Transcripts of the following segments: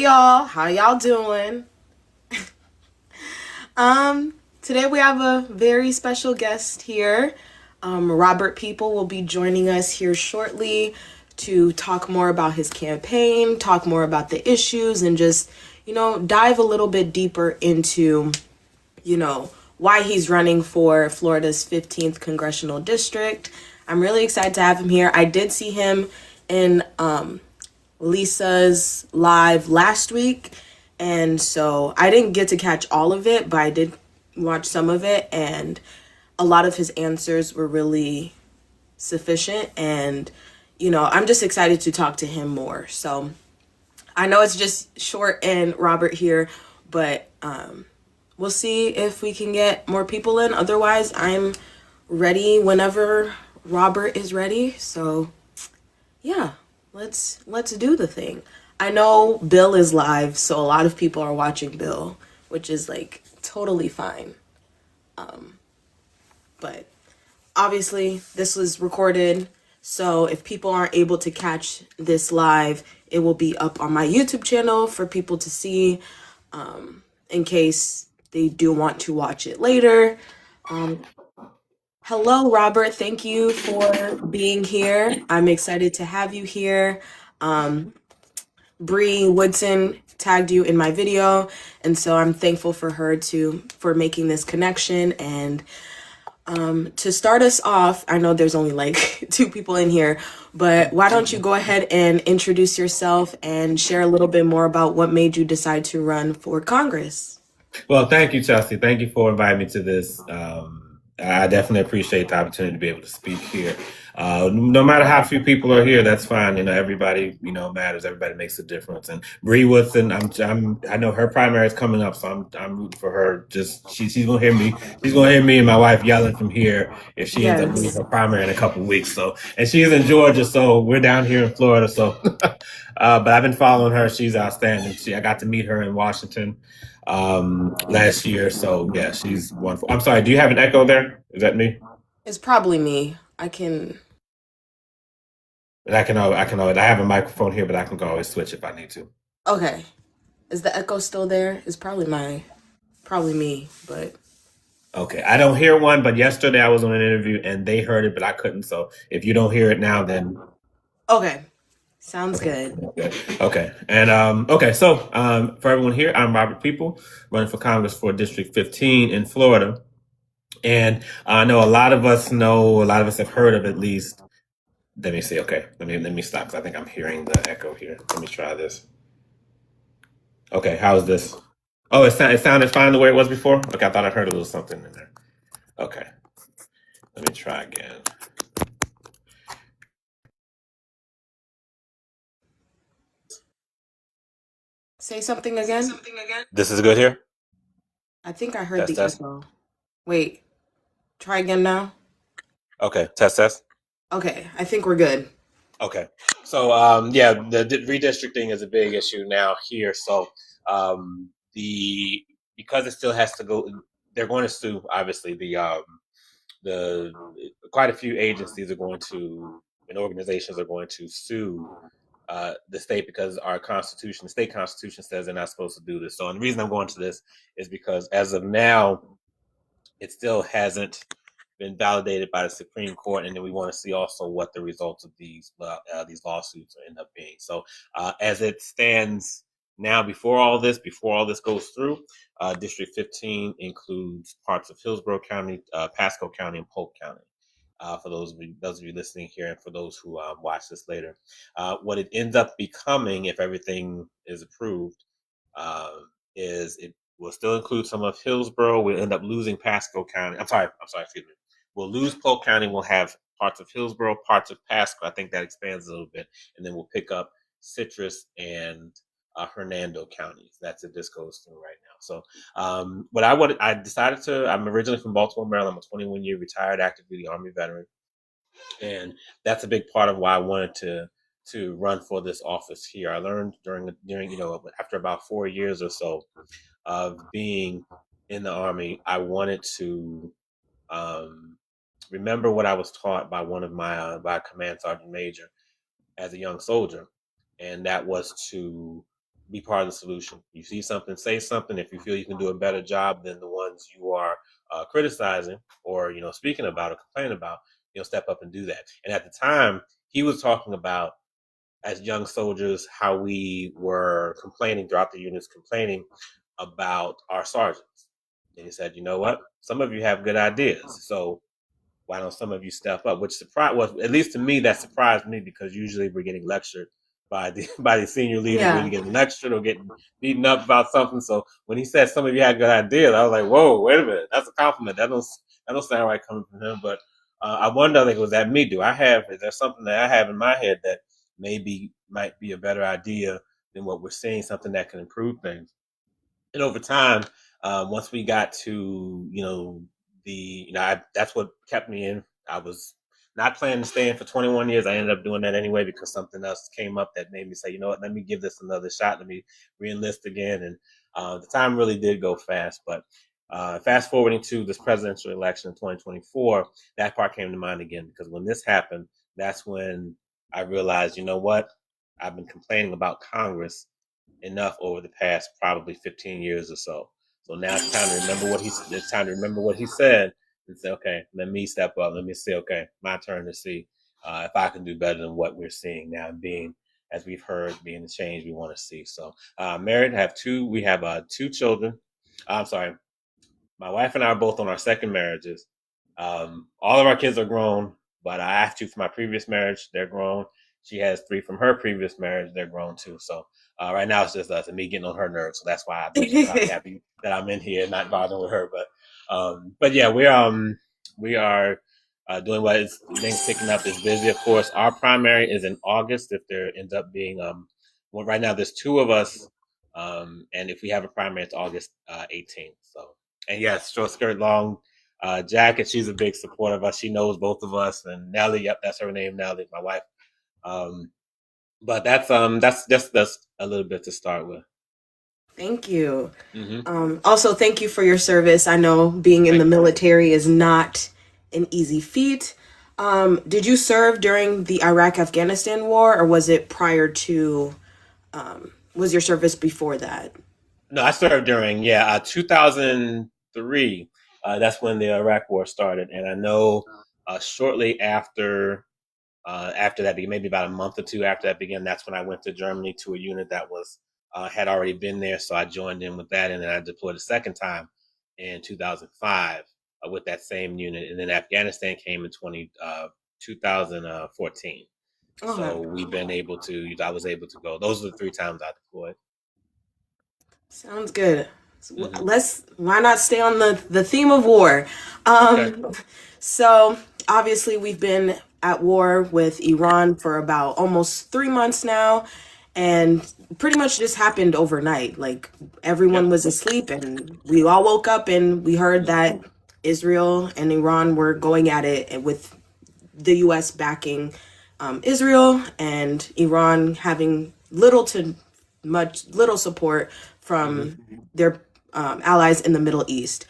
y'all, how y'all doing? Today we have a very special guest here. Robert People will be joining us here shortly to talk more about his campaign, talk more about the issues, and just, dive a little bit deeper into, why he's running for Florida's 15th congressional district. I'm really excited to have him here. I did see him in Lisa's live last week. And so I didn't get to catch all of it, but I did watch some of it. And a lot of his answers were really sufficient. And, I'm just excited to talk to him more. So I know it's just short and Robert here, but we'll see if we can get more people in. Otherwise, I'm ready whenever Robert is ready. So yeah, let's do the thing. I know Bill is live, so a lot of people are watching Bill, which is like totally fine. But obviously this was recorded, so if people aren't able to catch this live, it will be up on my YouTube channel for people to see, in case they do want to watch it later. Hello, Robert. Thank you for being here. I'm excited to have you here. Bree Woodson tagged you in my video, and so I'm thankful for her for making this connection. And to start us off, I know there's only like two people in here, but why don't you go ahead and introduce yourself and share a little bit more about what made you decide to run for Congress? Well, thank you, Chelsea. Thank you for inviting me to this. I definitely appreciate the opportunity to be able to speak here. No matter how few people are here, that's fine. Everybody, matters. Everybody makes a difference. And Bree Woodson, I know her primary is coming up, so I'm rooting for her. She's gonna hear me. She's gonna hear me and my wife yelling from here if she ends up winning Yes. her primary in a couple of weeks. So, and she's in Georgia, so we're down here in Florida. So, but I've been following her. She's outstanding. I got to meet her in Washington last year. So yeah, she's wonderful. I'm sorry. Do you have an echo there? Is that me? It's probably me. I can. And I have a microphone here, but I can always switch if I need to. Okay. Is the echo still there? It's probably me, but Okay. I don't hear one, but yesterday I was on an interview and they heard it, but I couldn't. So if you don't hear it now, then okay. Sounds okay. good. Good. Okay. And okay, so for everyone here, I'm Robert People, running for Congress for District 15 in Florida. And I know a lot of us have heard of at least. Let me see. Okay, let me stop because I think I'm hearing the echo here. Let me try this. Okay, how is this? Oh, it sounded fine the way it was before. Okay, I thought I heard a little something in there. Okay, let me try again. Say something again. This is good here. I think I heard Test the test. echo. Wait, try again now. Okay, test test. Okay, I think we're good. Okay, so yeah, the redistricting is a big issue now here. So the because it still has to go, they're going to sue. Obviously, the quite a few agencies are going to and organizations are going to sue the state because the state constitution says they're not supposed to do this. So, and the reason I'm going to this is because as of now, it still hasn't been validated by the Supreme Court, and then we want to see also what the results of these lawsuits end up being. So, as it stands now, before all this goes through, District 15 includes parts of Hillsborough County, Pasco County, and Polk County. For those of you listening here, and for those who watch this later, what it ends up becoming, if everything is approved, uh, is it will still include some of Hillsborough. We'll end up losing Pasco County. I'm sorry. Excuse me. We'll lose Polk County. We'll have parts of Hillsborough, parts of Pasco. I think that expands a little bit, and then we'll pick up Citrus and Hernando counties. That's if this goes through right now. So, I decided to. I'm originally from Baltimore, Maryland. I'm a 21-year retired active duty Army veteran, and that's a big part of why I wanted to run for this office here. I learned during after about 4 years or so of being in the Army, I wanted to remember what I was taught by one of my by a command sergeant major as a young soldier, and that was to be part of the solution. You see something, say something. If you feel you can do a better job than the ones you are criticizing or speaking about or complaining about, step up and do that. And at the time, he was talking about as young soldiers how we were complaining throughout the units, complaining about our sergeants. And he said, you know what? Some of you have good ideas, so why don't some of you step up? Which surprised, well, at least to me, that surprised me because usually we're getting lectured by the by the senior leaders. We're Yeah. either getting lectured or getting beaten up about something. So when he said some of you had good ideas, I was like, whoa, wait a minute, that's a compliment. That don't sound right coming from him. But I wonder, like, was that me? Is there something that I have in my head that maybe might be a better idea than what we're seeing, something that can improve things? And over time, once we got to that's what kept me in. I was not planning to stay in for 21 years. I ended up doing that anyway because something else came up that made me say, you know what, let me give this another shot. Let me reenlist again. And the time really did go fast. But fast forwarding to this presidential election in 2024, that part came to mind again because when this happened, that's when I realized, you know what, I've been complaining about Congress enough over the past probably 15 years or so. So now it's time to remember what he said and say, okay, let me step up. Let me see, okay, my turn to see if I can do better than what we're seeing now, being as we've heard, being the change we want to see. So married, have two. We have two children. I'm sorry, my wife and I are both on our second marriages. All of our kids are grown, but I have two from my previous marriage. They're grown. She has three from her previous marriage. They're grown too. So right now it's just us and me getting on her nerves. So that's why I mentioned about happy that I'm in here, not bothering with her. But yeah, we are doing what is things picking up. Is busy, of course. Our primary is in August. If there ends up being well, right now there's two of us, and if we have a primary, it's August 18th. So and yes, short skirt, long jacket. She's a big supporter of us. She knows both of us. And Nellie, yep, that's her name, Nellie, my wife. Um, but that's a little bit to start with. Thank you. Hmm. Also, thank you for your service. I know being in the Thank you. military is not an easy feat. Did you serve during the Iraq Afghanistan war, or was it prior to, was your service before that? No, I served during 2003. That's when the Iraq War started, and I know shortly after that, maybe about a month or two after that began, that's when I went to Germany to a unit that was had already been there. So I joined in with that, and then I deployed a second time in 2005 with that same unit, and then Afghanistan came in 2014. Okay. So I was able to go. Those are the three times I deployed. Sounds good. Hmm. Why not stay on the theme of war? Okay. Um, so obviously we've been at war with Iran for about almost 3 months now, and pretty much just happened overnight. Like everyone Yep. was asleep, and we all woke up and we heard Hmm. that Israel and Iran were going at it with the U.S. backing Israel and Iran having little support Hmm. from their allies in the Middle East.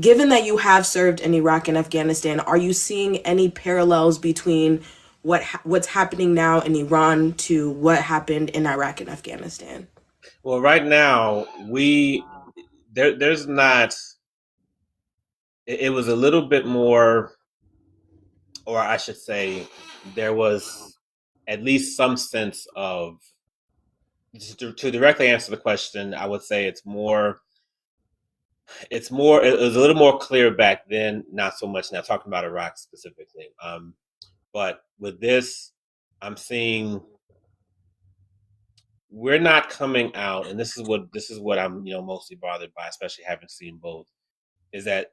Given that you have served in Iraq and Afghanistan, are you seeing any parallels between what's happening now in Iran to what happened in Iraq and Afghanistan? Well, right now there's not. It was a little bit more, or I should say, there was at least some sense of. To directly answer the question, I would say it's more. It's more. It was a little more clear back then, not so much now. Talking about Iraq specifically, but with this, I'm seeing we're not coming out, and this is what I'm mostly bothered by, especially having seen both. Is that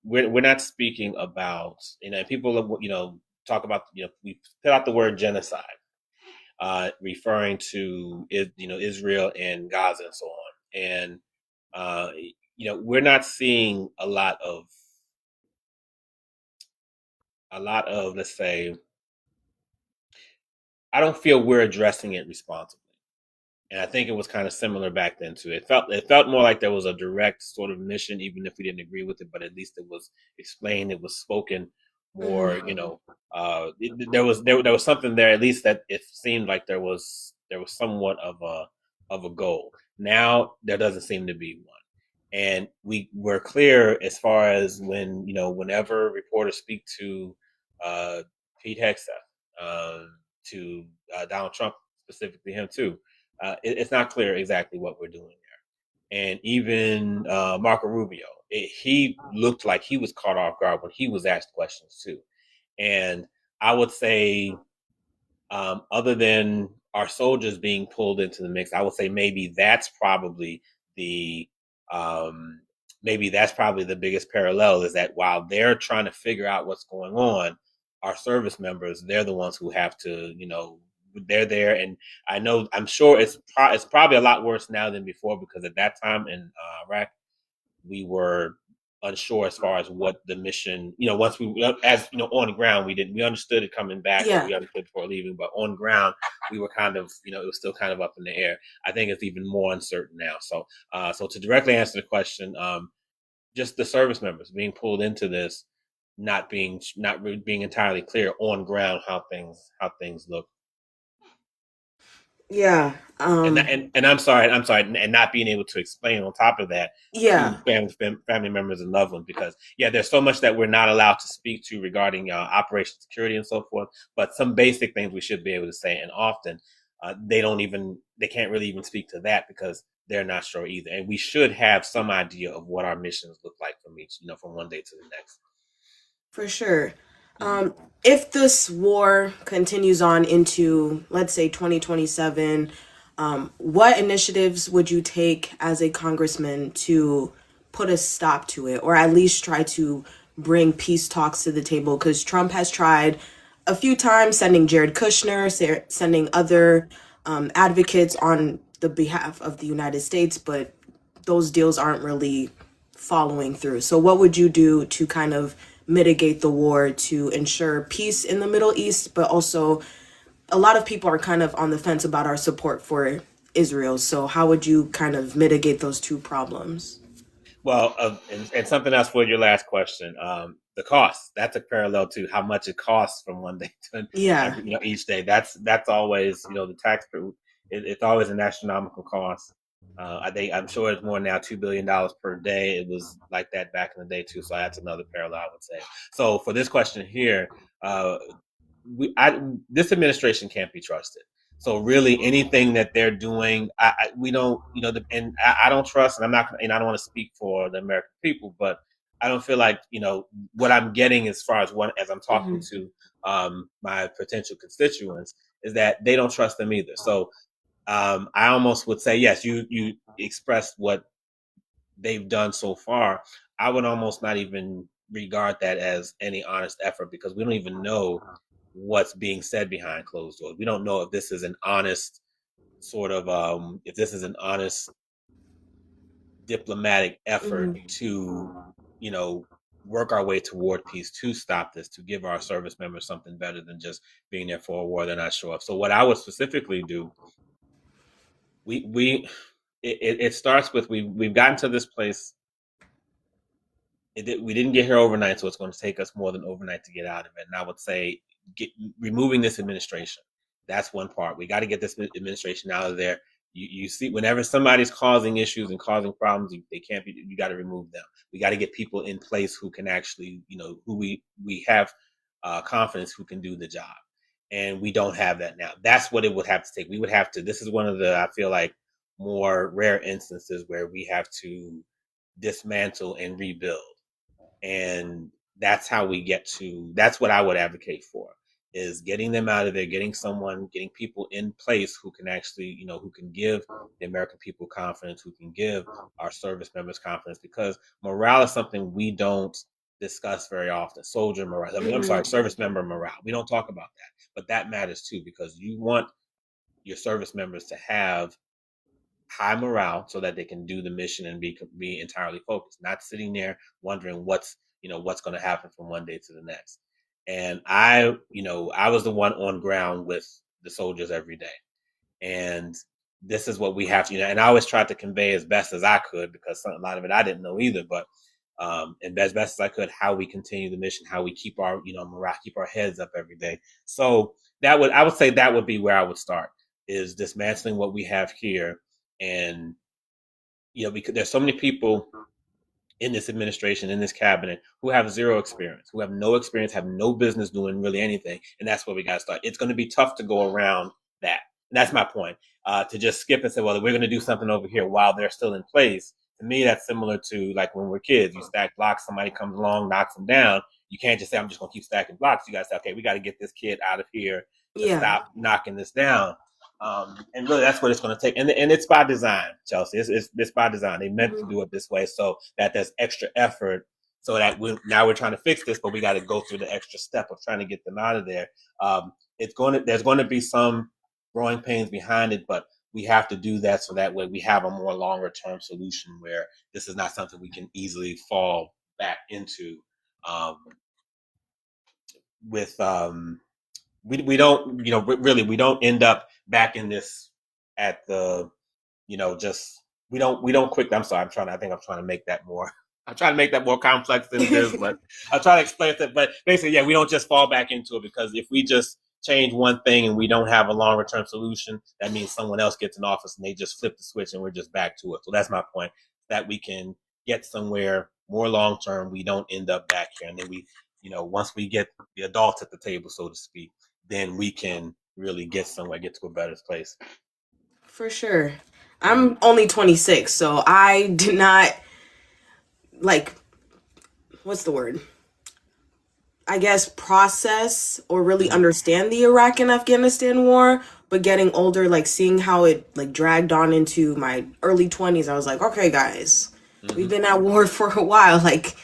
we're not speaking about people talk about we put out the word genocide, referring to Israel and Gaza and so on, and uh, we're not seeing a lot of, let's say, I don't feel we're addressing it responsibly. And I think it was kind of similar back then too. It felt more like there was a direct sort of mission, even if we didn't agree with it. But at least it was explained, it was spoken more. Mhm. There was something there. At least that it seemed like there was somewhat of a of a goal. Now there doesn't seem to be one. And we were clear as far as when, whenever reporters speak to Pete Hegseth, to Donald Trump, specifically him too, it's not clear exactly what we're doing there. And even Marco Rubio, he looked like he was caught off guard when he was asked questions too. And I would say, other than our soldiers being pulled into the mix, I would say the um, maybe that's probably the biggest parallel, is that while they're trying to figure out what's going on, our service members, they're the ones who have to, they're there. And I'm sure it's probably a lot worse now than before, because at that time in Iraq, we were unsure as far as what the mission, once we, as on the ground, we understood it coming back, or Yeah, we understood before leaving, but on ground, we were kind of, it was still kind of up in the air. I think it's even more uncertain now. So to directly answer the question, just the service members being pulled into this, not really being entirely clear on ground how things look. yeah, And I'm sorry, and not being able to explain on top of that to yeah, family members and loved ones, because yeah, there's so much that we're not allowed to speak to regarding operation security and so forth. But some basic things we should be able to say, and often they can't really even speak to that because they're not sure either. And we should have some idea of what our missions look like from one day to the next. for sure. Mhm. If this war continues on into, let's say, 2027, what initiatives would you take as a congressman to put a stop to it, or at least try to bring peace talks to the table? Because Trump has tried a few times, sending Jared Kushner, sending other advocates on the behalf of the United States, but those deals aren't really following through. So, what would you do to kind of mitigate the war, to ensure peace in the Middle East, but also a lot of people are kind of on the fence about our support for Israel. So, how would you kind of mitigate those two problems? Well, and something else for your last question. The cost, that's a parallel to how much it costs from one day to Yeah. each day. That's always, the tax. It's always an astronomical cost. I'm sure it's more now, $2 billion per day. It was like that back in the day too. So that's another parallel, I would say. So for this question here, uh, this administration can't be trusted. So really, anything that they're doing, we don't, and I don't trust, and I'm not, and I don't want to speak for the American people, but I don't feel like, what I'm getting as far as as I'm talking Hmm. to my potential constituents, is that they don't trust them either. So I almost would say, yes, you expressed what they've done so far. I would almost not even regard that as any honest effort, because we don't even know what's being said behind closed doors. We don't know if this is an honest sort of if this is an honest diplomatic effort Hmm. to, you know, work our way toward peace, to stop this, to give our service members something better than just being there for a war they're not sure of. So what I would specifically do, we it starts with, we've gotten to this place. We didn't get here overnight, so it's going to take us more than overnight to get out of it. And I would say, removing this administration. That's one part. We got to get this administration out of there. You see, whenever somebody's causing issues and causing problems, they can't be. You got to remove them. We got to get people in place who can actually, who we have confidence who can do the job. And we don't have that now. That's what it would have to take. We would have to. This is one of the, I feel like, more rare instances where we have to dismantle and rebuild. And that's what I would advocate for, is getting them out of there, getting people in place who can actually, who can give the American people confidence, who can give our service members confidence, because morale is something we don't discuss very often. Soldier morale, I mean, I'm sorry, Hmm. service member morale, we don't talk about that, but that matters too, because you want your service members to have high morale so that they can do the mission and be entirely focused, not sitting there wondering what's going to happen from one day to the next. And I was the one on ground with the soldiers every day, and this is what we have to, and I always tried to convey as best as I could, because a lot of it I didn't know either, but and as best as I could, how we continue the mission, how we keep our morale, keep our heads up every day. So I would say that would be where I would start, is dismantling what we have here, And because there's so many people in this administration, in this cabinet, who have zero experience, who have no experience, have no business doing really anything. And that's where we got to start. It's going to be tough to go around that. And that's my point. To just skip and say, well, we're going to do something over here while they're still in place. To me, that's similar to like when we're kids. You stack blocks, somebody comes along, knocks them down. You can't just say, I'm just going to keep stacking blocks. You got to say, okay, we got to get this kid out of here to Yeah, stop knocking this down. And really, that's what it's going to take. And it's by design, Chelsea. It's by design. They meant to do it this way so that there's extra effort. So that now we're trying to fix this, but we got to go through the extra step of trying to get them out of there. There's going to be some growing pains behind it, but we have to do that so that way we have a more longer term solution where this is not something we can easily fall back into. With we don't really we don't end up back in this at the just we don't quick. I'm sorry. I think I'm trying to make that more. I'm trying to make that more complex than it is, but I'll try to explain it. But basically, yeah, we don't just fall back into it, because if we just change one thing and we don't have a longer term solution, that means someone else gets in office and they just flip the switch and we're just back to it. So that's my point, that we can get somewhere more long term. We don't end up back here. And then once we get the adults at the table, so to speak, then we can really get somewhere, get to a better place. for sure. I'm only 26, so I did not like, what's the word? I guess process or really Mm-hmm. understand the Iraq and Afghanistan war, but getting older, like seeing how it like dragged on into my early 20s, I was like, okay, guys, we've Mm-hmm. been at war for a while. Like,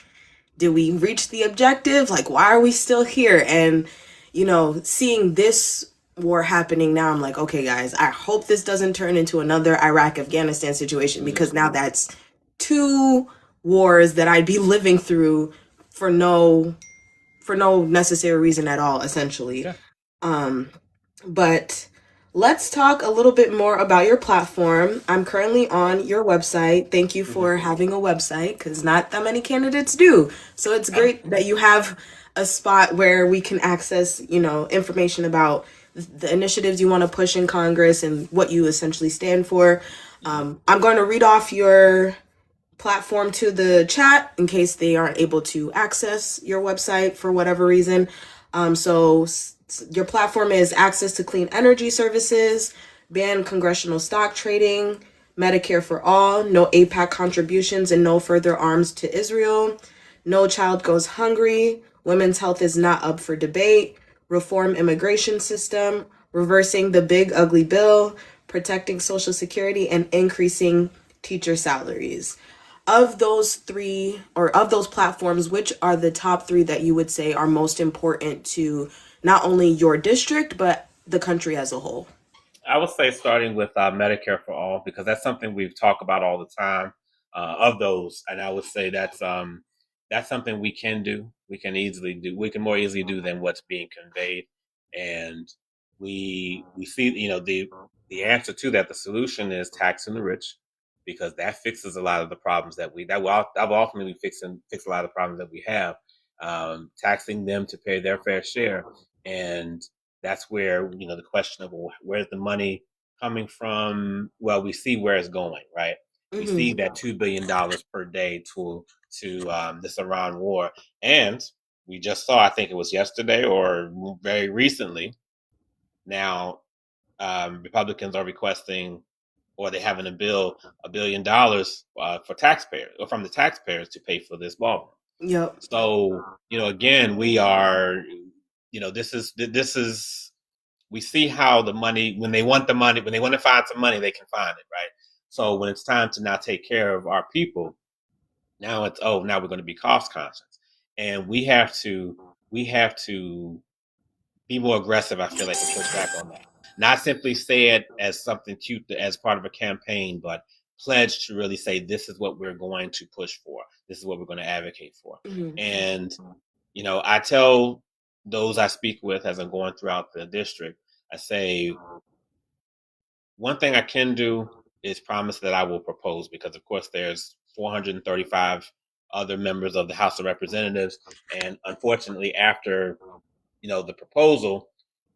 did we reach the objective? Like, why are we still here? And, seeing this war happening now, I'm like, okay, guys, I hope this doesn't turn into another Iraq Afghanistan situation, Mm-hmm. because now that's two wars that I'd be living through for no necessary reason at all, essentially. Yeah. Um, but let's talk a little bit more about your platform. I'm currently on your website. Thank you Mm-hmm. for having a website, because not that many candidates do. So it's great that you have a spot where we can access, information about the initiatives you want to push in Congress and what you essentially stand for. Mm-hmm. I'm going to read off your platform to the chat in case they aren't able to access your website for whatever reason. Your platform is access to clean energy services, ban congressional stock trading, Medicare for all, no APAC contributions, and no further arms to Israel. No child goes hungry. Women's health is not up for debate. Reform immigration system. Reversing the big ugly bill. Protecting Social Security and increasing teacher salaries. Of those three, or of those platforms, which are the top three that you would say are most important to not only your district, but the country as a whole? I would say starting with Medicare for all, because that's something we've talked about all the time. Of those, and I would say that's something we can do. We can easily do. We can more easily do than what's being conveyed, and we see the answer to that. The solution is taxing the rich, because that fixes a lot of the problems that will ultimately fix a lot of the problems that we have. Taxing them to pay their fair share, and that's where the question of, well, where's the money coming from? Well, we see where it's going, right? We see Mm-hmm. that $2 billion per day to this Iran war, and we just saw, I think it was yesterday or very recently. Now, Republicans are requesting, or they have in a bill, $1 billion for taxpayers, or from the taxpayers, to pay for this ballroom. Yep. So, again, we are, this is we see how the money, when they want the money, when they want to find some money, they can find it, right? So when it's time to now take care of our people, now it's, oh, now we're going to be cost conscious, and we have to be more aggressive. I feel like, to push back on that. Not simply say it as something cute as part of a campaign, but pledge to really say, this is what we're going to push for. This is what we're going to advocate for. Mm-hmm. And I tell those I speak with as I'm going throughout the district, I say, one thing I can do is promise that I will propose, because of course there's 435 other members of the House of Representatives, and unfortunately, after the proposal,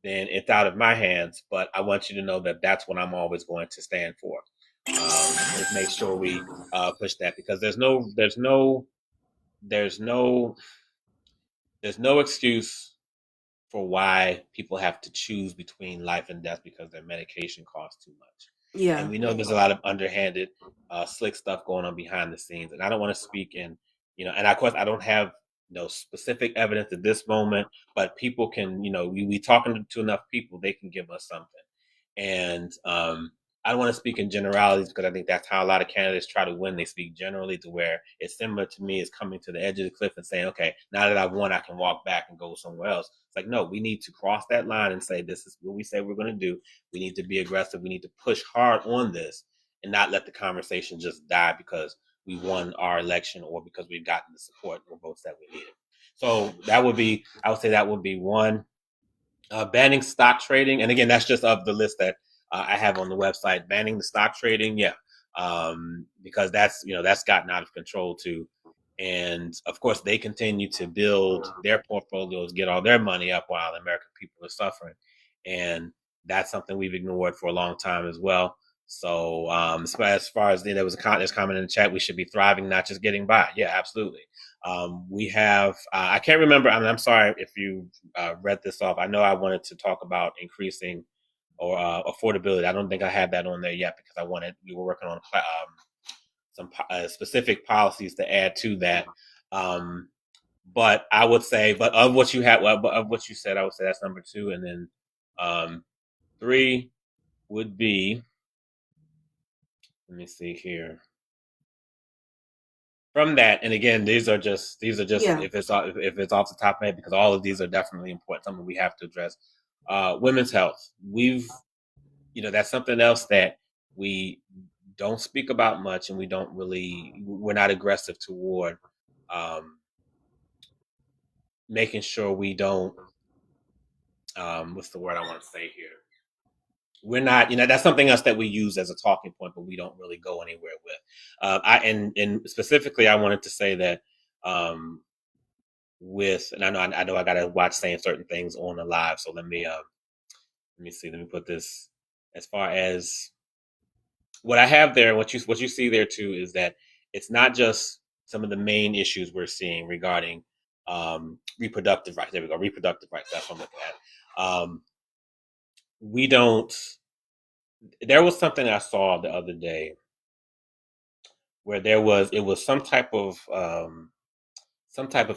then it's out of my hands. But I want you to know that that's what I'm always going to stand for. is make sure we push that, because there's no there's no excuse for why people have to choose between life and death because their medication costs too much. And Yeah. we know there's a lot of underhanded, slick stuff going on behind the scenes. And I don't want to speak in, and of course I don't have specific evidence at this moment, but people can, we talking to enough people, they can give us something. And I don't want to speak in generalities because I think that's how a lot of candidates try to win. They speak generally, to where it's similar to me as coming to the edge of the cliff and saying, okay, now that I've won, I can walk back and go somewhere else. It's like, no, we need to cross that line and say, this is what we say we're going to do. We need to be aggressive. We need to push hard on this and not let the conversation just die because we won our election or because we've gotten the support or votes that we needed. So I would say that would be one. Banning stock trading, and again, that's just of the list that I have on the website. Banning the stock trading, yeah, because that's gotten out of control too. And of course, they continue to build their portfolios, get all their money up while the American people are suffering, and that's something we've ignored for a long time as well. So as far as there's comment in the chat, we should be thriving, not just getting by. Yeah, absolutely. We have, I can't remember, I'm sorry if you read this off. I know I wanted to talk about increasing or affordability. I don't think I had that on there yet because we were working on some specific policies to add to that. But I would say, of what you had, of what you said, I would say that's number 2. And then 3 would be, let me see here. From that, and again, these are just Yeah. if it's off the top of my head, because all of these are definitely important, something we have to address. Women's health, that's something else that we don't speak about much, and we're not aggressive toward making sure we don't, what's the word I want to say here, we're not, that's something else that we use as a talking point, but we don't really go anywhere with. And specifically, I wanted to say that and I know I got to watch saying certain things on the live. So let me see. Let me put this, as far as what I have there. What you see there too is that it's not just some of the main issues we're seeing regarding reproductive rights. There we go. Reproductive rights. That's what I'm looking at. We don't. There was something I saw the other day where it was some type of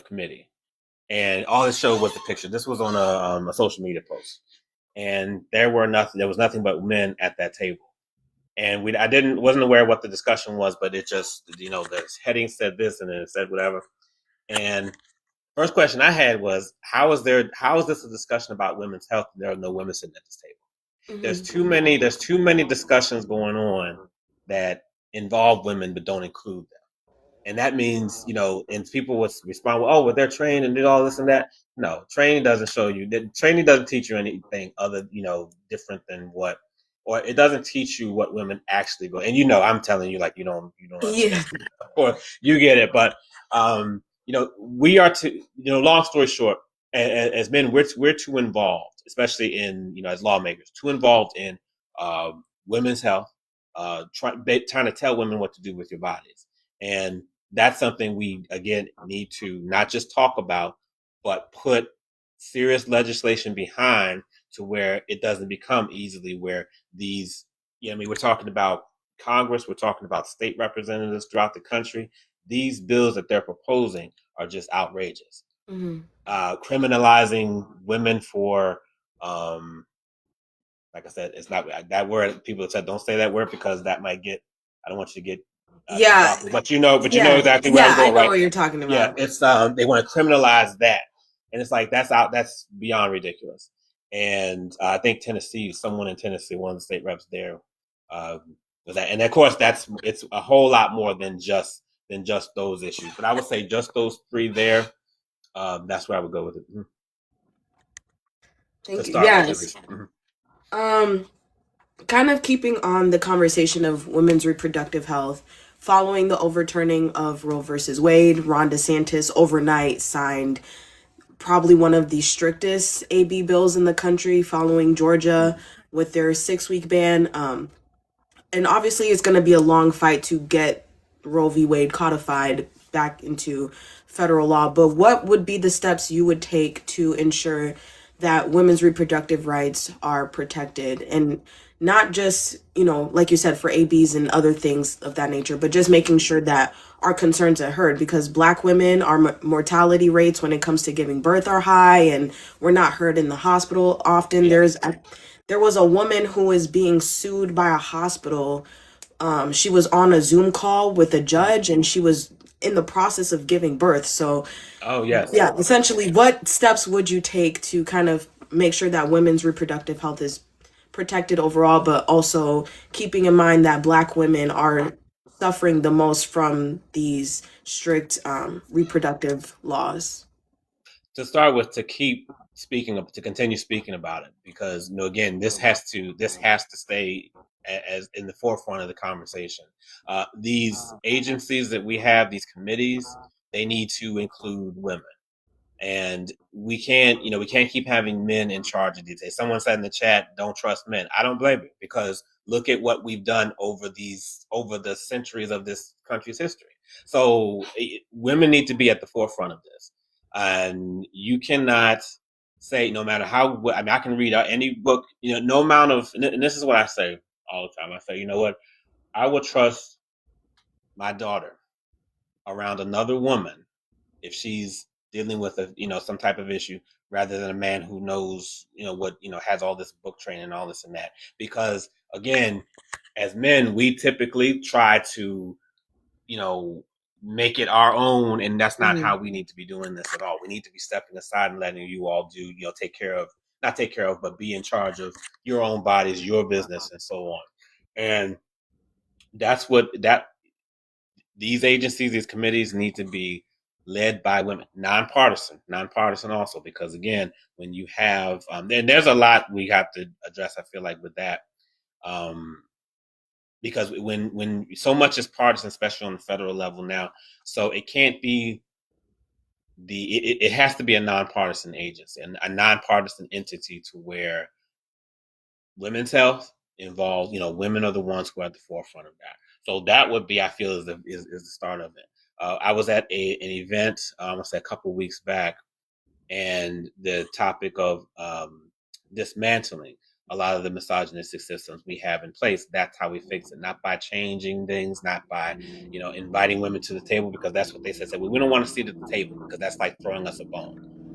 committee, and all it showed was the picture. This was on a social media post, and there was nothing but men at that table. And wasn't aware what the discussion was, but it just, the heading said this and then it said whatever. And first question I had was, how is this a discussion about women's health and there are no women sitting at this table? Mm-hmm. There's too many discussions going on that involve women but don't include them. And that means, and people would respond, well, they're trained and did all this and that. No, training doesn't show you that. Training doesn't teach you anything other, different than what, or it doesn't teach you what women actually go. And I'm telling you, like, you don't understand, or you get it. But we are long story short, as men, we're too involved, especially in, as lawmakers, too involved in women's health, trying to tell women what to do with your bodies. And that's something we, again, need to not just talk about, but put serious legislation behind, to where it doesn't become easily where these, we're talking about Congress, we're talking about state representatives throughout the country. These bills that they're proposing are just outrageous. Mm-hmm. Criminalizing women for, like I said, it's not that word. People have said, don't say that word because that might get, I don't want you to get, but you know exactly where I'm going, I know right? what you're talking about. Yeah, it's they want to criminalize that, and it's like that's beyond ridiculous. And I think someone in Tennessee, one of the state reps there, was that, and of course it's a whole lot more than just those issues. But I would say just those 3 there. That's where I would go with it. Mm-hmm. Thank you. Yes. Mm-hmm. Kind of keeping on the conversation of women's reproductive health, following the overturning of Roe versus Wade, Ron DeSantis overnight signed probably one of the strictest AB bills in the country, following Georgia with their 6-week ban. and obviously it's going to be a long fight to get Roe v. Wade codified back into federal law, but what would be the steps you would take to ensure that women's reproductive rights are protected, and not just, like you said, for ABs and other things of that nature, but just making sure that our concerns are heard, because Black women, our mortality rates when it comes to giving birth are high, and we're not heard in the hospital often. Yeah. There was a woman who is being sued by a hospital. She was on a Zoom call with a judge, and she was in the process of giving birth. So, Oh yes. yeah, essentially, what steps would you take to kind of make sure that women's reproductive health is protected overall, but also keeping in mind that Black women are suffering the most from these strict reproductive laws? To start with, to keep speaking of, to continue speaking about it, because again, this has to stay as in the forefront of the conversation. These agencies that we have, these committees, they need to include women. And we can't keep having men in charge of these things. Someone said in the chat, don't trust men. I don't blame you, because look at what we've done over the centuries of this country's history. So women need to be at the forefront of this. And you cannot say, no matter how, I mean, I can read out any book, no amount of, and this is what I say all the time. I say, you know what, I will trust my daughter around another woman if she's dealing with some type of issue, rather than a man who knows what has all this book training and all this and that. Because again, as men, we typically try to you know make it our own, and that's not Mhm. how we need to be doing this at all. We need to be stepping aside and letting you all do take care of, not take care of, but be in charge of your own bodies, your business, and so on. And that's what that these agencies, these committees need to be led by women, nonpartisan also, because again, when you have, and there's a lot we have to address, I feel like, with that, um, because when so much is partisan, especially on the federal level now, so it can't be it has to be a nonpartisan agency and a nonpartisan entity to where women's health involves, women are the ones who are at the forefront of that. So that would be, I feel, is the start of it. I was at an event, I say a couple of weeks back, and the topic of dismantling a lot of the misogynistic systems we have in place. That's how we fix it, not by changing things, not by inviting women to the table, because that's what they said. We don't want to sit at the table because that's like throwing us a bone.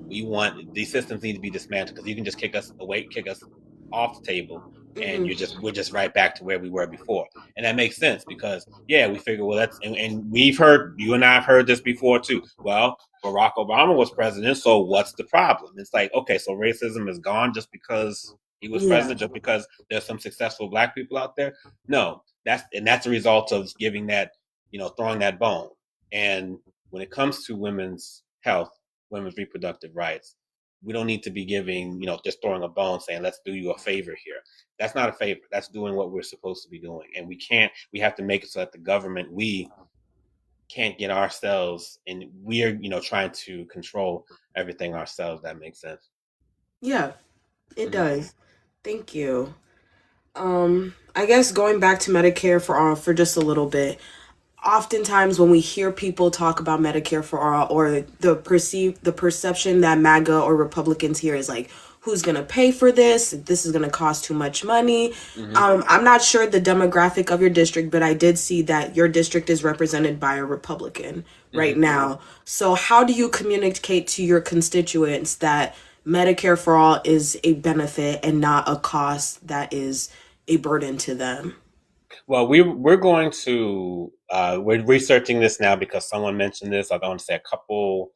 We want these systems need to be dismantled, because you can just kick us away, kick us off the table, and Mhm. we're just right back to where we were before. And that makes sense, because yeah, we figure, well, that's, and we've heard, you and I have heard this before too. Well, Barack Obama was president, so what's the problem? It's like, okay, so racism is gone just because he was Yeah. president, just because there's some successful Black people out there? No, that's a result of giving that, throwing that bone. And when it comes to women's health, women's reproductive rights, we don't need to be giving, just throwing a bone saying, let's do you a favor here. That's not a favor. That's doing what we're supposed to be doing. And we have to make it so that the government, we can't get ourselves, and we're trying to control everything ourselves. That makes sense. Yeah, it Hmm. does. Thank you. I guess going back to Medicare for all for just a little bit. Oftentimes when we hear people talk about Medicare for all, or the perception that MAGA or Republicans hear is like, who's gonna pay for this? This is gonna cost too much money. Hmm. I'm not sure the demographic of your district, but I did see that your district is represented by a Republican right Hmm. now. So how do you communicate to your constituents that Medicare for all is a benefit and not a cost that is a burden to them? Well, we're going to we're researching this now because someone mentioned this. I want to say a couple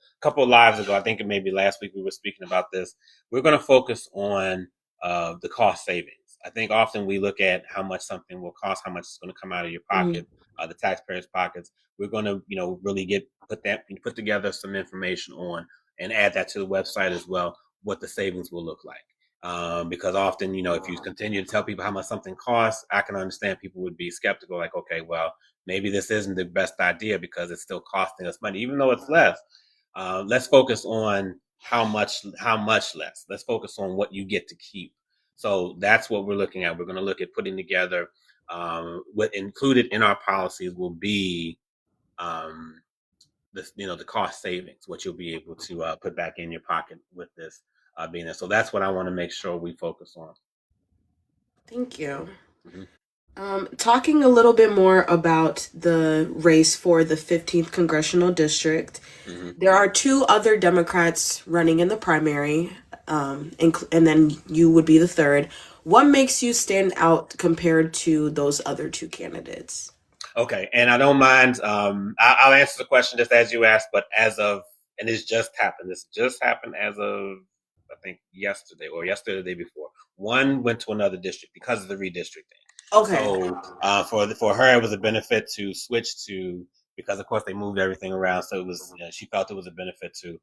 lives ago. I think it may be last week we were speaking about this. We're going to focus on the cost savings. I think often we look at how much something will cost, how much it's going to come out of your Mhm. pocket, the taxpayers' pockets. We're going to really put together some information on and add that to the website as well. What the savings will look like, because often, if you continue to tell people how much something costs, I can understand people would be skeptical, like, okay, well, maybe this isn't the best idea because it's still costing us money, even though it's less. Let's focus on how much less. Let's focus on what you get to keep. So that's what we're looking at. We're going to look at putting together what included in our policies will be um, the cost savings, what you'll be able to put back in your pocket with this being there. So that's what I want to make sure we focus on. Thank you. Mm-hmm. Talking a little bit more about the race for the 15th congressional district, Mm-hmm. there are two other Democrats running in the primary, and then you would be the third. What makes you stand out compared to those other two candidates? Okay, and I don't mind. I'll answer the question just as you asked, but and this just happened. This just happened as of I think yesterday or yesterday the day before. One went to another district because of the redistricting. Okay. So for her, it was a benefit to switch to because of course they moved everything around. So it was she felt it was a benefit to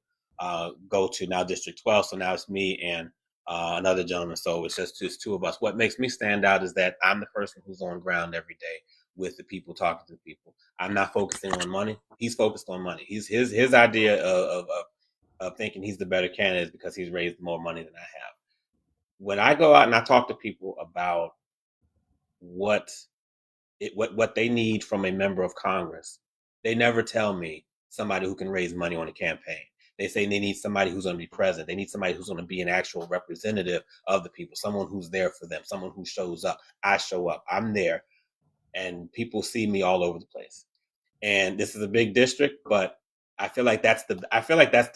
go to now District 12. So now it's me and another gentleman. So it's just two of us. What makes me stand out is that I'm the person who's on ground every day with the people, talking to the people. I'm not focusing on money. He's focused on money. His idea of thinking he's the better candidate is because he's raised more money than I have. When I go out and I talk to people about what what they need from a member of Congress, they never tell me somebody who can raise money on a campaign. They say they need somebody who's going to be present. They need somebody who's going to be an actual representative of the people, someone who's there for them, someone who shows up. I show up. I'm there, and people see me all over the place. And this is a big district, but I feel like that's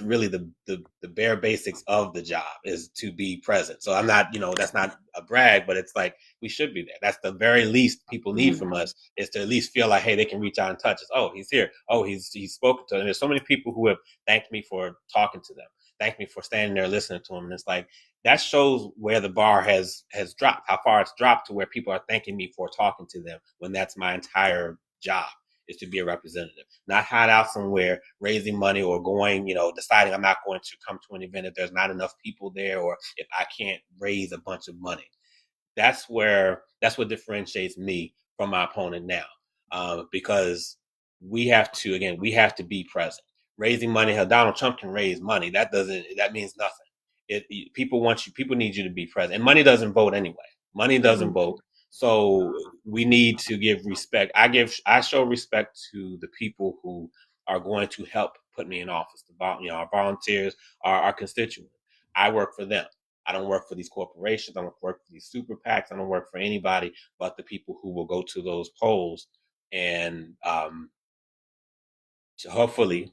really the bare basics of the job is to be present. So I'm not, that's not a brag, but it's like we should be there. That's the very least people need Mhm. from us is to at least feel like, hey, they can reach out and touch us. Oh, he's here. Oh, he's spoken to them. There's so many people who have thanked me for talking to them, thanked me for standing there listening to them. And it's like that shows where the bar has dropped, how far it's dropped to where people are thanking me for talking to them when that's my entire job is to be a representative, not hide out somewhere raising money or going, deciding I'm not going to come to an event if there's not enough people there or if I can't raise a bunch of money. That's what differentiates me from my opponent now, because we have to be present. Raising money, hell, Donald Trump can raise money. That means nothing. People want you. People need you to be present, and money doesn't vote anyway. Money doesn't Mhm. vote. So we need to give respect. I show respect to the people who are going to help put me in office. Our volunteers, our constituents. I work for them. I don't work for these corporations. I don't work for these super PACs. I don't work for anybody but the people who will go to those polls and hopefully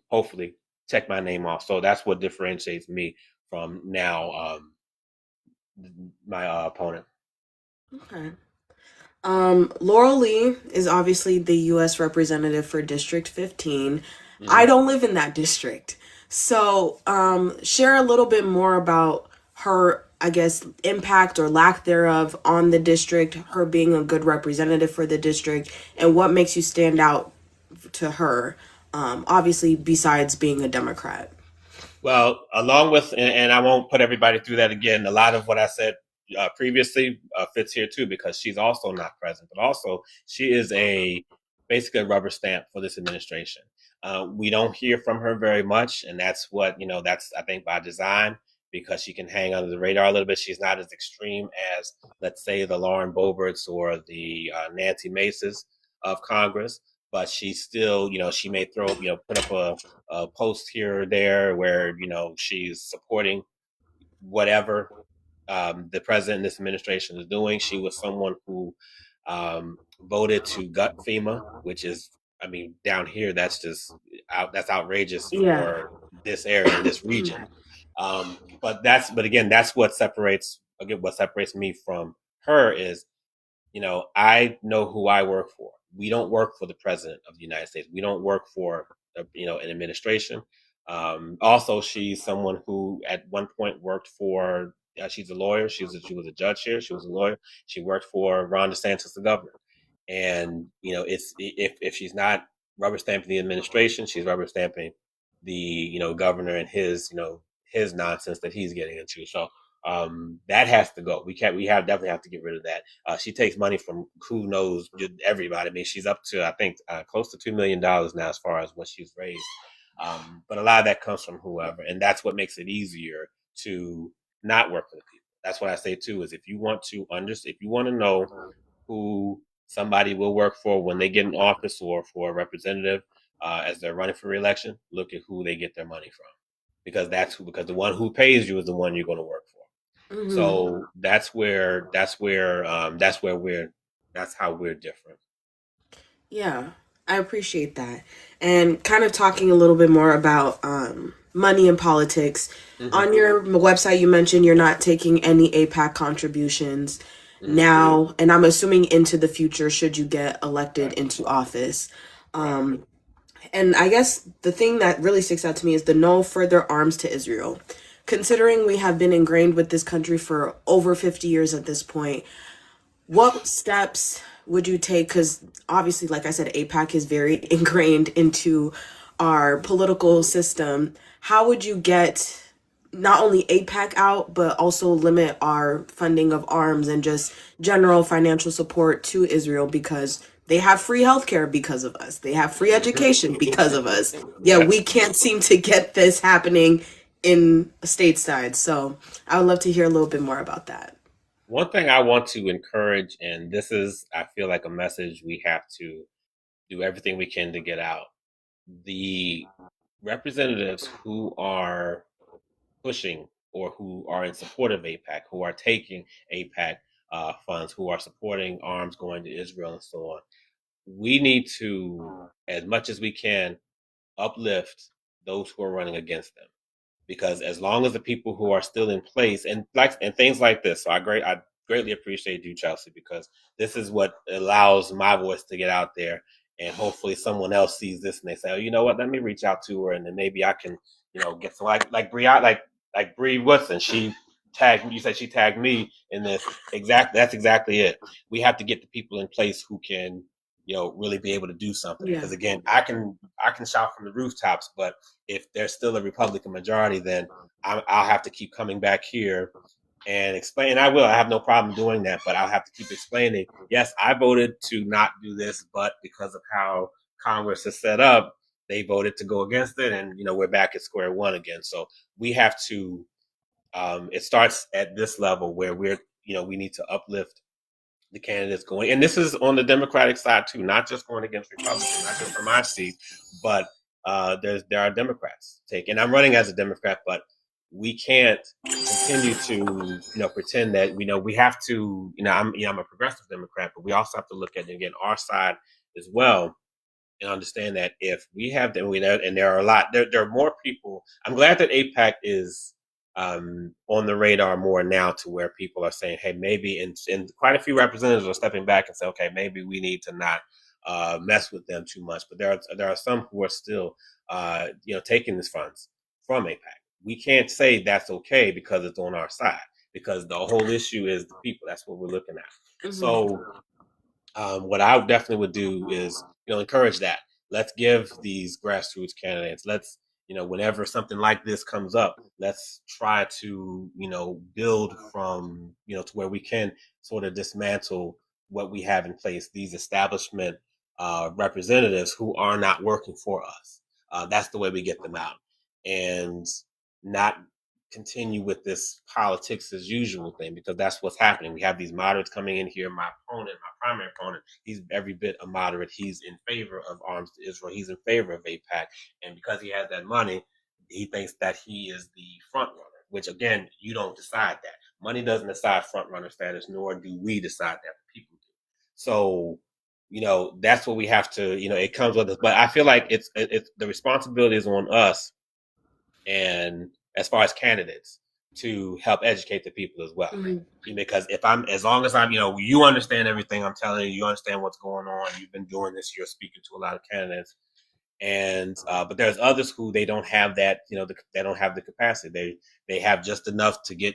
check my name off. So that's what differentiates me from now my opponent. Okay. Laurel Lee is obviously the U.S. representative for District 15. I Hmm. don't live in that district. So, share a little bit more about her, I guess, impact or lack thereof on the district, her being a good representative for the district, and what makes you stand out to her, obviously, besides being a Democrat. Well, along with, and I won't put everybody through that again. A lot of what I said previously fits here too because she's also not present, but also she is basically a rubber stamp for this administration. We don't hear from her very much, and that's I think by design because she can hang under the radar a little bit. She's not as extreme as let's say the Lauren Boeberts or the Nancy Maces of Congress, but she still, she may put up a post here or there where she's supporting whatever the president and this administration is doing. She was someone who voted to gut FEMA, which is, I mean, down here that's just that's outrageous Yeah. for this area and this region. But again, that's what separates me from her is I know who I work for. We don't work for the president of the United States. We don't work for an administration. Also, she's someone who at one point worked for. She's a lawyer. She was a judge here. She was a lawyer. She worked for Ron DeSantis, the governor. And it's if she's not rubber stamping the administration, she's rubber stamping the governor and his nonsense that he's getting into. So that has to go. We definitely have to get rid of that. She takes money from who knows everybody. I mean, she's up to I think close to $2 million now as far as what she's raised. But a lot of that comes from whoever, and that's what makes it easier to not work for the people. That's what I say too. Is if you want to know who somebody will work for when they get in office or for a representative as they're running for reelection. Look at who they get their money from, because because the one who pays you is the one you're going to work for. Hmm. So that's how we're different. Yeah, I appreciate that. And kind of talking a little bit more about money and politics. Hmm. On your website, you mentioned you're not taking any APAC contributions Hmm. now, and I'm assuming into the future, should you get elected Right. into office. Right. Um, and I guess the thing that really sticks out to me is the no further arms to Israel. Considering we have been ingrained with this country for over 50 years at this point, what steps would you take? Because obviously, like I said, APAC is very ingrained into our political system. How would you get not only APAC out, but also limit our funding of arms and just general financial support to Israel because they have free healthcare because of us. They have free Hmm. education because of us. Yeah, Yeah. we can't seem to get this happening in stateside. So I would love to hear a little bit more about that. One thing I want to encourage, and this is, I feel like a message we have to do everything we can to get out. The representatives who are pushing or who are in support of APAC, who are taking APAC funds, who are supporting arms going to Israel and so on, we need to, as much as we can, uplift those who are running against them, because as long as the people who are still in place and things like this, so I greatly appreciate you, Chelsea, because this is what allows my voice to get out there, and hopefully someone else sees this and they say, oh, you know what, let me reach out to her, and then maybe I can, get some like Brie, like Bree Woodson. She tagged you said she tagged me in this. That's exactly it. We have to get the people in place who can really be able to do something, Yeah. because again, I can shout from the rooftops, but if there's still a Republican majority, then I'll have to keep coming back here and explain. And I will. I have no problem doing that, but I'll have to keep explaining. Yes, I voted to not do this, but because of how Congress is set up, they voted to go against it, and we're back at square one again. So we have to. It starts at this level where we need to uplift the candidates going, and this is on the Democratic side too, not just going against Republicans, not just for my seat, but there are Democrats take, and I'm running as a Democrat, but we can't continue to pretend that we have to. I'm a progressive Democrat, but we also have to look at again our side as well and understand that if we have them, and there are a lot, there are more people. I'm glad that APAC is on the radar more now, to where people are saying, hey, maybe, and quite a few representatives are stepping back and say, okay, maybe we need to not mess with them too much. But there are some who are still, taking these funds from APAC. We can't say that's okay because it's on our side, because the whole issue is the people. That's what we're looking at. Hmm. So what I definitely would do is, encourage that. Let's give these grassroots candidates. Let's, whenever something like this comes up, let's try to, build from, to where we can sort of dismantle what we have in place. These establishment representatives who are not working for us. That's the way we get them out, and not continue with this politics as usual thing, because that's what's happening. We have these moderates coming in here. My opponent, my primary opponent, he's every bit a moderate. He's in favor of arms to Israel. He's in favor of APAC, and because he has that money, he thinks that he is the front runner. Which again, you don't decide that. Money doesn't decide front runner status, nor do we decide that. The people do. So that's what we have to. It comes with us, but I feel like it's the responsibility is on us, and as far as candidates, to help educate the people as well. Hmm. Because if I'm, as long as I'm, you understand everything I'm telling you, you understand what's going on, you've been doing this, you're speaking to a lot of candidates, and but there's others who they don't have that, they don't have the capacity. They have just enough to get,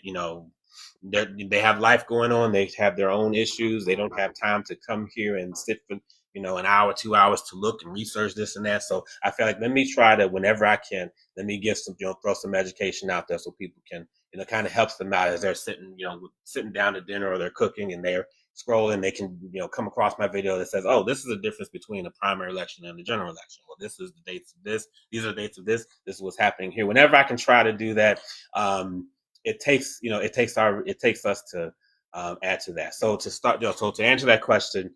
they have life going on. They have their own issues. They don't have time to come here and sit for an hour, 2 hours to look and research this and that. So I feel like, let me try to, whenever I can, let me give some, throw some education out there so people can, kind of helps them out as they're sitting, sitting down to dinner, or they're cooking and they're scrolling. They can, come across my video that says, oh, this is the difference between a primary election and the general election. Well, this is the dates of this. These are the dates of this. This is what's happening here. Whenever I can try to do that, it takes us to add to that. So to start, so to answer that question,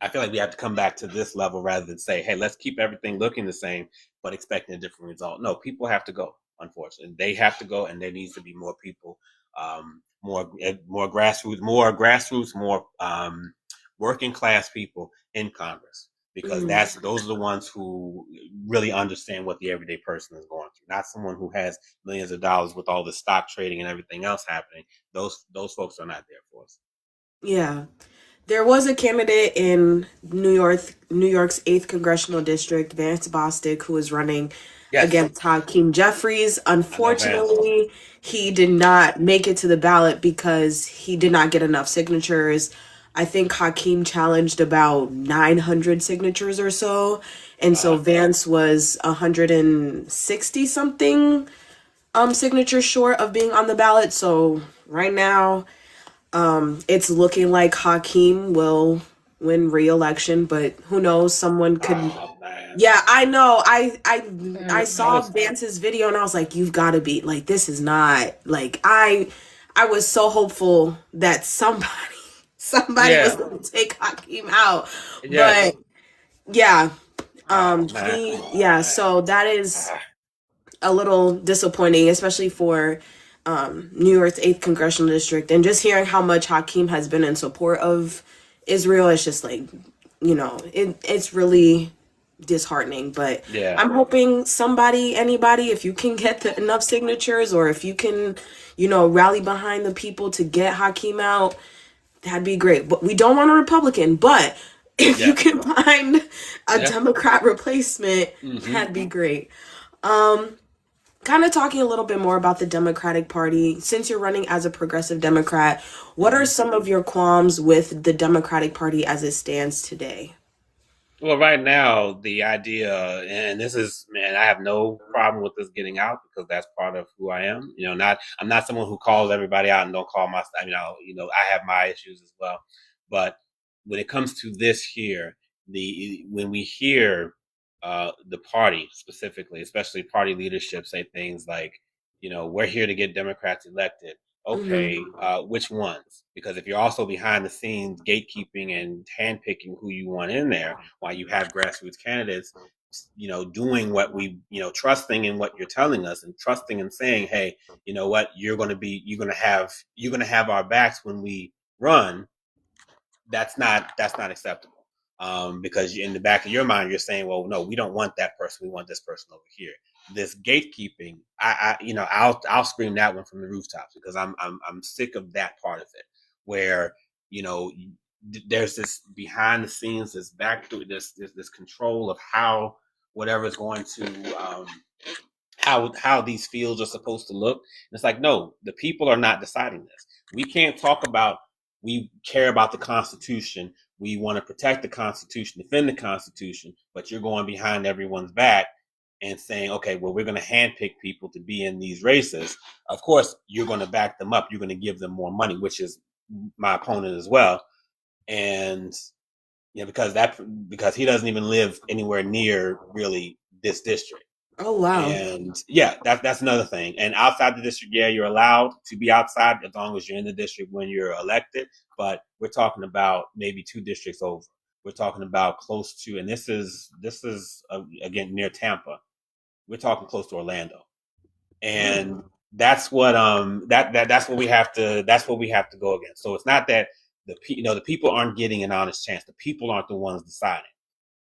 I feel like we have to come back to this level rather than say, hey, let's keep everything looking the same, but expecting a different result. No, people have to go, unfortunately. They have to go, and there needs to be more people, more grassroots, more working class people in Congress. Because Mm, those are the ones who really understand what the everyday person is going through, not someone who has millions of dollars with all the stock trading and everything else happening. Those folks are not there for us. yeah. There was a candidate in New York's 8th congressional district, Vance Bostic, who was running Yes, against Hakeem Jeffries. I know Vance. Unfortunately, he did not make it to the ballot because he did not get enough signatures. I think Hakeem challenged about 900 signatures or so, and so Uh, Vance was 160 something signatures short of being on the ballot. So right now, it's looking like Hakeem will win re-election, but who knows? Someone could. oh man. Yeah, I know. I I saw was Vance's video and I was like, you've got to be like, this is not like I was so hopeful that somebody was yeah, going to take Hakeem out, yes. but yeah, Oh man. he yeah. So that is Ah, a little disappointing, especially for New York's 8th congressional district. And just hearing how much Hakeem has been in support of Israel, it's just like, it's really disheartening. But yeah, I'm hoping anybody, if you can get enough signatures or if you can, rally behind the people to get Hakeem out, that'd be great. But we don't want a Republican, but if you yeah, can find a yeah. Democrat replacement, Hmm. that'd be great. Kind of talking a little bit more about the Democratic Party. Since you're running as a progressive Democrat, what are Hmm. some of your qualms with the Democratic Party as it stands today? Well, right now, the idea, and this is, man, I have no problem with this getting out because that's part of who I am. I'm not someone who calls everybody out and don't call my, I have my issues as well. But when it comes to this here, when we hear the party specifically, especially party leadership, say things like, we're here to get Democrats elected. Hmm. Okay, which ones? Because if you're also behind the scenes gatekeeping and handpicking who you want in there, while you have grassroots candidates, doing what trusting in what you're telling us and trusting and saying, hey, you know what, you're going to have our backs when we run. That's not acceptable. Because in the back of your mind, you're saying, well, no, we don't want that person. We want this person over here. This gatekeeping, I'll scream that one from the rooftops because I'm sick of that part of it, where you know there's this behind the scenes, this back to this control of how whatever is going to how these fields are supposed to look. And it's like, no, the people are not deciding this. We can't talk about we care about the Constitution, we want to protect the Constitution, defend the Constitution, but you're going behind everyone's back and saying, okay, well, we're going to handpick people to be in these races. Of course, you're going to back them up. You're going to give them more money, which is my opponent as well. And because he doesn't even live anywhere near really this district. Oh, wow. And yeah, that's another thing. And outside the district, yeah, you're allowed to be outside as long as you're in the district when you're elected. But we're talking about maybe two districts over. We're talking about close to, and this is again near Tampa. We're talking close to Orlando, and that's what we have to go against. So it's not that the people aren't getting an honest chance. The people aren't the ones deciding.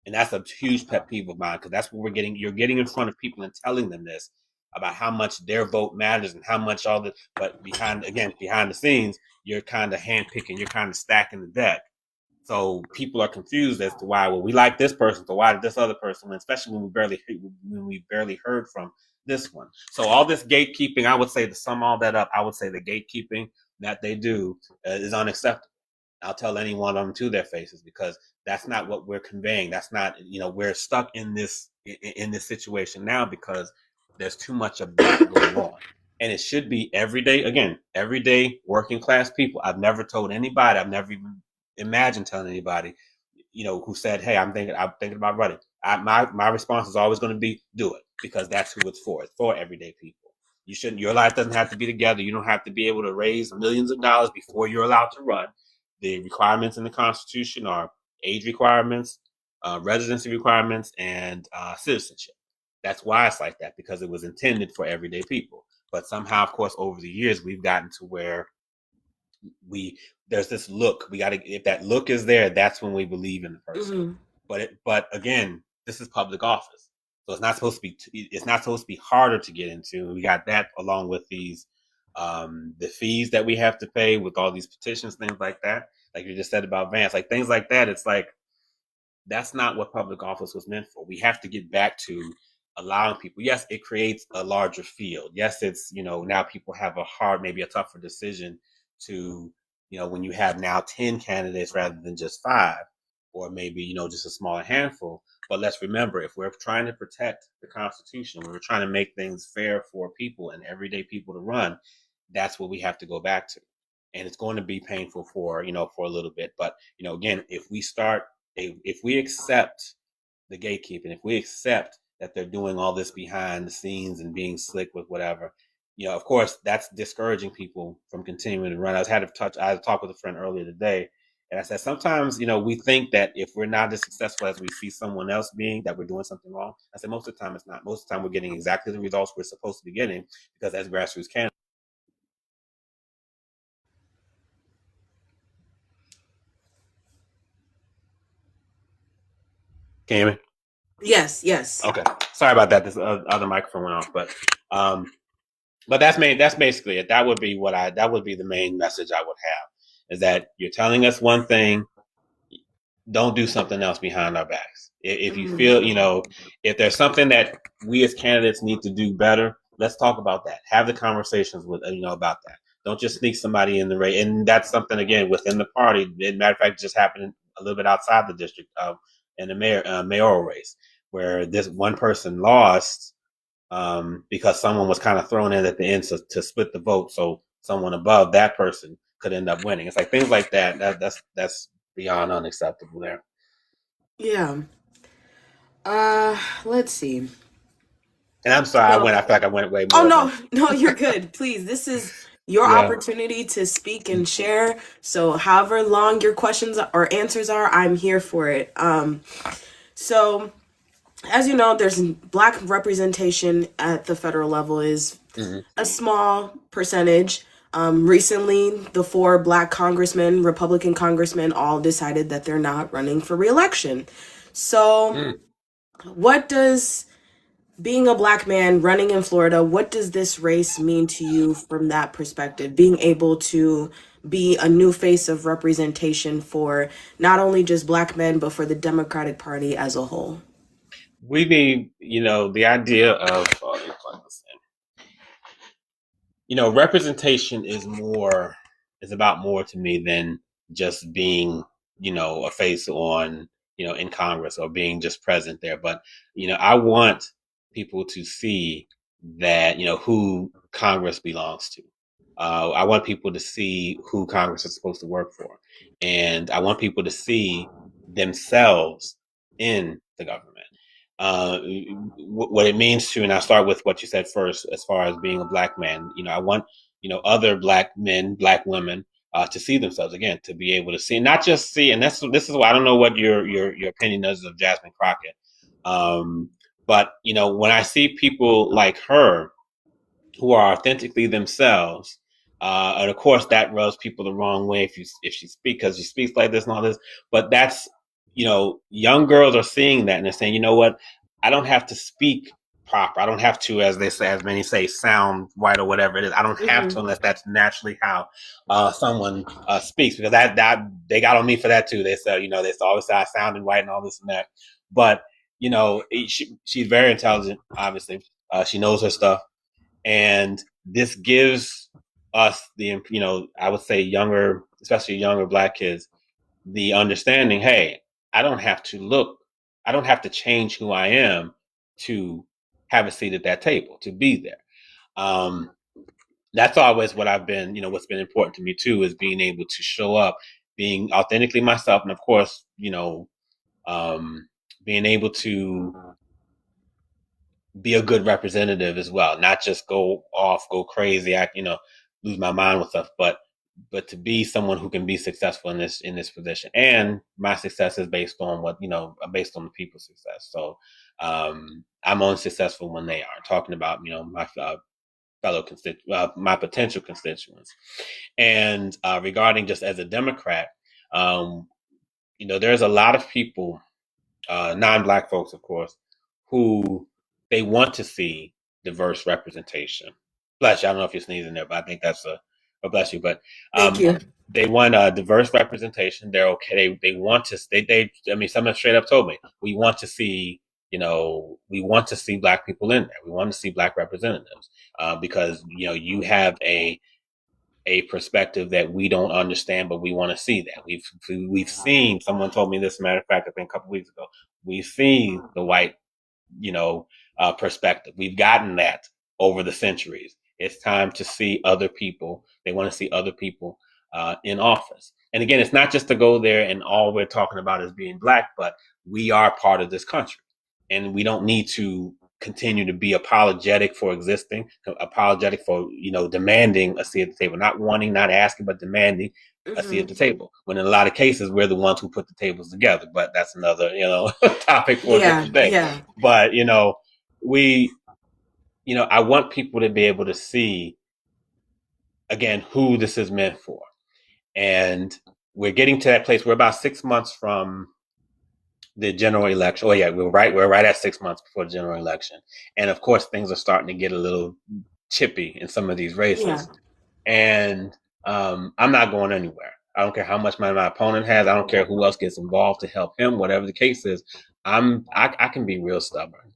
And that's a huge pet peeve of mine because that's what we're getting. You're getting in front of people and telling them this about how much their vote matters and how much all this. But behind the scenes, you're kind of handpicking. You're kind of stacking the deck. So people are confused as to why. Well, we like this person, so why did this other person win? Especially when we barely heard from this one. So all this gatekeeping, I would say to sum all that up, I would say the gatekeeping that they do is unacceptable. I'll tell any one of them to their faces because that's not what we're conveying. That's not, we're stuck in this situation now because there's too much of that going on. And it should be everyday working class people. I've never told anybody, I've never even imagined telling anybody, who said, hey, I'm thinking about running. My response is always going to be do it because that's who it's for. It's for everyday people. Your life doesn't have to be together. You don't have to be able to raise millions of dollars before you're allowed to run. The requirements in the Constitution are age requirements, residency requirements, and citizenship. That's why it's like that, because it was intended for everyday people. But somehow, of course, over the years, we've gotten to where we there's this look. We got to, if that look is there, that's when we believe in the person. Mm-hmm. But again, this is public office, so it's not supposed to be harder to get into. We got that along with these the fees that we have to pay with all these petitions, things like that. Like you just said about Vance, like things like that. It's like that's not what public office was meant for. We have to get back to allowing people. Yes, it creates a larger field. Yes, it's, now people have maybe a tougher decision to, when you have now 10 candidates rather than just 5, or maybe, just a smaller handful. But let's remember, if we're trying to protect the Constitution, we're trying to make things fair for people and everyday people to run, that's what we have to go back to. And it's going to be painful for a little bit. But, again, if we accept the gatekeeping, if we accept that they're doing all this behind the scenes and being slick with whatever, of course, that's discouraging people from continuing to run. I had a talk with a friend earlier today, and I said, sometimes, we think that if we're not as successful as we see someone else being, that we're doing something wrong. I said, most of the time it's not. Most of the time we're getting exactly the results we're supposed to be getting, because as grassroots candidates. Can you hear me? Yes, yes. Okay. Sorry about that. This other microphone went off, but that's basically it. That would be the main message I would have, is that you're telling us one thing, don't do something else behind our backs. If you Mm-hmm. feel, if there's something that we as candidates need to do better, let's talk about that. Have the conversations with, about that. Don't just sneak somebody in the race. And that's something, again, within the party. As a matter of fact, it just happened a little bit outside the district, in the mayoral race, where this one person lost, because someone was kind of thrown in at the end to split the vote, so someone above that person could end up winning. It's like things like that. That's beyond unacceptable there. Yeah. Let's see. And I'm sorry, So, I feel like I went way oh more than. no, no, you're good. Please, this is your Yeah. opportunity to speak and share. So, however long your questions or answers are, I'm here for it. So as you know, there's black representation at the federal level is Mm-hmm. a small percentage. Recently, the 4 black congressmen, Republican congressmen, all decided that they're not running for reelection. So, Mm. what does being a black man running in Florida, what does this race mean to you from that perspective? Being able to be a new face of representation for not only just black men, but for the Democratic Party as a whole. We need, the idea of, let me plug this in. Representation is about more to me than just being, a face on, in Congress, or being just present there. But, I want people to see that, who Congress belongs to. I want people to see who Congress is supposed to work for. And I want people to see themselves in the government. Uh, what it means to, and I'll start with what you said first, as far as being a black man. I want, other black men, black women, to see themselves again, to be able to see, not just see. And this is why I don't know what your opinion is of Jasmine Crockett. But, when I see people like her, who are authentically themselves. And of course, that rubs people the wrong way if she speaks, because she speaks like this and all this. But that's, young girls are seeing that and they're saying, you know what, I don't have to speak proper. I don't have to, as they say, as many say, sound white or whatever it is. I don't have Mm-hmm. to, unless that's naturally how someone speaks, because that they got on me for that too. They said, they always say I sounded white and all this and that. But she's very intelligent. Obviously, she knows her stuff. And this gives us I would say younger, especially younger black kids, the understanding, hey, I don't have to look, I don't have to change who I am to have a seat at that table, to be there. Um, that's always what I've been, what's been important to me too, is being able to show up, being authentically myself. And of course, um, being able to be a good representative as well, not just go off, go crazy, act, lose my mind with stuff, but but to be someone who can be successful in this position. And my success is based on based on the people's success. So I'm only successful when they are talking about my my potential constituents. And regarding just as a Democrat, there's a lot of people, non-black folks, of course, who they want to see diverse representation. Bless you. I don't know if you're sneezing there, but I think that's bless you. But Thank you. they want a diverse representation. They're okay. They want to. I mean, some have straight up told me we want to see. We want to see black people in there. We want to see black representatives because you have a perspective that we don't understand, but we want to see that. We've seen. Someone told me this. As a matter of fact, I think a couple weeks ago, we've seen the white perspective. We've gotten that over the centuries. It's time to see other people. They want to see other people in office. And again, it's not just to go there and all we're talking about is being black, but we are part of this country, and we don't need to continue to be apologetic for existing, apologetic for demanding a seat at the table, not wanting, not asking, but demanding a seat at the table. When in a lot of cases we're the ones who put the tables together, but that's another topic for a different day. Yeah. But I want people to be able to see again who this is meant for, and we're getting to that place. We're about 6 months from the general election. Oh yeah, we're right at 6 months before the general election, and of course things are starting to get a little chippy in some of these races. Yeah. And I'm not going anywhere. I don't care how much money my opponent has. I don't care who else gets involved to help him. Whatever the case is, I can be real stubborn.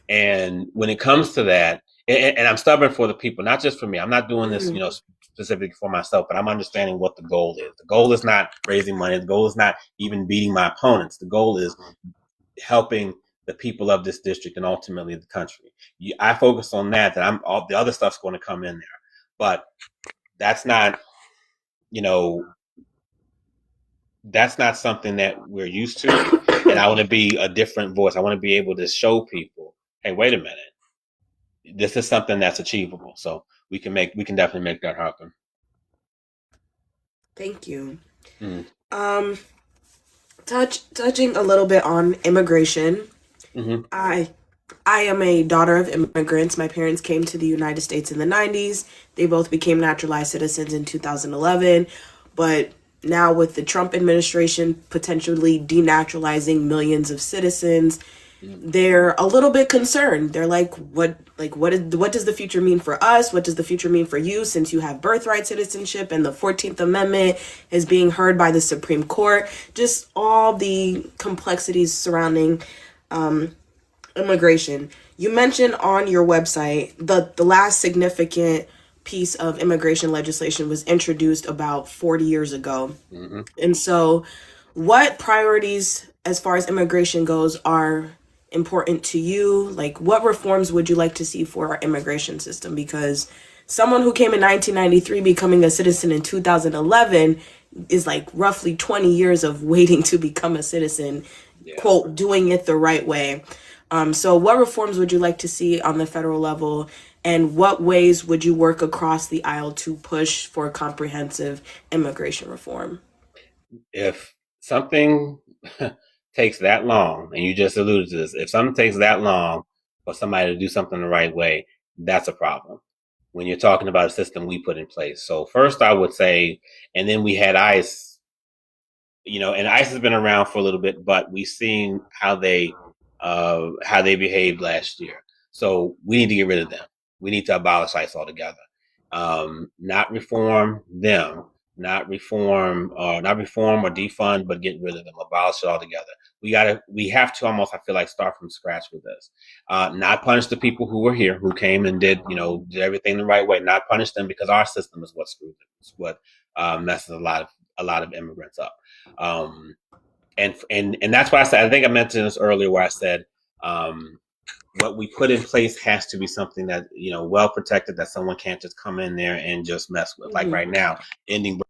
And when it comes to that, and I'm stubborn for the people, not just for me. I'm not doing this, specifically for myself, but I'm understanding what the goal is. The goal is not raising money. The goal is not even beating my opponents. The goal is helping the people of this district and ultimately the country. I focus on that. All the other stuff's going to come in there, but that's not, that's not something that we're used to. And I want to be a different voice. I want to be able to show people, hey, wait a minute. This is something that's achievable. So we can definitely make that happen. Thank you. Touching a little bit on immigration. I am a daughter of immigrants. My parents came to the United States in the 90s. They both became naturalized citizens in 2011. But now with the Trump administration potentially denaturalizing millions of citizens, they're a little bit concerned. They're like, what does the future mean for us? What does the future mean for you, since you have birthright citizenship and the 14th Amendment is being heard by the Supreme Court? Just all the complexities surrounding immigration. You mentioned on your website the last significant piece of immigration legislation was introduced about 40 years ago. And so what priorities as far as immigration goes are important to you? Like, what reforms would you like to see for our immigration system? Because someone who came in 1993 becoming a citizen in 2011 is like roughly 20 years of waiting to become a citizen, quote, doing it the right way. So what reforms would you like to see on the federal level, and what ways would you work across the aisle to push for comprehensive immigration reform? If something takes that long, and you just alluded to this, if something takes that long for somebody to do something the right way, that's a problem. When you're talking about a system we put in place. So first I would say, and then we had ICE, and ICE has been around for a little bit, but we've seen how they behaved last year. So we need to get rid of them. We need to abolish ICE altogether. Not reform them, not reform or defund, but get rid of them, abolish it altogether. We have to almost, I feel like, start from scratch with this. Not punish the people who were here, who came and did everything the right way. Not punish them, because our system is what screws them. It's what messes a lot of immigrants up. And that's why I said, I think I mentioned this earlier, where I said, what we put in place has to be something that, well protected, that someone can't just come in there and just mess with. Like right now, ending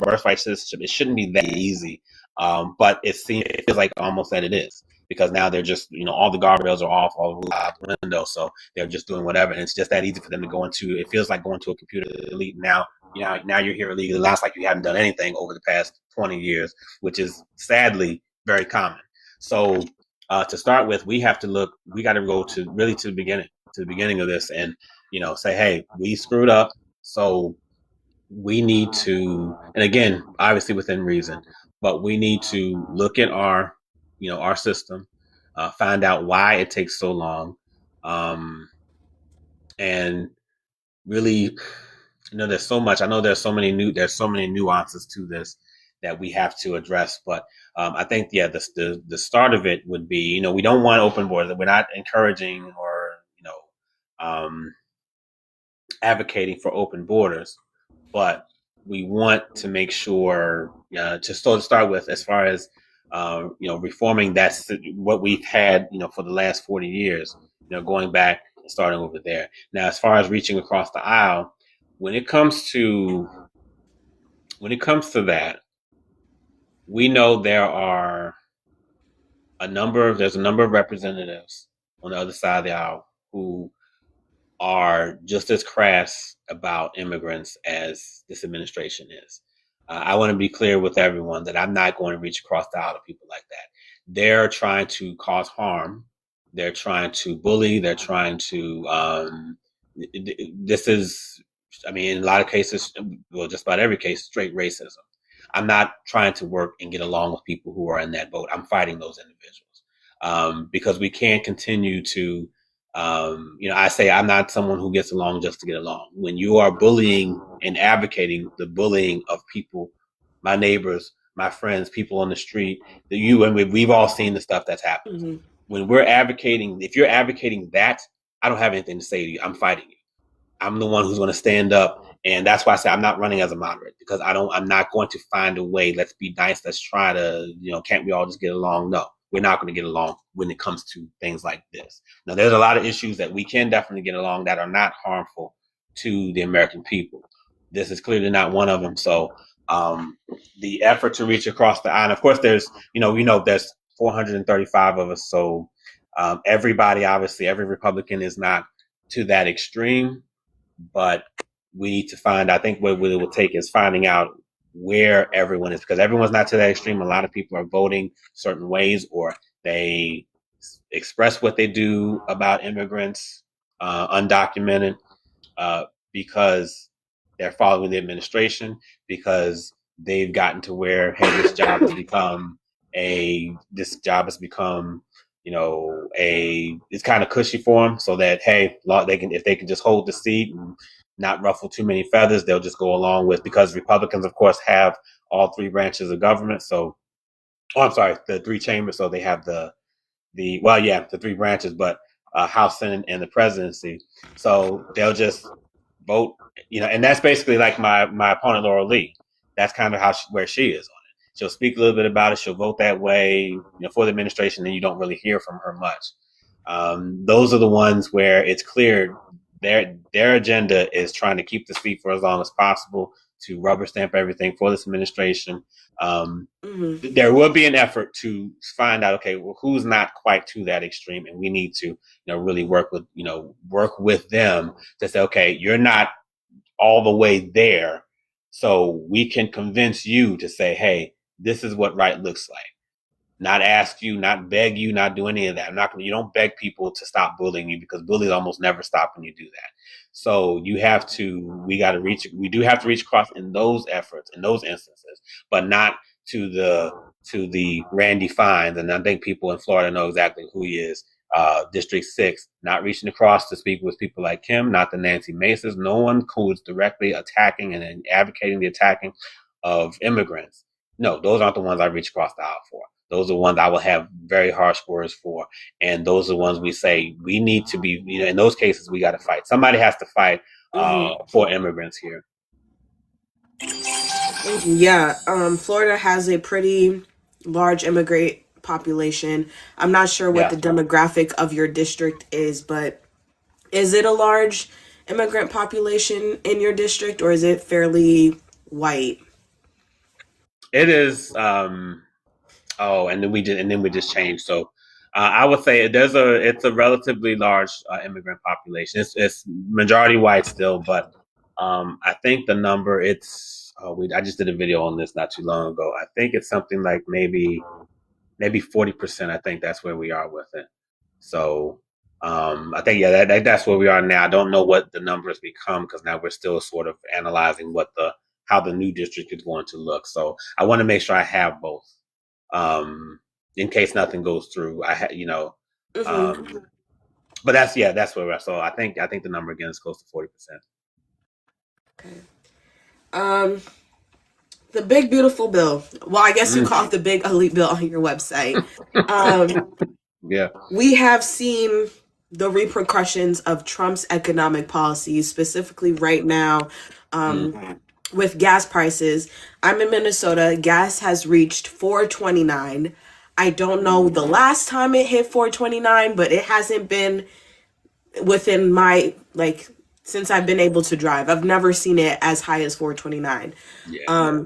birthright citizenship, it shouldn't be that easy. But it feels like almost that it is. because now they're just, all the guardrails are off, all the rules out the window, so they're just doing whatever, and it's just that easy for them to go into. It feels like going to a computer elite now. Now you're here illegally. Last like you haven't done anything over the past 20 years, which is sadly very common. So to start with, we got to go to the beginning of this, and say, hey, we screwed up, so we need to, and again, obviously within reason, but we need to look at our system, find out why it takes so long, and really, there's so much. I know there's so many nuances to this that we have to address, but I think, yeah, the start of it would be, we don't want open borders. We're not encouraging or advocating for open borders, but we want to make sure, to start with, as far as reforming that's what we've had for the last 40 years, going back and starting over there. Now, as far as reaching across the aisle, when it comes to that, we know there's a number of representatives on the other side of the aisle who are just as crass about immigrants as this administration is. I want to be clear with everyone that I'm not going to reach across the aisle to people like that. They're trying to cause harm. They're trying to bully. They're trying to. This is, I mean, in a lot of cases, well, just about every case, straight racism. I'm not trying to work and get along with people who are in that boat. I'm fighting those individuals, because we can't continue to. I say I'm not someone who gets along just to get along. When you are bullying and advocating the bullying of people, my neighbors, my friends, people on the street, we've all seen the stuff that's happened. Mm-hmm. When if you're advocating that, I don't have anything to say to you. I'm fighting you. I'm the one who's going to stand up. And that's why I say I'm not running as a moderate, because I'm not going to find a way. Let's be nice. Let's try to, can't we all just get along? No, we're not going to get along when it comes to things like this. Now, there's a lot of issues that we can definitely get along that are not harmful to the American people. This is clearly not one of them. So the effort to reach across the aisle, and of course, there's 435 of us. So everybody, obviously, every Republican is not to that extreme, but we need to I think what it will take is finding out where everyone is, because everyone's not to that extreme. A lot of people are voting certain ways, or they express what they do about immigrants, undocumented, because they're following the administration, because they've gotten to where, hey, this job has become it's kind of cushy for them, so that, hey, if they can just hold the seat and not ruffle too many feathers, they'll just go along with, because Republicans, of course, have all three branches of government. So, I'm sorry, the three chambers. So they have the three branches, but House, Senate, and the presidency. So they'll just vote, and that's basically like my opponent, Laura Lee. That's kind of where she is on it. She'll speak a little bit about it. She'll vote that way, for the administration, and you don't really hear from her much. Those are the ones where it's clear their agenda is trying to keep the seat for as long as possible, to rubber stamp everything for this administration. There will be an effort to find out, okay, well, who's not quite to that extreme, and we need to, really work with them to say, okay, you're not all the way there, so we can convince you to say, hey, this is what right looks like. Not ask you, not beg you, not do any of that. You don't beg people to stop bullying you, because bullies almost never stop when you do that. So we do have to reach across in those efforts, in those instances, but not to the Randy Fines. And I think people in Florida know exactly who he is. District 6, not reaching across to speak with people like him, not the Nancy Maces, no one who is directly attacking and advocating the attacking of immigrants. No, those aren't the ones I reach across the aisle for. Those are the ones I will have very harsh words for. And those are the ones we say we need to be, in those cases, we got to fight. Somebody has to fight for immigrants here. Yeah, Florida has a pretty large immigrant population. I'm not sure what the demographic of your district is, but is it a large immigrant population in your district, or is it fairly white? It is. And then we just changed. So I would say it's a relatively large immigrant population. It's majority white still, but I think the number I just did a video on this not too long ago. I think it's something like maybe 40%. I think that's where we are with it. So I think that's where we are now. I don't know what the numbers become because now we're still sort of analyzing how the new district is going to look. So I want to make sure I have both um, in case nothing goes through. Mm-hmm. um, but that's where we're at. So I think the number again is close to 40%. Okay. Um, the big beautiful bill. Well, I guess you Mm. call it the big ugly bill on your website. Um, Yeah. we have seen the repercussions of Trump's economic policies, specifically right now, Mm. with gas prices. I'm in Minnesota. Gas has reached 4.29. I don't know the last time it hit 4.29, but it hasn't been within my like since I've been able to drive. I've never seen it as high as 4.29. Yeah.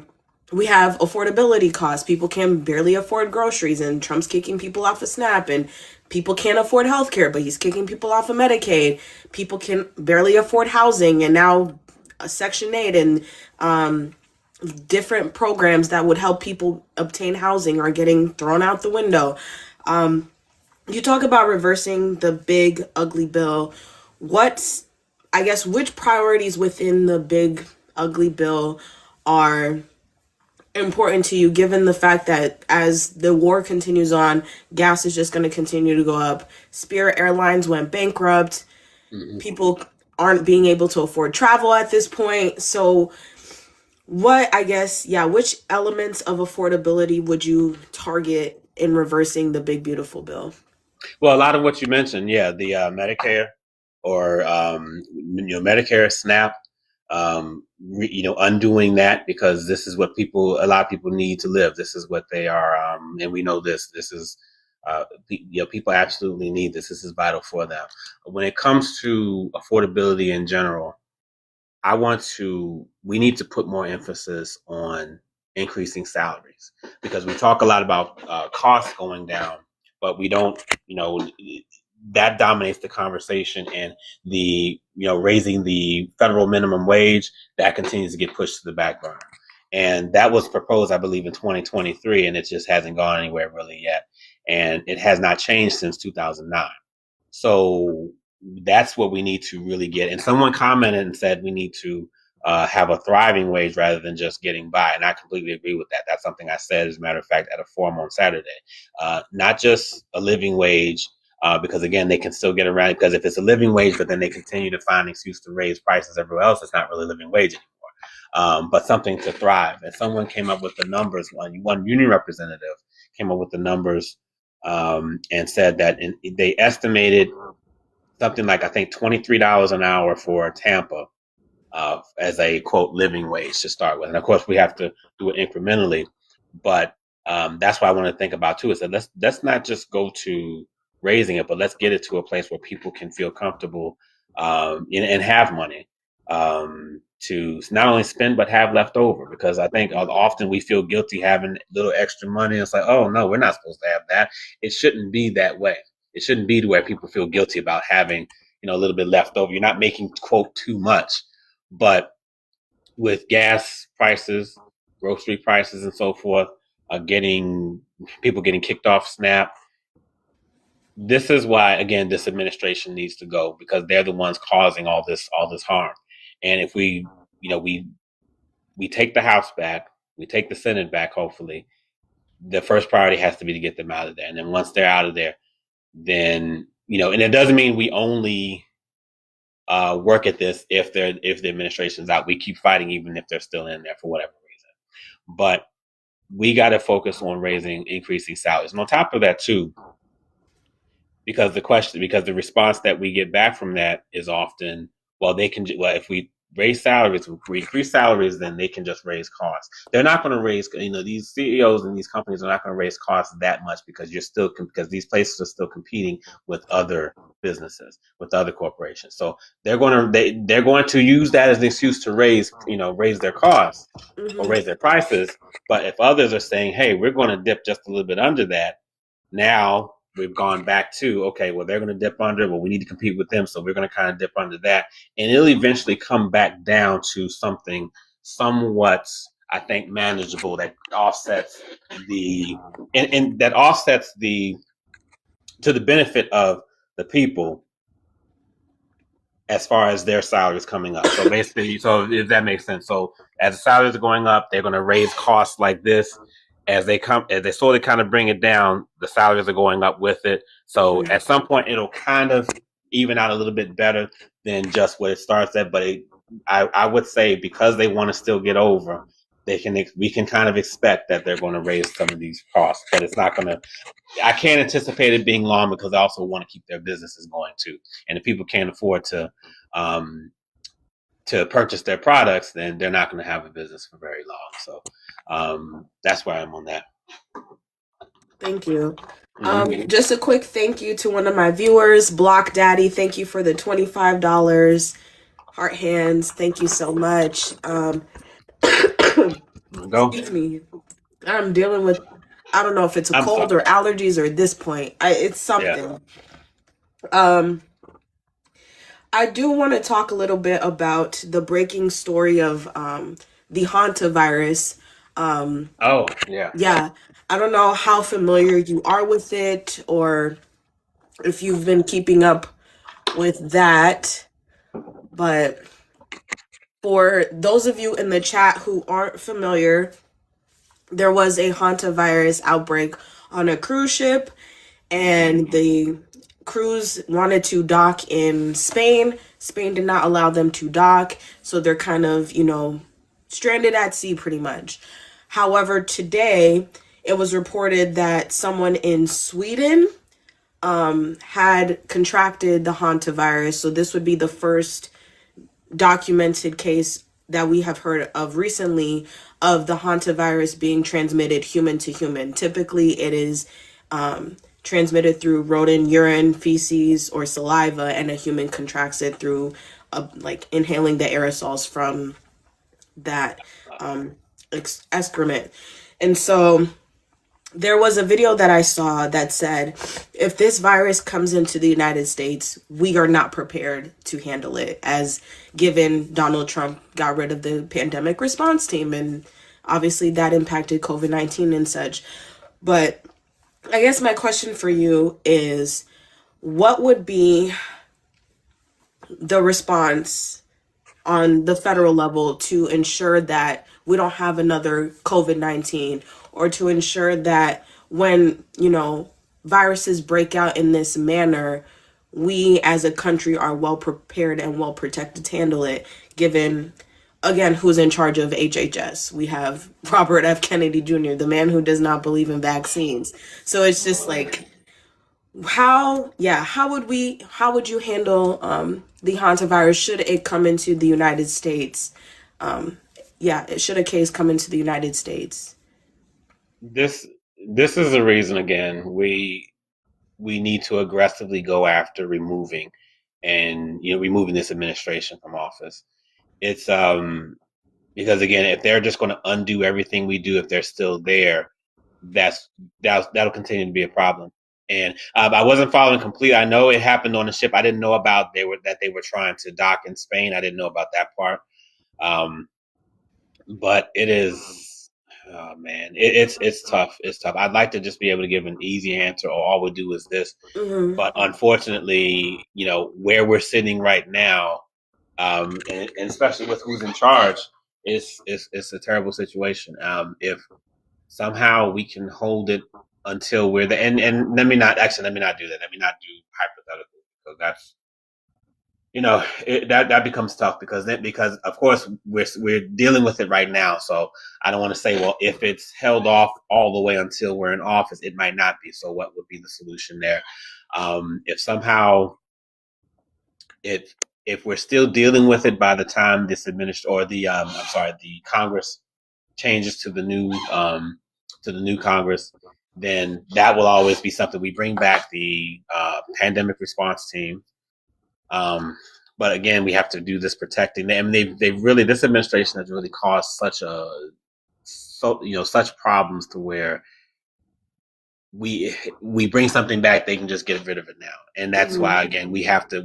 We have affordability costs. People can barely afford groceries, and Trump's kicking people off of SNAP, and people can't afford healthcare, but he's kicking people off of Medicaid. People can barely afford housing, and now Section 8 and different programs that would help people obtain housing are getting thrown out the window. You talk about reversing the big ugly bill. What's, I guess, which priorities within the big ugly bill are important to you, given the fact that as the war continues on, gas is just going to continue to go up? Spirit Airlines went bankrupt. Hmm. People aren't being able to afford travel at this point. So, what, I guess, yeah, which elements of affordability would you target in reversing the big beautiful bill? Well, a lot of what you mentioned, yeah, the Medicare or Medicare, SNAP, undoing that because this is what a lot of people need to live. This is what they are, and we know this. This is, people absolutely need this. This is vital for them. When it comes to affordability in general, we need to put more emphasis on increasing salaries because we talk a lot about costs going down, but we don't, that dominates the conversation and raising the federal minimum wage that continues to get pushed to the back burner. And that was proposed, I believe, in 2023, and it just hasn't gone anywhere really yet. And it has not changed since 2009. So that's what we need to really get. And someone commented and said we need to have a thriving wage rather than just getting by. And I completely agree with that. That's something I said, as a matter of fact, at a forum on Saturday. Not just a living wage, because again, they can still get around it. Because if it's a living wage, but then they continue to find an excuse to raise prices everywhere else, it's not really a living wage anymore. But something to thrive. And someone came up with the numbers. One union representative came up with the numbers and said that they estimated something like I think $23 an hour for Tampa as a quote living wage to start with, and of course we have to do it incrementally. But that's what I want to think about too. Is that let's not just go to raising it, but let's get it to a place where people can feel comfortable and have money to not only spend but have left over. Because I think often we feel guilty having little extra money. It's like, oh no, we're not supposed to have that. It shouldn't be that way. It shouldn't be to where people feel guilty about having a little bit left over. You're not making quote too much, but with gas prices, grocery prices, and so forth, getting people getting kicked off SNAP. This is why, again, this administration needs to go because they're the ones causing all this harm. And if we take the House back, we take the Senate back. Hopefully, the first priority has to be to get them out of there. And then once they're out of there, then and it doesn't mean we only work at this if the administration's out. We keep fighting even if they're still in there for whatever reason. But we got to focus on increasing salaries. And on top of that, too, because the response that we get back from that is often, well, if we raise salaries, if we increase salaries, then they can just raise costs. They're not going to raise, these CEOs and these companies are not going to raise costs that much because because these places are still competing with other businesses, with other corporations. So they're going to use that as an excuse to raise their costs or Mm-hmm. raise their prices. But if others are saying, hey, we're going to dip just a little bit under that, now we've gone back to, okay, well, they're going to dip under, well, we need to compete with them, so we're going to kind of dip under that, and it'll eventually come back down to something somewhat, I think, manageable that offsets and that offsets to the benefit of the people as far as their salaries coming up. So basically, so if that makes sense. So as the salaries are going up, they're going to raise costs like this. As they slowly kind of bring it down, the salaries are going up with it. So at some point, it'll kind of even out a little bit better than just what it starts at. But I would say because they want to still get over, we can kind of expect that they're going to raise some of these costs, but it's not going to. I can't anticipate it being long because I also want to keep their businesses going too. And if people can't afford to purchase their products, then they're not going to have a business for very long. So that's where I'm on that. Thank you. Just a quick thank you to one of my viewers, Block Daddy. Thank you for the $25. Heart hands. Thank you so much. Excuse me. I'm dealing with, I don't know if it's a cold or allergies or at this point. It's something. Yeah. I do want to talk a little bit about the breaking story of the hantavirus. Yeah. I don't know how familiar you are with it or if you've been keeping up with that. But for those of you in the chat who aren't familiar, there was a hantavirus outbreak on a cruise ship, and the cruise wanted to dock in Spain. Spain did not allow them to dock, so they're kind of, stranded at sea pretty much. However, today it was reported that someone in Sweden had contracted the hantavirus. So this would be the first documented case that we have heard of recently of the hantavirus being transmitted human to human. Typically, it is transmitted through rodent urine, feces, or saliva, and a human contracts it through inhaling the aerosols from that excrement. And so there was a video that I saw that said, if this virus comes into the United States, we are not prepared to handle it, as given Donald Trump got rid of the pandemic response team, and obviously that impacted COVID-19 and such. But I guess my question for you is, what would be the response on the federal level to ensure that we don't have another COVID-19, or to ensure that when, viruses break out in this manner, we as a country are well prepared and well protected to handle it, given, again, who's in charge of HHS? We have Robert F. Kennedy Jr., the man who does not believe in vaccines. So it's just like, how would you handle the hantavirus should it come into the United States? Should a case come into the United States? This is the reason, again, we need to aggressively go after removing this administration from office. It's because, again, if they're just going to undo everything we do, if they're still there, that'll continue to be a problem. And I wasn't following complete. I know it happened on the ship. I didn't know about they were trying to dock in Spain. I didn't know about that part. But it is, oh man, it's tough. It's tough. I'd like to just be able to give an easy answer, or all we do is this. Mm-hmm. But unfortunately, where we're sitting right now, and especially with who's in charge, it's a terrible situation. If somehow we can hold it until we're there, and let me not do that. Let me not do hypothetical, because that's, that becomes tough, because of course we're dealing with it right now. So I don't want to say, well, if it's held off all the way until we're in office, it might not be. So what would be the solution there? If somehow, if we're still dealing with it by the time this the Congress changes to the new Congress, then that will always be something. We bring back the pandemic response team. But again, we have to do this protecting them. I mean, this administration has really caused such problems to where we bring something back, they can just get rid of it now, and that's why Mhm. again we have to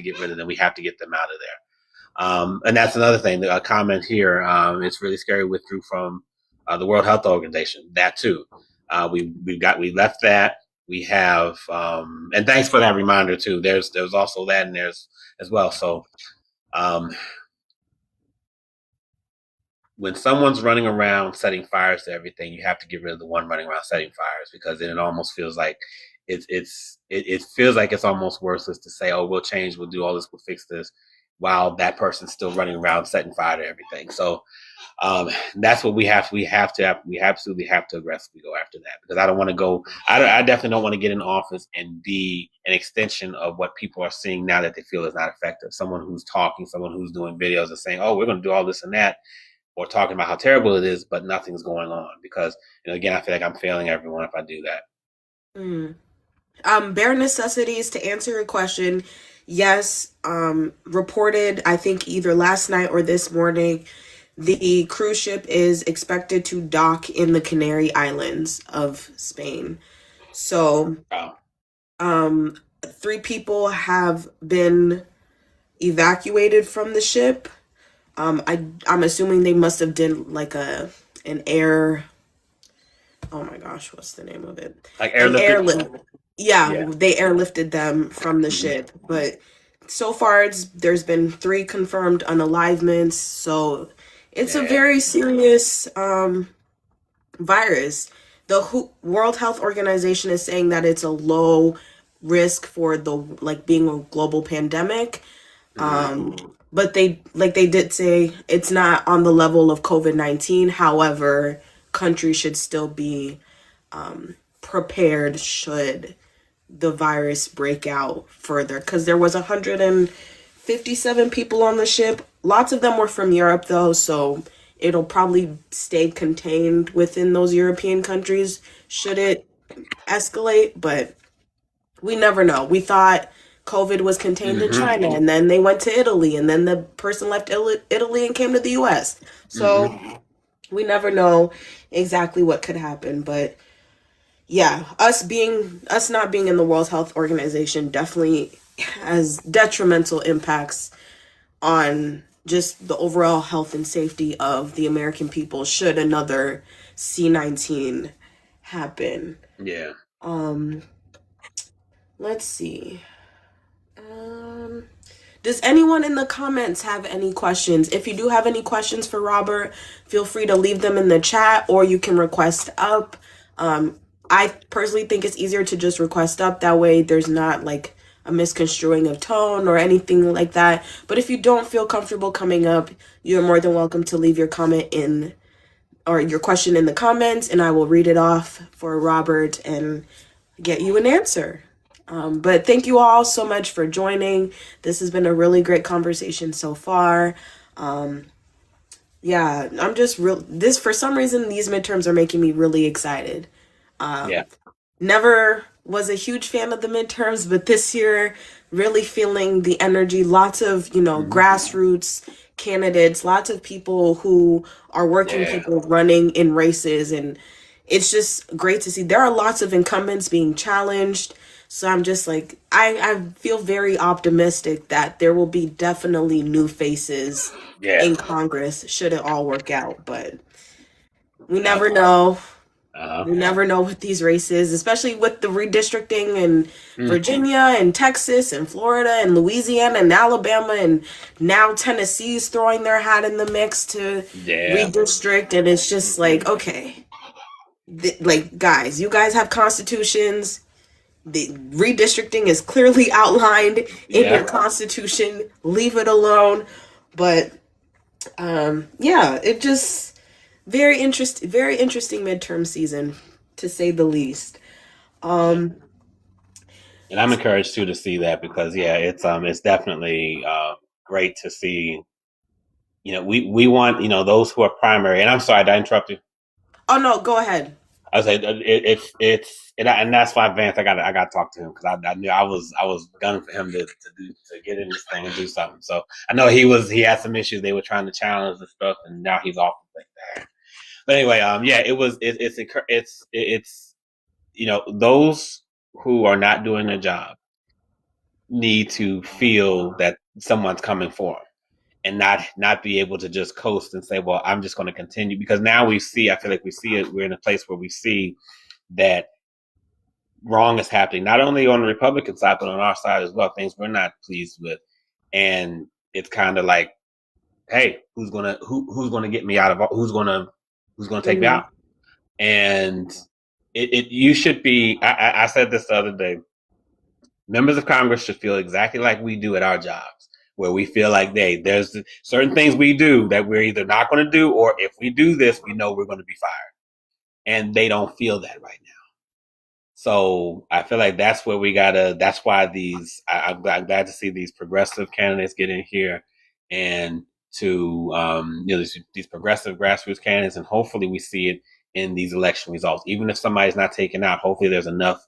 get rid of them. We have to get them out of there. And that's another thing. A comment here. It's really scary. Withdrew from the World Health Organization. That too. We left that. We have and thanks for that reminder too. There's also that and there's as well. So um, when someone's running around setting fires to everything, you have to get rid of the one running around setting fires, because then it almost feels like it feels like it's almost worthless to say, oh, we'll change, we'll do all this, we'll fix this, while that person's still running around setting fire to everything. So that's what we absolutely have to aggressively go after that, because I don't want to go. I definitely don't want to get in office and be an extension of what people are seeing now that they feel is not effective. Someone who's talking, someone who's doing videos and saying, oh, we're going to do all this and that, or talking about how terrible it is, but nothing's going on, because again, I feel like I'm failing everyone if I do that. Mm. Bare necessities, to answer your question, yes. Reported, I think either last night or this morning, the cruise ship is expected to dock in the Canary Islands of Spain. So, Oh, um, 3 people have been evacuated from the ship. I'm assuming they must have did like an air, oh my gosh, what's the name of it? like An airlifted. airlift. Yeah, Yeah. they airlifted them from the Mm-hmm. ship. But so far, there's been 3 confirmed unalivements. So it's a Yeah. very serious virus. The World Health Organization is saying that it's a low risk for the like being a global pandemic. Mm-hmm. But they did say it's not on the level of COVID-19. However, countries should still be prepared should the virus break out further, because there was 157 people on the ship. Lots of them were from Europe though, so it'll probably stay contained within those European countries should it escalate, but we never know. We thought COVID was contained in Mm-hmm. China, and then they went to Italy, and then the person left Italy and came to the US. Mm-hmm. So we never know exactly what could happen, but yeah, us not being in the World Health Organization definitely has detrimental impacts on just the overall health and safety of the American people should another C-19 happen. Yeah. Um, let's see. Um, does anyone in the comments have any questions? If you do have any questions for Robert, feel free to leave them in the chat, or you can request up. Um, I personally think it's easier to just request up. That way there's not like a misconstruing of tone or anything like that. But if you don't feel comfortable coming up, you're more than welcome to leave your comment in or your question in the comments, and I will read it off for Robert and get you an answer. But thank you all so much for joining. This has been a really great conversation so far. Um, yeah, I'm just real. This for some reason these midterms are making me really excited. Yeah. Never was a huge fan of the midterms, but this year really feeling the energy. Lots of Mm-hmm. grassroots candidates, lots of people who are working Yeah. people running in races, and it's just great to see. There are lots of incumbents being challenged. So I'm just like, I feel very optimistic that there will be definitely new faces Yeah. in Congress should it all work out. But we Yeah. never know. Uh-huh. We never know with these races, especially with the redistricting in Mm. Virginia and Texas and Florida and Louisiana and Alabama, and now Tennessee's throwing their hat in the mix to Yeah. redistrict, and it's just like, okay, like guys, you guys have constitutions. The redistricting is clearly outlined in your Yeah. constitution. Leave it alone. But yeah, it just very interesting midterm season to say the least. Yeah. Um, And I'm encouraged too to see that, because yeah, it's definitely great to see. We want those who are primary. And I'm sorry, did I interrupt you? oh no, go ahead. I was like, it's and that's why Vance. I got to talk to him, because I knew I was gunning for him to get in this thing and do something. So I know he had some issues. They were trying to challenge and stuff, and now he's off the thing. But anyway, yeah, it's those who are not doing their job need to feel that someone's coming for them and not be able to just coast and say, well, I'm just going to continue, because now I feel like we see it. We're in a place where we see that wrong is happening, not only on the Republican side, but on our side as well, things we're not pleased with. And it's kind of like, hey, who's gonna get me out of, who's gonna take me Mm-hmm. out? And you should be. I said this the other day. Members of Congress should feel exactly like we do at our jobs, where we feel like there's certain things we do that we're either not going to do, or if we do this, we know we're going to be fired. And they don't feel that right now. So I feel like that's where that's why I'm glad to see these progressive candidates get in here, and to, these progressive grassroots candidates, and hopefully we see it in these election results. Even if somebody's not taken out, hopefully there's enough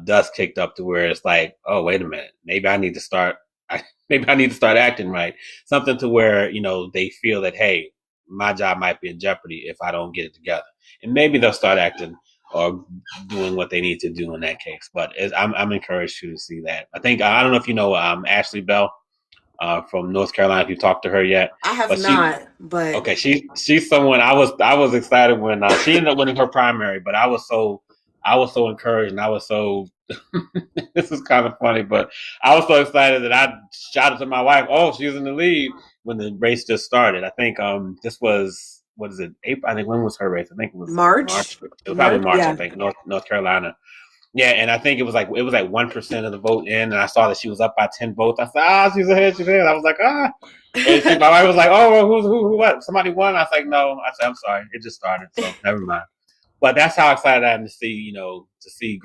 dust kicked up to where it's like, oh, wait a minute, maybe I need to start acting right. Something to where, they feel that, hey, my job might be in jeopardy if I don't get it together. And maybe they'll start acting or doing what they need to do in that case. But I'm encouraged to see that. I think, I don't know if you know Ashley Bell from North Carolina, if you talked to her yet. I have But not, but okay, she's someone I was excited when she ended up winning her primary, but I was so encouraged, and I was so this is kind of funny, but I was so excited that I shouted to my wife, "Oh, she's in the lead," when the race just started. I think this was, what is it, April? I think, when was her race? I think it was March. March, It was probably March. I yeah. think North Carolina. Yeah, and I think it was like 1% of the vote in, and I saw that she was up by 10 votes. I said, she's ahead, she's ahead. I was like, And my wife was like, oh, well, who, what? Somebody won? I was like, no. I said, I'm sorry, it just started, so never mind. But that's how excited I am to see,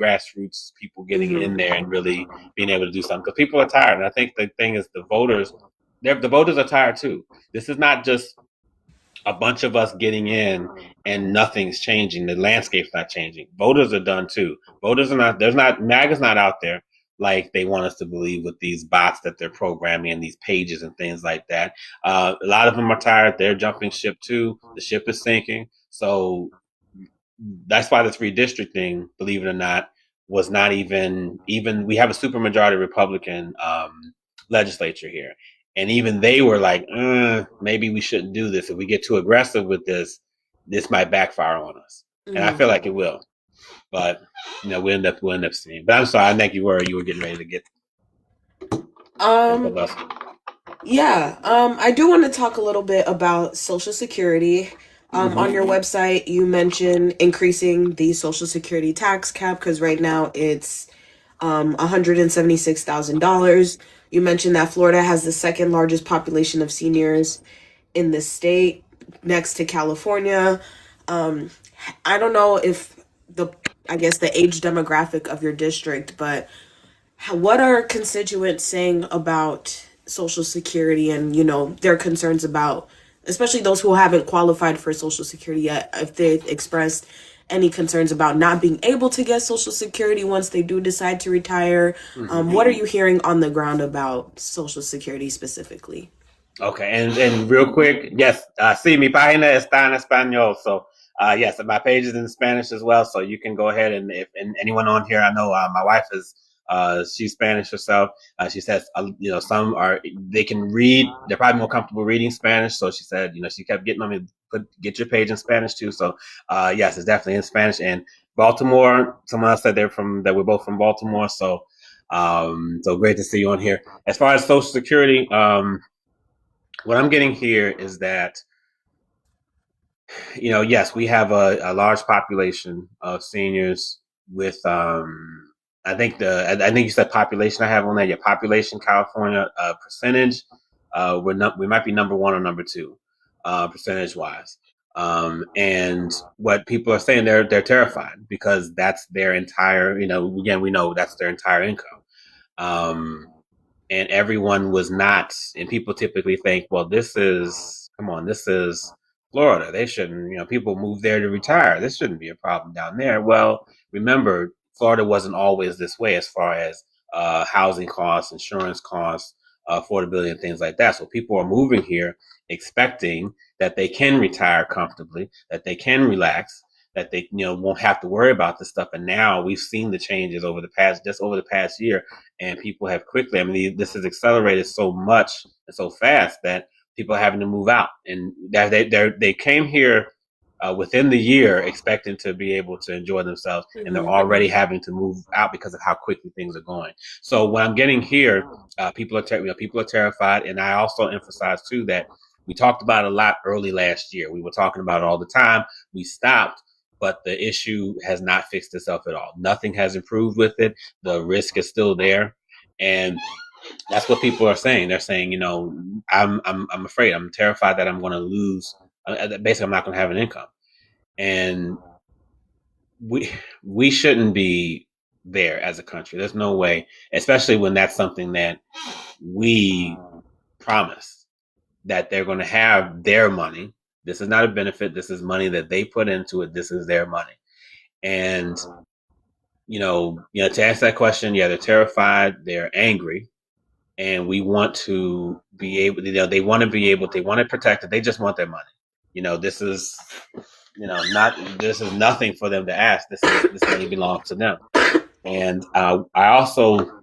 grassroots people getting Hmm. in there and really being able to do something, because people are tired. And I think the thing is, the voters are tired too. This is not just a bunch of us getting in and nothing's changing. The landscape's not changing. Voters are done too. Voters are not, MAGA's not out there like they want us to believe, with these bots that they're programming and these pages and things like that. A lot of them are tired. They're jumping ship too. The ship is sinking. So that's why this redistricting, believe it or not, was not even we have a supermajority Republican legislature here, and even they were like, maybe we shouldn't do this. If we get too aggressive with this might backfire on us, and I feel Hmm. like it will. But we'll end up seeing. But I'm sorry, I think you were getting ready to get Um, into us. yeah, I do want to talk a little bit about Social Security. On your Mm-hmm. website, you mentioned increasing the Social Security tax cap because right now it's $176,000. You mentioned that Florida has the second largest population of seniors in the state, next to California. Um, I don't know if the, I guess the age demographic of your district, but what are constituents saying about Social Security and, their concerns about, especially those who haven't qualified for Social Security yet, if they've expressed any concerns about not being able to get Social Security once they do decide to retire? Mm-hmm. What are you hearing on the ground about Social Security specifically? Okay, and real quick, yes, sí, mi página está en español. So, yes, my page is in Spanish as well. So you can go ahead, and if and anyone on here, I know my wife is, she's Spanish herself. She says, some they can read. They're probably more comfortable reading Spanish. So she said, she kept getting on me, get your page in Spanish too. So, yes, it's definitely in Spanish. And Baltimore, someone else said that we're both from Baltimore. So, so great to see you on here. As far as Social Security, what I'm getting here is that, yes, we have a large population of seniors with, I think you said population. I have on there, your population, California percentage. We might be number one or number two, percentage wise. And what people are saying, they're terrified, because that's their entire, again, we know that's their entire income. Um, and everyone was not. And people typically think, well, this is Florida. They shouldn't, people move there to retire. This shouldn't be a problem down there. Well, remember, Florida wasn't always this way as far as housing costs, insurance costs, affordability, and things like that. So people are moving here expecting that they can retire comfortably, that they can relax, that they won't have to worry about this stuff. And now we've seen the changes over the past year, and people have quickly. I mean, this has accelerated so much and so fast that people are having to move out, and that they came here within the year expecting to be able to enjoy themselves, and they're already having to move out because of how quickly things are going. So when I'm getting here, people are terrified, and I also emphasize too that we talked about it a lot early last year. We were talking about it all the time. We stopped, but the issue has not fixed itself at all. Nothing has improved with it. The risk is still there, and that's what people are saying. They're saying, I'm afraid. I'm terrified that I'm going to lose. Basically, I'm not going to have an income, and we shouldn't be there as a country. There's no way, especially when that's something that we promise that they're going to have their money. This is not a benefit. This is money that they put into it. This is their money, and to answer that question, yeah, they're terrified. They're angry. And we want to be able, they want to be able, they want to protect it. They just want their money. This is, this is nothing for them to ask. This money belongs to them. And I also,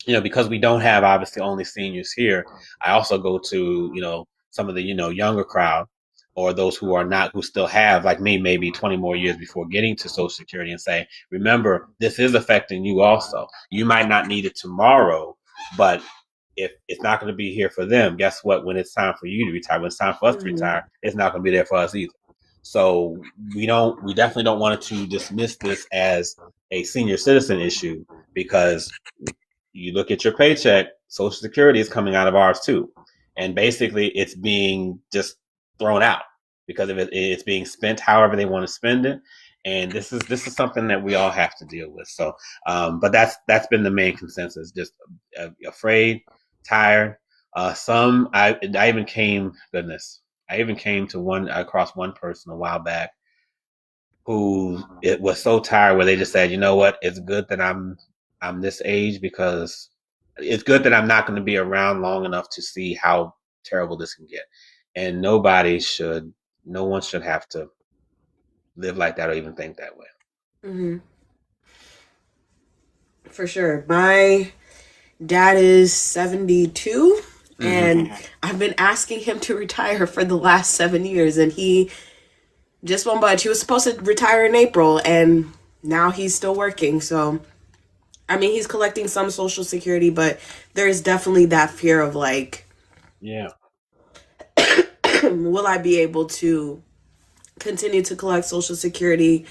because we don't have obviously only seniors here, I also go to, some of the, younger crowd, or those who are not, who still have, like me, maybe 20 more years before getting to Social Security, and say, remember, this is affecting you also. You might not need it tomorrow, but if it's not going to be here for them, guess what? When it's time for you to retire, when it's time for us to retire, it's not going to be there for us either. So we definitely don't want to dismiss this as a senior citizen issue, because you look at your paycheck, Social Security is coming out of ours too. And basically it's being just thrown out because of it's being spent however they want to spend it. And this is something that we all have to deal with. So, but that's been the main consensus. Just afraid, tired. I even came to across one person a while back who it was so tired where they just said, you know what, it's good that I'm this age, because it's good that I'm not going to be around long enough to see how terrible this can get. And no one should have to live like that or even think that way. Mm-hmm. For sure. My dad is 72, and I've been asking him to retire for the last 7 years, and he just won't budge. He was supposed to retire in April, and now he's still working. So, I mean, he's collecting some Social Security, but there's definitely that fear of like, yeah, will I be able to continue to collect Social Security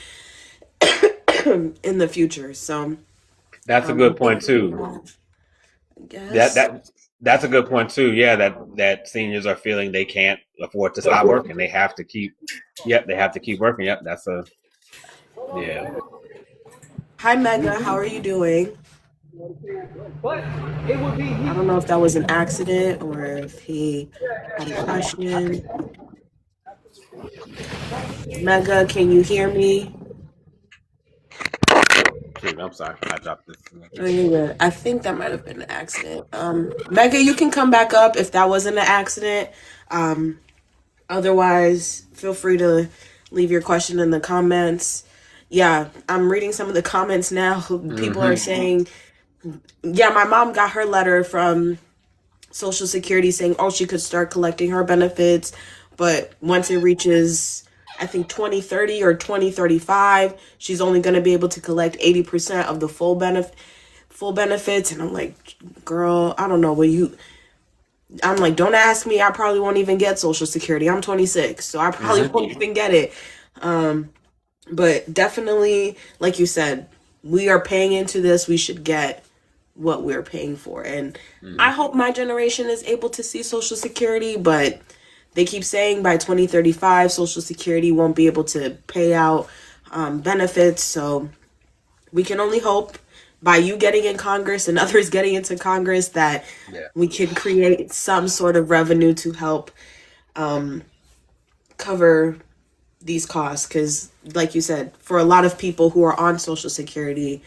in the future? So that's a good point too. That's a good point too. Yeah, that seniors are feeling they can't afford to stop working. They have to keep. Yep, they have to keep working. Yep, yeah. Hi, Mega. How are you doing? I don't know if that was an accident or if he had a question. Mega, can you hear me? I'm sorry, I dropped this. Oh, you're good. I think that might have been an accident. Mega, you can come back up if that wasn't an accident. Otherwise, feel free to leave your question in the comments. Yeah, I'm reading some of the comments now. People are saying, yeah, my mom got her letter from Social Security saying, oh, she could start collecting her benefits, but once it reaches, I think 2030 or 2035, she's only going to be able to collect 80% of the full benefits. And I'm like, girl, I don't know what I'm like, don't ask me. I probably won't even get Social Security. I'm 26, so I probably won't even get it. But definitely, like you said, we are paying into this. We should get what we're paying for. And I hope my generation is able to see Social Security, but they keep saying by 2035, Social Security won't be able to pay out benefits. So we can only hope by you getting in Congress and others getting into Congress that we can create some sort of revenue to help cover these costs. Because like you said, for a lot of people who are on Social Security,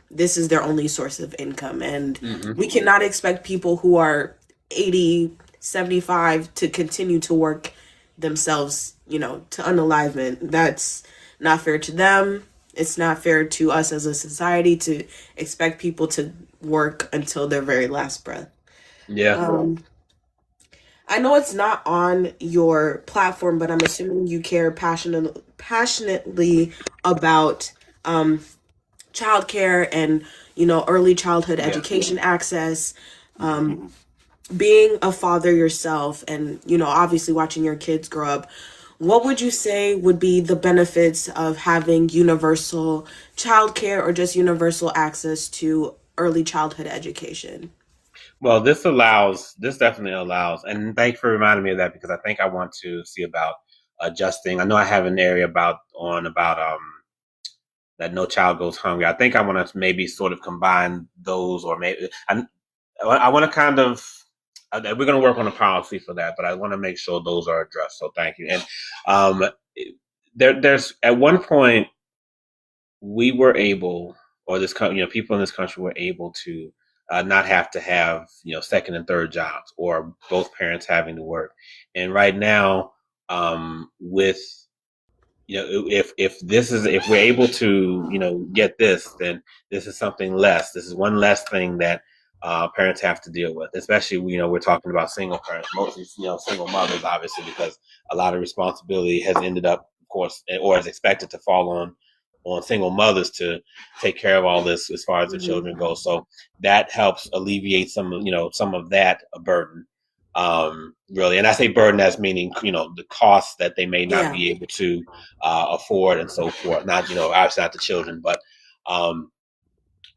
this is their only source of income. And we cannot expect people who are 80, 75 to continue to work themselves, to unalivement. not fair to them. It's not fair to us as a society to expect people to work until their very last breath. Yeah. I know it's not on your platform, but I'm assuming you care passionately about childcare and early childhood Yeah. education access. Being a father yourself, and obviously watching your kids grow up, what would you say would be the benefits of having universal childcare or just universal access to early childhood education? Well, this definitely allows, and thank you for reminding me of that because I think I want to see about adjusting. I know I have an area about that no child goes hungry. I think I want to maybe sort of combine those, or maybe I want to kind of. We're going to work on a policy for that, but I want to make sure those are addressed. So thank you. And um, there's at one point we were able, or people in this country were able to not have to have second and third jobs, or both parents having to work. And right now, with if we're able to get this, then this is something less. This is one less thing that parents have to deal with. Especially we're talking about single parents, mostly single mothers, obviously, because a lot of responsibility has ended up, of course, or is expected to fall on single mothers to take care of all this as far as the Mhm. children go. So that helps alleviate some of that burden, really. And I say burden as meaning the costs that they may not Yeah. be able to afford and so forth. Not obviously not the children, but um,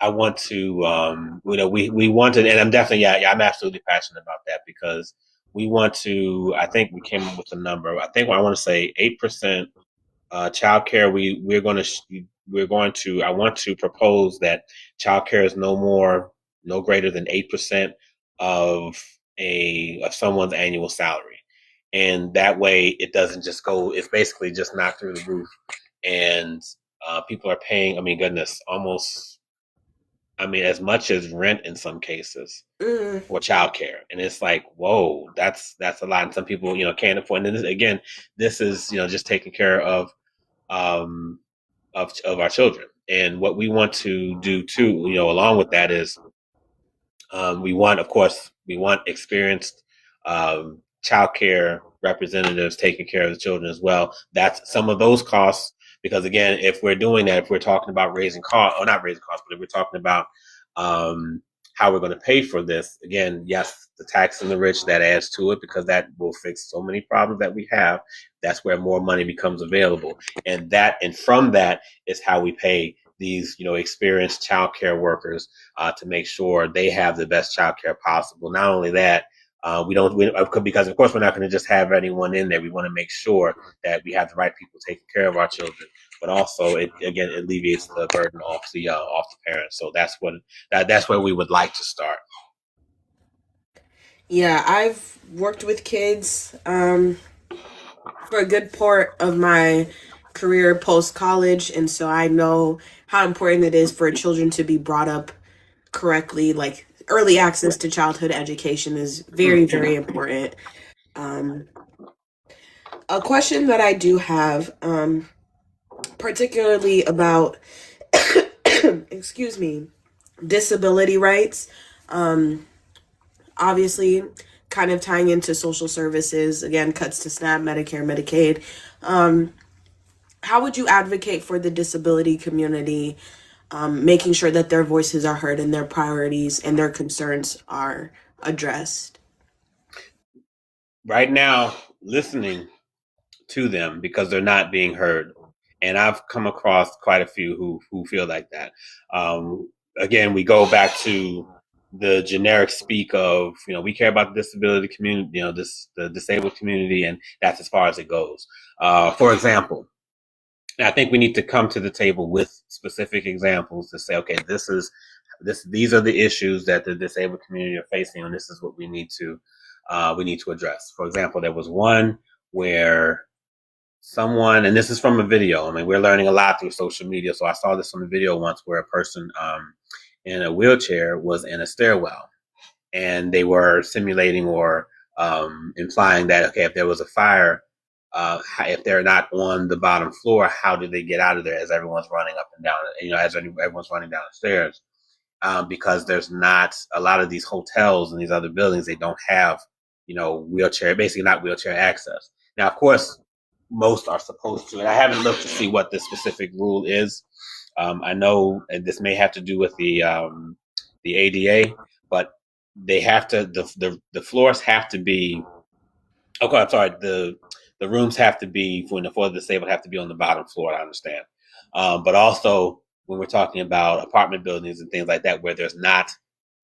I want to we wanted, and I'm definitely I'm absolutely passionate about that because we want to. I think we came up with a number. I think I want to say 8% childcare. We're going to. I want to propose that childcare is no greater than 8% of someone's annual salary, and that way it doesn't just go. It's basically just not through the roof, and people are paying. I mean, goodness, almost. I mean, as much as rent in some cases Mm, for childcare, and it's like, whoa, that's a lot. And some people, can't afford. And this is just taking care um, of our children. And what we want to do too, along with that is of course, we want experienced childcare representatives taking care of the children as well. That's some of those costs. Because again, if we're doing that, if we're talking about raising costs, or not raising costs, but if we're talking about um, how we're going to pay for this, again, yes, the tax and the rich, that adds to it because that will fix so many problems that we have. That's where more money becomes available, and from that is how we pay these experienced childcare workers to make sure they have the best childcare possible. Not only that, because of course we're not going to just have anyone in there. We want to make sure that we have the right people taking care of our children, but also it again alleviates the burden off the parents. So that's where we would like to start. yeah, I've worked with kids for a good part of my career post college, and so I know how important it is for children to be brought up correctly. Like early access to childhood education is very, very important. Um, a question that I do have, particularly about, excuse me, disability rights. Um, Obviously, kind of tying into social services, again, cuts to SNAP, Medicare, Medicaid. Um, how would you advocate for the disability community, making sure that their voices are heard and their priorities and their concerns are addressed? Right now, listening to them because they're not being heard. And I've come across quite a few who feel like that. Again, we go back to the generic speak of we care about the disability community, the disabled community, and that's as far as it goes. For example, I think we need to come to the table with specific examples to say, okay, these are the issues that the disabled community are facing, and this is what we need to address. For example, there was one where someone, and this is from a video. I mean, we're learning a lot through social media. So I saw this on a video once where a person in a wheelchair was in a stairwell, and they were simulating or implying that okay, if there was a fire if they're not on the bottom floor, how do they get out of there as everyone's running up and down? As everyone's running down the stairs, because there's not a lot of these hotels and these other buildings. They don't have, basically not wheelchair access. Now, of course, most are supposed to, and I haven't looked to see what the specific rule is. I know, and this may have to do with the ADA, but they have to the floors have to be. Okay, I'm sorry. The rooms have to be for the disabled have to be on the bottom floor. I understand, but also when we're talking about apartment buildings and things like that, where there's not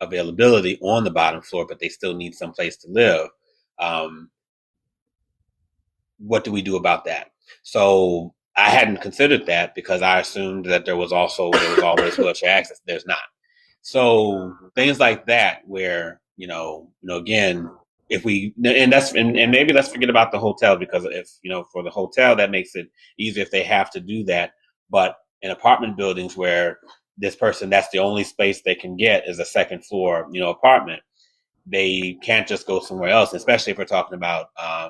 availability on the bottom floor, but they still need some place to live. What do we do about that? So I hadn't considered that because I assumed that there was always wheelchair access. There's not. So things like that, where again, if we and maybe let's forget about the hotel, because if for the hotel that makes it easier if they have to do that. But in apartment buildings where this person, that's the only space they can get is a second floor apartment, they can't just go somewhere else, especially if we're talking about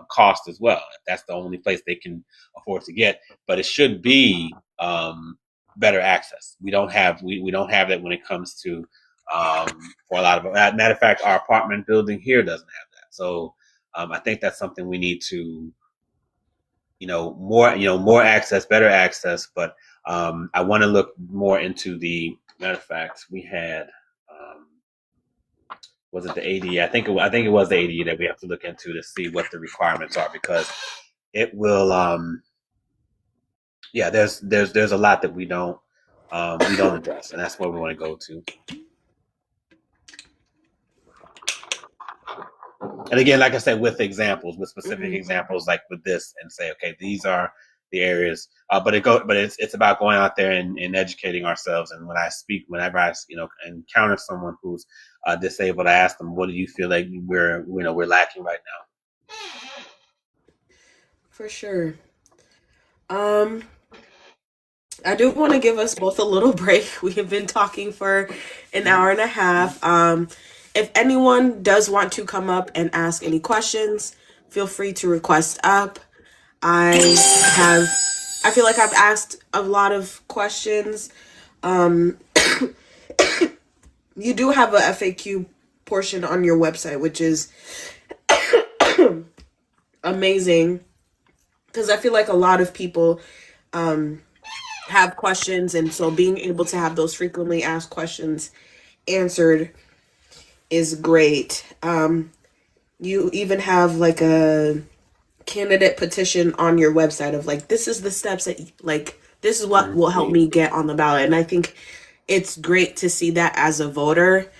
cost as well. If that's the only place they can afford to get, but it should be better access. We don't have that when it comes to for a lot of. Matter of fact, our apartment building here doesn't have that. So I think that's something we need to, more access, better access. But I want to look more into the. Matter of fact, we had. Was it the ADA? I think it was the ADA that we have to look into to see what the requirements are, because it will. There's a lot that we don't address, and that's what we want to go to. And again, like I said, with specific examples, like with this, and say, okay, these are the areas. But it's about going out there and educating ourselves. And whenever I encounter someone who's disabled, I ask them, what do you feel like we're lacking right now? For sure. I do want to give us both a little break. We have been talking for an hour and a half. If anyone does want to come up and ask any questions, feel free to request up. I feel like I've asked a lot of questions. You do have a FAQ portion on your website, which is amazing, because I feel like a lot of people have questions, and so being able to have those frequently asked questions answered is great. You even have like a candidate petition on your website of like, this is the steps that this is what will help me get on the ballot. And I think it's great to see that as a voter,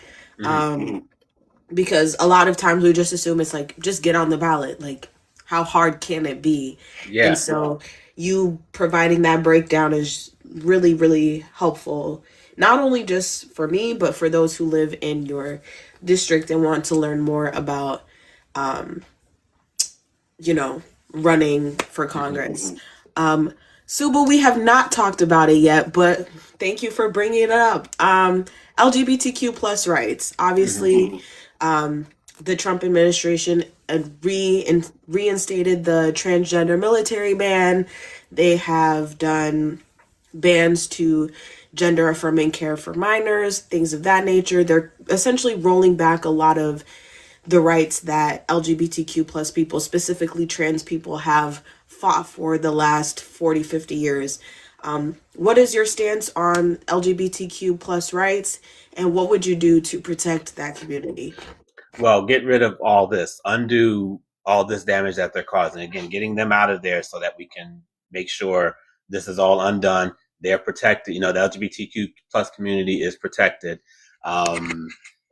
because a lot of times we just assume it's like, just get on the ballot. Like, how hard can it be? Yeah. And so you providing that breakdown is really, really helpful, not only just for me, but for those who live in your district and want to learn more about, running for Congress. Subu, we have not talked about it yet, but thank you for bringing it up. LGBTQ plus rights. Obviously, the Trump administration reinstated the transgender military ban. They have done bans to gender affirming care for minors, things of that nature. They're essentially rolling back a lot of the rights that LGBTQ plus people, specifically trans people, have fought for the last 40, 50 years. What is your stance on LGBTQ plus rights, and what would you do to protect that community? Well, get rid of all this, undo all this damage that they're causing. Again, getting them out of there so that we can make sure this is all undone. They're protected. The LGBTQ plus community is protected.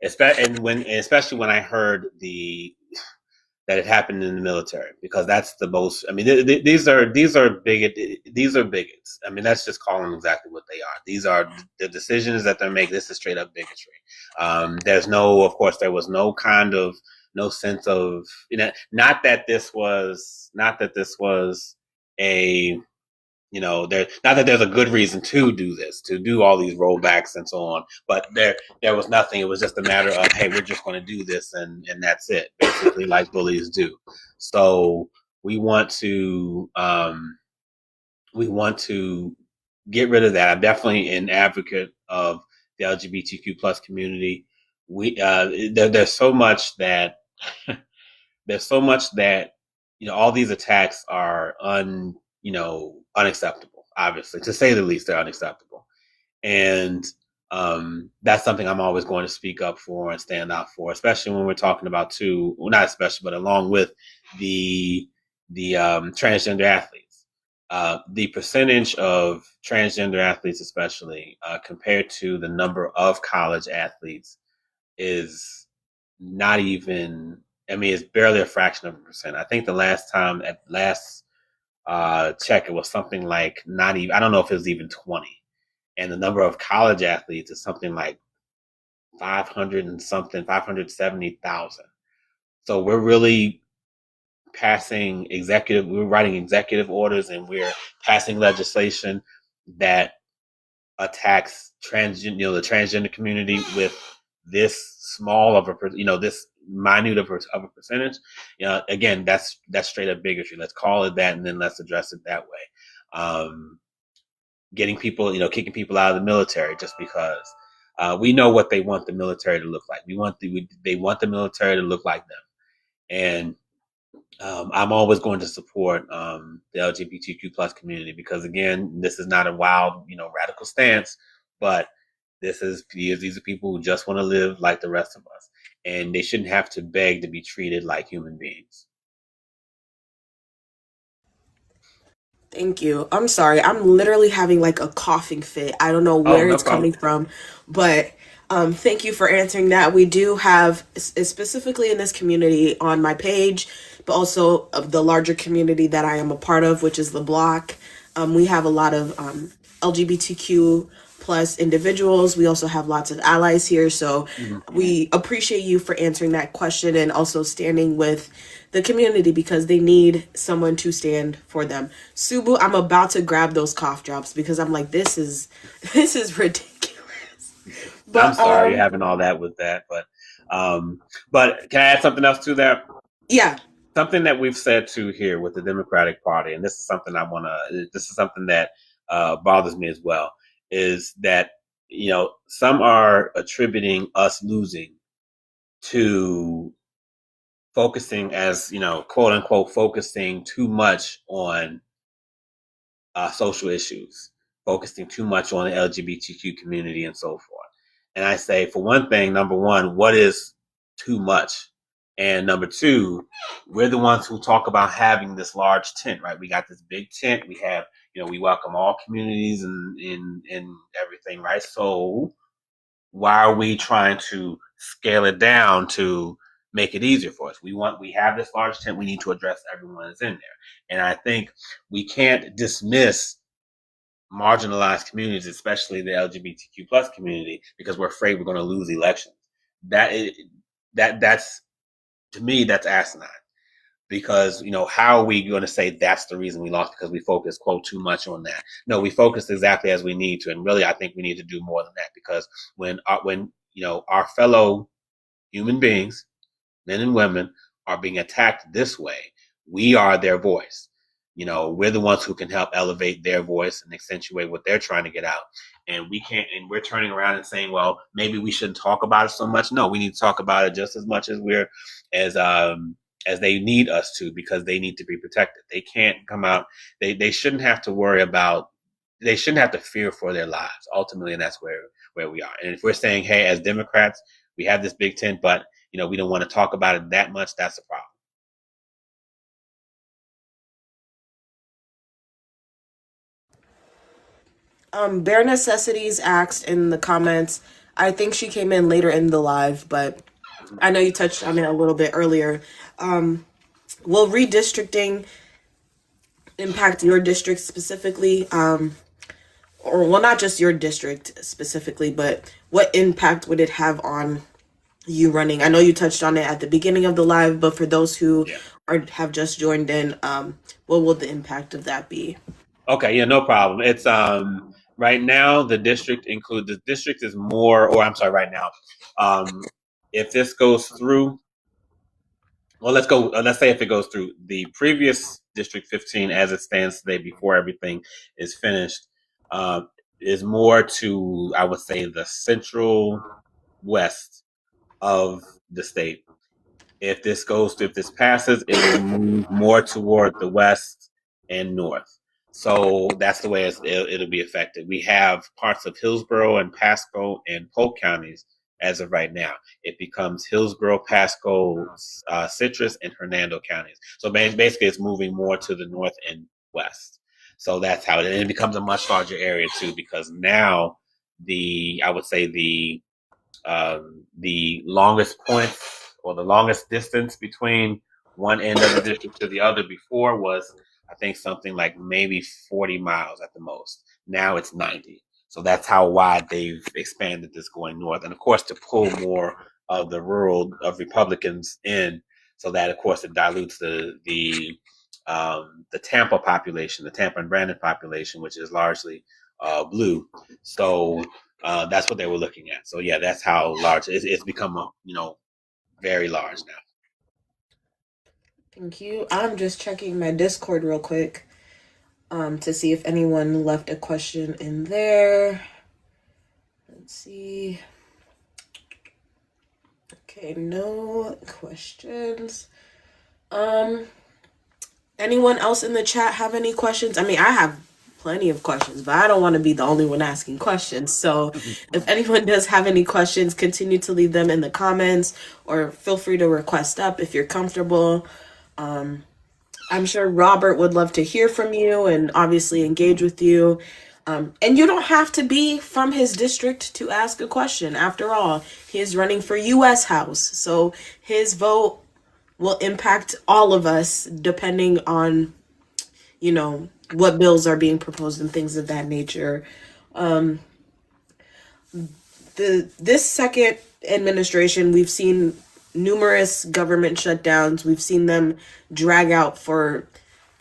Especially when I heard that it happened in the military, because that's the most. I mean, these are bigots. I mean, that's just calling them exactly what they are. These are the decisions that they're making. This is straight up bigotry. Of course, there was no sense of, not that this was a, not that there's a good reason to do this, to do all these rollbacks and so on, but there was nothing. It was just a matter of, hey, we're just going to do this, and that's it, basically, like bullies do. So we want to get rid of that. I'm definitely an advocate of the LGBTQ plus community. There's so much that there's so much that all these attacks are unacceptable. Obviously, to say the least, they're unacceptable, and that's something I'm always going to speak up for and stand out for, especially when we're talking about not especially, but along with the transgender athletes. The percentage of transgender athletes, especially compared to the number of college athletes, is not even. I mean, it's barely a fraction of a percent. I think the last check, it was something like not even. I don't know if it was even 20, and the number of college athletes is something like 500 and something, 570,000. So we're really we're writing executive orders and we're passing legislation that attacks the transgender community with this small of this minute of a percentage. Again, that's straight up bigotry. Let's call it that, and then let's address it that way. Getting people, kicking people out of the military just because we know what they want the military to look like. They want the military to look like them, and I'm always going to support the LGBTQ plus community because, again, this is not a wild, radical stance, but these are people who just want to live like the rest of us, and they shouldn't have to beg to be treated like human beings. Thank you. I'm sorry. I'm literally having like a coughing fit. I don't know Oh, where no it's problem. coming from, but thank you for answering that. We do have, specifically in this community on my page, but also of the larger community that I am a part of, which is the block. We have a lot of LGBTQ plus individuals. We also have lots of allies here. So Mhm. we appreciate you for answering that question and also standing with the community because they need someone to stand for them. Subu, I'm about to grab those cough drops because I'm like, this is ridiculous. I'm But sorry you're having all that with that, but can I add something else to that? yeah. Something that we've said too here with the Democratic Party, and this is something that bothers me as well, is that some are attributing us losing to focusing as quote unquote focusing too much on social issues, focusing too much on the LGBTQ community and so forth. And I say, for one thing, number one, what is too much? And number two, we're the ones who talk about having this large tent, right? We got this big tent. We have, we welcome all communities and everything, right? So why are we trying to scale it down to make it easier for us? We have this large tent. We need to address everyone that's in there. And I think we can't dismiss marginalized communities, especially the LGBTQ plus community, because we're afraid we're going to lose elections. That is, that's to me, that's asinine. Because how are we going to say that's the reason we lost because we focused quote too much on that? No, we focused exactly as we need to, and really, I think we need to do more than that because when our fellow human beings, men and women, are being attacked this way, we are their voice. We're the ones who can help elevate their voice and accentuate what they're trying to get out. And we can't, and we're turning around and saying, well, maybe we shouldn't talk about it so much. No, we need to talk about it just as much as as they need us to, because they need to be protected. They can't come out. They shouldn't have to worry about. They shouldn't have to fear for their lives ultimately, and that's where we are. And if we're saying, hey, as Democrats, we have this big tent, but we don't want to talk about it that much, that's a problem. Bare Necessities asked in the comments. I think she came in later in the live, but I know you touched on it a little bit earlier. Will redistricting impact your district specifically? Or well, not just your district specifically, but what impact would it have on you running? I know you touched on it at the beginning of the live, but for those who Yeah. have just joined in, what will the impact of that be? Okay. Yeah. No problem. It's right now the district is more, or I'm sorry, right now, if this goes through, well, let's go. Let's say if it goes through the previous District 15 as it stands today, before everything is finished, uh, is more to, I would say, the central west of the state. If this passes, it will move more toward the west and north. So that's the way it'll be affected. We have parts of Hillsborough and Pasco and Polk counties as of right now. It becomes Hillsborough, Pasco, Citrus, and Hernando counties. So basically, it's moving more to the north and west. So that's how it becomes a much larger area too, because now I would say the longest point or the longest distance between one end of the district to the other before was, I think, something like maybe 40 miles at the most. Now it's 90. So that's how wide they've expanded this going north. And of course, to pull more of the rural of Republicans in, so that of course it dilutes the Tampa population, the Tampa and Brandon population, which is largely blue. So that's what they were looking at. So yeah, that's how large it's become. Very large now. Thank you. I'm just checking my Discord real quick to see if anyone left a question in there. Let's see. Okay, no questions. Anyone else in the chat have any questions? I mean, I have plenty of questions, but I don't want to be the only one asking questions. So if anyone does have any questions, continue to leave them in the comments or feel free to request up if you're comfortable. I'm sure Robert would love to hear from you and obviously engage with you. And you don't have to be from his district to ask a question. After all, he is running for U.S. House. So his vote will impact all of us depending on, what bills are being proposed and things of that nature. This second administration, we've seen numerous government shutdowns. We've seen them drag out for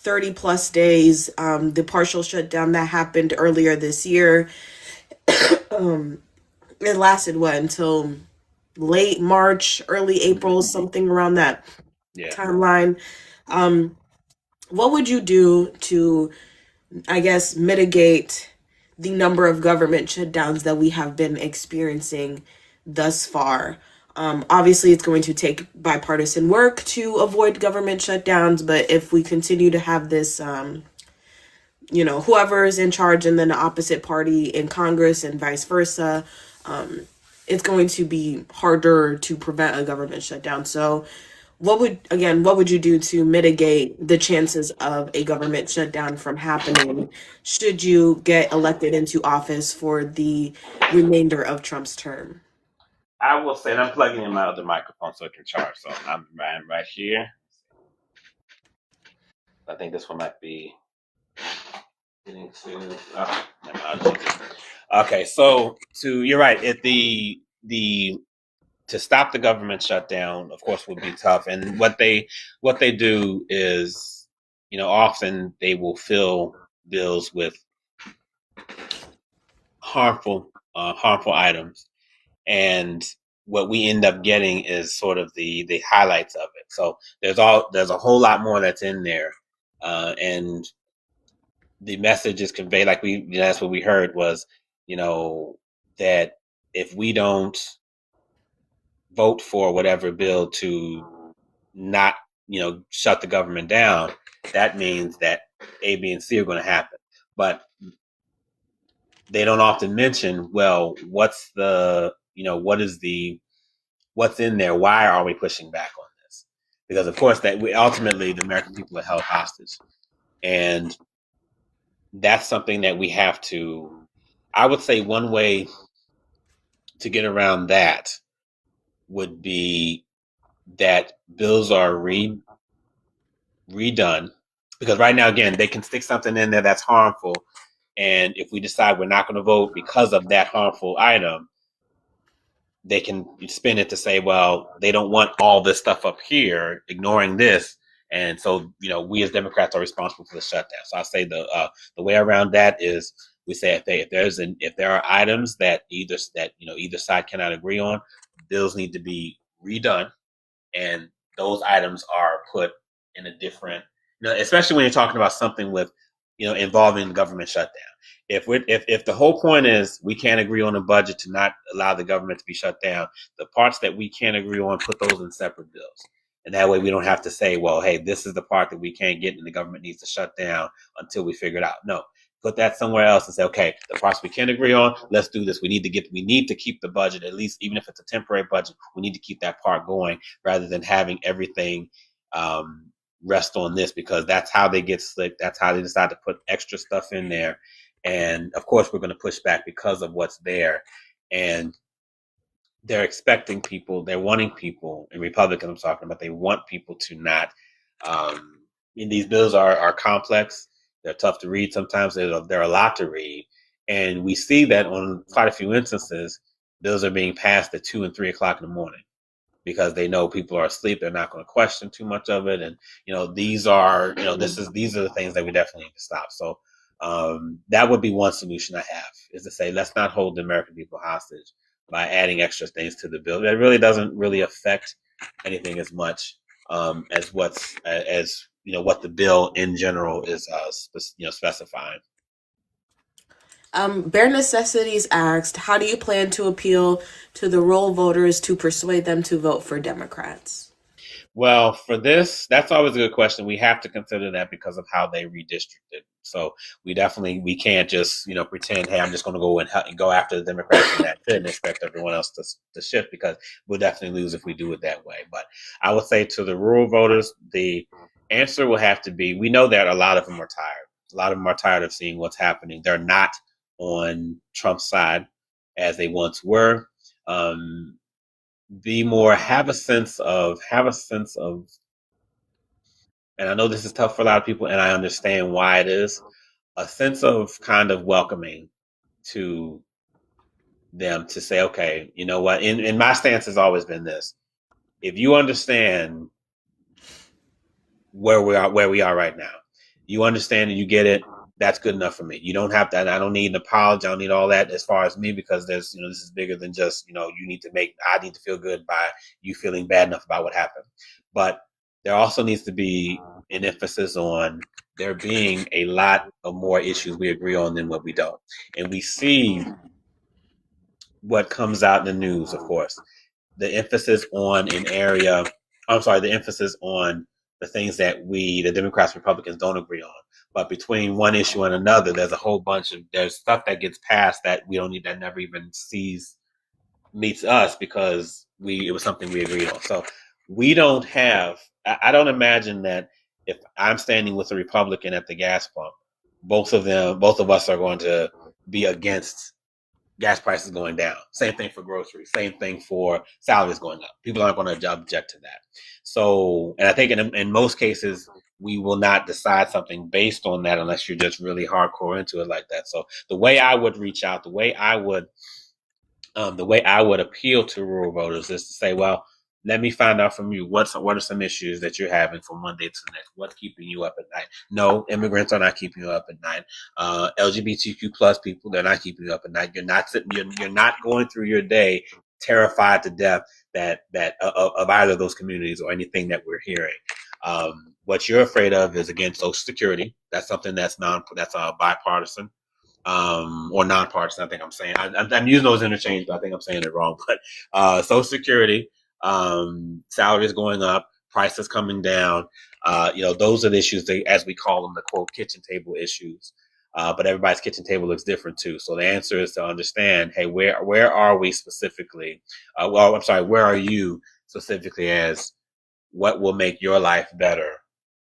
30 plus days. The partial shutdown that happened earlier this year, it lasted until late March, early April, something around that timeline. What would you do to, I guess, mitigate the number of government shutdowns that we have been experiencing thus far? Obviously, it's going to take bipartisan work to avoid government shutdowns, but if we continue to have this, whoever is in charge and then the opposite party in Congress and vice versa, it's going to be harder to prevent a government shutdown. So what would you do to mitigate the chances of a government shutdown from happening should you get elected into office for the remainder of Trump's term? I will say, and I'm plugging in my other microphone so it can charge. So I'm right here. I think this one might be getting to. Okay, so you're right. To stop the government shutdown, of course, would be tough. And what they do is, often they will fill bills with harmful items, and what we end up getting is sort of the highlights of it. So there's a whole lot more that's in there, and the message is conveyed like that's what we heard was, that if we don't vote for whatever bill to not, shut the government down, that means that A, B, and C are going to happen. But they don't often mention, well, what's in there? Why are we pushing back on this? Because of course ultimately the American people are held hostage, and that's something that we have to. I would say one way to get around that would be that bills are redone, because right now, again, they can stick something in there that's harmful, and if we decide we're not going to vote because of that harmful item, they can spin it to say, well, they don't want all this stuff up here, ignoring this, and so we as Democrats are responsible for the shutdown. So I say the way around that is we say if there are items that either side cannot agree on, bills need to be redone, and those items are put in a different, especially when you're talking about something with, involving the government shutdown. If the whole point is we can't agree on a budget to not allow the government to be shut down, the parts that we can't agree on, put those in separate bills. And that way we don't have to say, well, hey, this is the part that we can't get and the government needs to shut down until we figure it out. No, put that somewhere else and say, okay, the parts we can agree on, let's do this. We need to keep the budget, at least even if it's a temporary budget, we need to keep that part going rather than having everything rest on this, because that's how they get slick. That's how they decide to put extra stuff in there. And of course, we're going to push back because of what's there. And they're expecting people, they're wanting people, and Republicans I'm talking about, they want people to not, these bills are complex. They're tough to read sometimes. They're a lot to read. And we see that on quite a few instances, bills are being passed at 2 and 3 o'clock in the morning because they know people are asleep. They're not going to question too much of it. And, these are the things that we definitely need to stop. So that would be one solution I have, is to say, let's not hold the American people hostage by adding extra things to the bill. That really doesn't really affect anything as much as what the bill in general is specifying. Bare Necessities asked, how do you plan to appeal to the rural voters to persuade them to vote for Democrats? Well, for this, that's always a good question. We have to consider that because of how they redistricted. So we can't just pretend, hey, I'm just going to go and go after the Democrats and that's it, and expect everyone else to shift, because we'll definitely lose if we do it that way. But I would say to the rural voters, the answer will have to be: we know that a lot of them are tired. A lot of them are tired of seeing what's happening. They're not on Trump's side as they once were. Have a sense of, and I know this is tough for a lot of people, and I understand why it is, a sense of kind of welcoming to them, to say, okay, you know what? And my stance has always been this: if you understand where we are right now, you understand and you get it, that's good enough for me. You don't have that. I don't need an apology. I don't need all that as far as me, because there's, this is bigger than just, I need to feel good by you feeling bad enough about what happened. But there also needs to be an emphasis on there being a lot of more issues we agree on than what we don't. And we see what comes out in the news, of course. The emphasis on the emphasis on the things that the Democrats and Republicans don't agree on. But between one issue and another, there's stuff that gets passed that we don't need, that never even meets us, because it was something we agreed on. So I don't imagine that if I'm standing with a Republican at the gas pump, both of us are going to be against gas prices going down. Same thing for groceries. Same thing for salaries going up. People aren't going to object to that. So, and I think in most cases, we will not decide something based on that unless you're just really hardcore into it like that. So the way I would reach out, the way I would appeal to rural voters is to say, well, let me find out from you what are some issues that you're having from one day to the next. What's keeping you up at night? No, immigrants are not keeping you up at night. LGBTQ plus people, they're not keeping you up at night. You're not going through your day terrified to death of either of those communities or anything that we're hearing. What you're afraid of is, again, Social Security. That's something that's bipartisan. Or nonpartisan. I think I'm saying I'm using those interchange, but I think I'm saying it wrong. But Social Security, salaries going up, prices coming down. Those are the issues, as we call them, the quote kitchen table issues. But everybody's kitchen table looks different too. So the answer is to understand, hey, where are we specifically? Where are you specifically, as what will make your life better,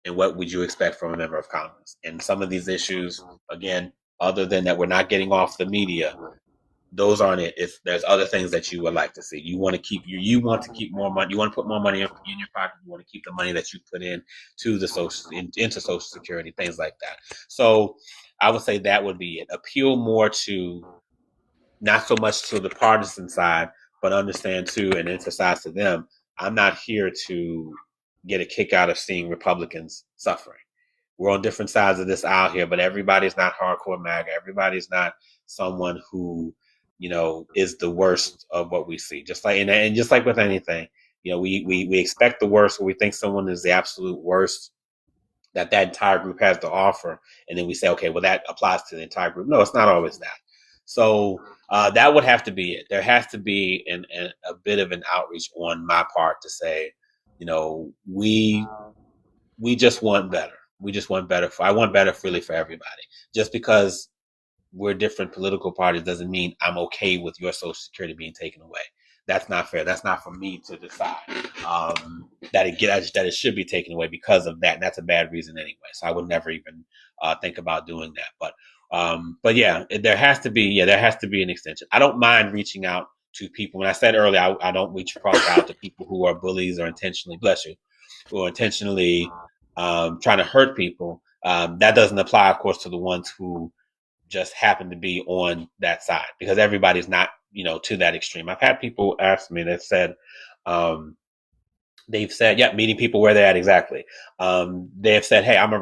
and what would you expect from a member of Congress? And some of these issues, again, other than that, we're not getting off the media. Those aren't it. There's other things that you would like to see. You want to keep more money. You want to put more money in your pocket. You want to keep the money that you put in to into Social Security, things like that. So I would say that would be it. Appeal more to, not so much to the partisan side, but understand too and emphasize to them, I'm not here to get a kick out of seeing Republicans suffering. We're on different sides of this aisle here, but everybody's not hardcore MAGA. Everybody's not someone who, is the worst of what we see. Just like, and just like with anything, we expect the worst, or we think someone is the absolute worst that entire group has to offer, and then we say, okay, well, that applies to the entire group. No, it's not always that. So that would have to be it. There has to be a bit of an outreach on my part to say, we just want better. We just want better. I want better really for everybody. Just because we're different political parties doesn't mean I'm okay with your Social Security being taken away. That's not fair. That's not for me to decide that it should be taken away because of that. And that's a bad reason anyway. So I would never even think about doing that. But yeah, there has to be an extension. I don't mind reaching out to people. When I said earlier, I don't reach out to people who are bullies or intentionally, bless you, who are intentionally trying to hurt people. That doesn't apply, of course, to the ones who just happen to be on that side, because everybody's not, to that extreme. I've had people ask me that said, they've said, yeah, meeting people where they're at exactly. They have said, hey, I'm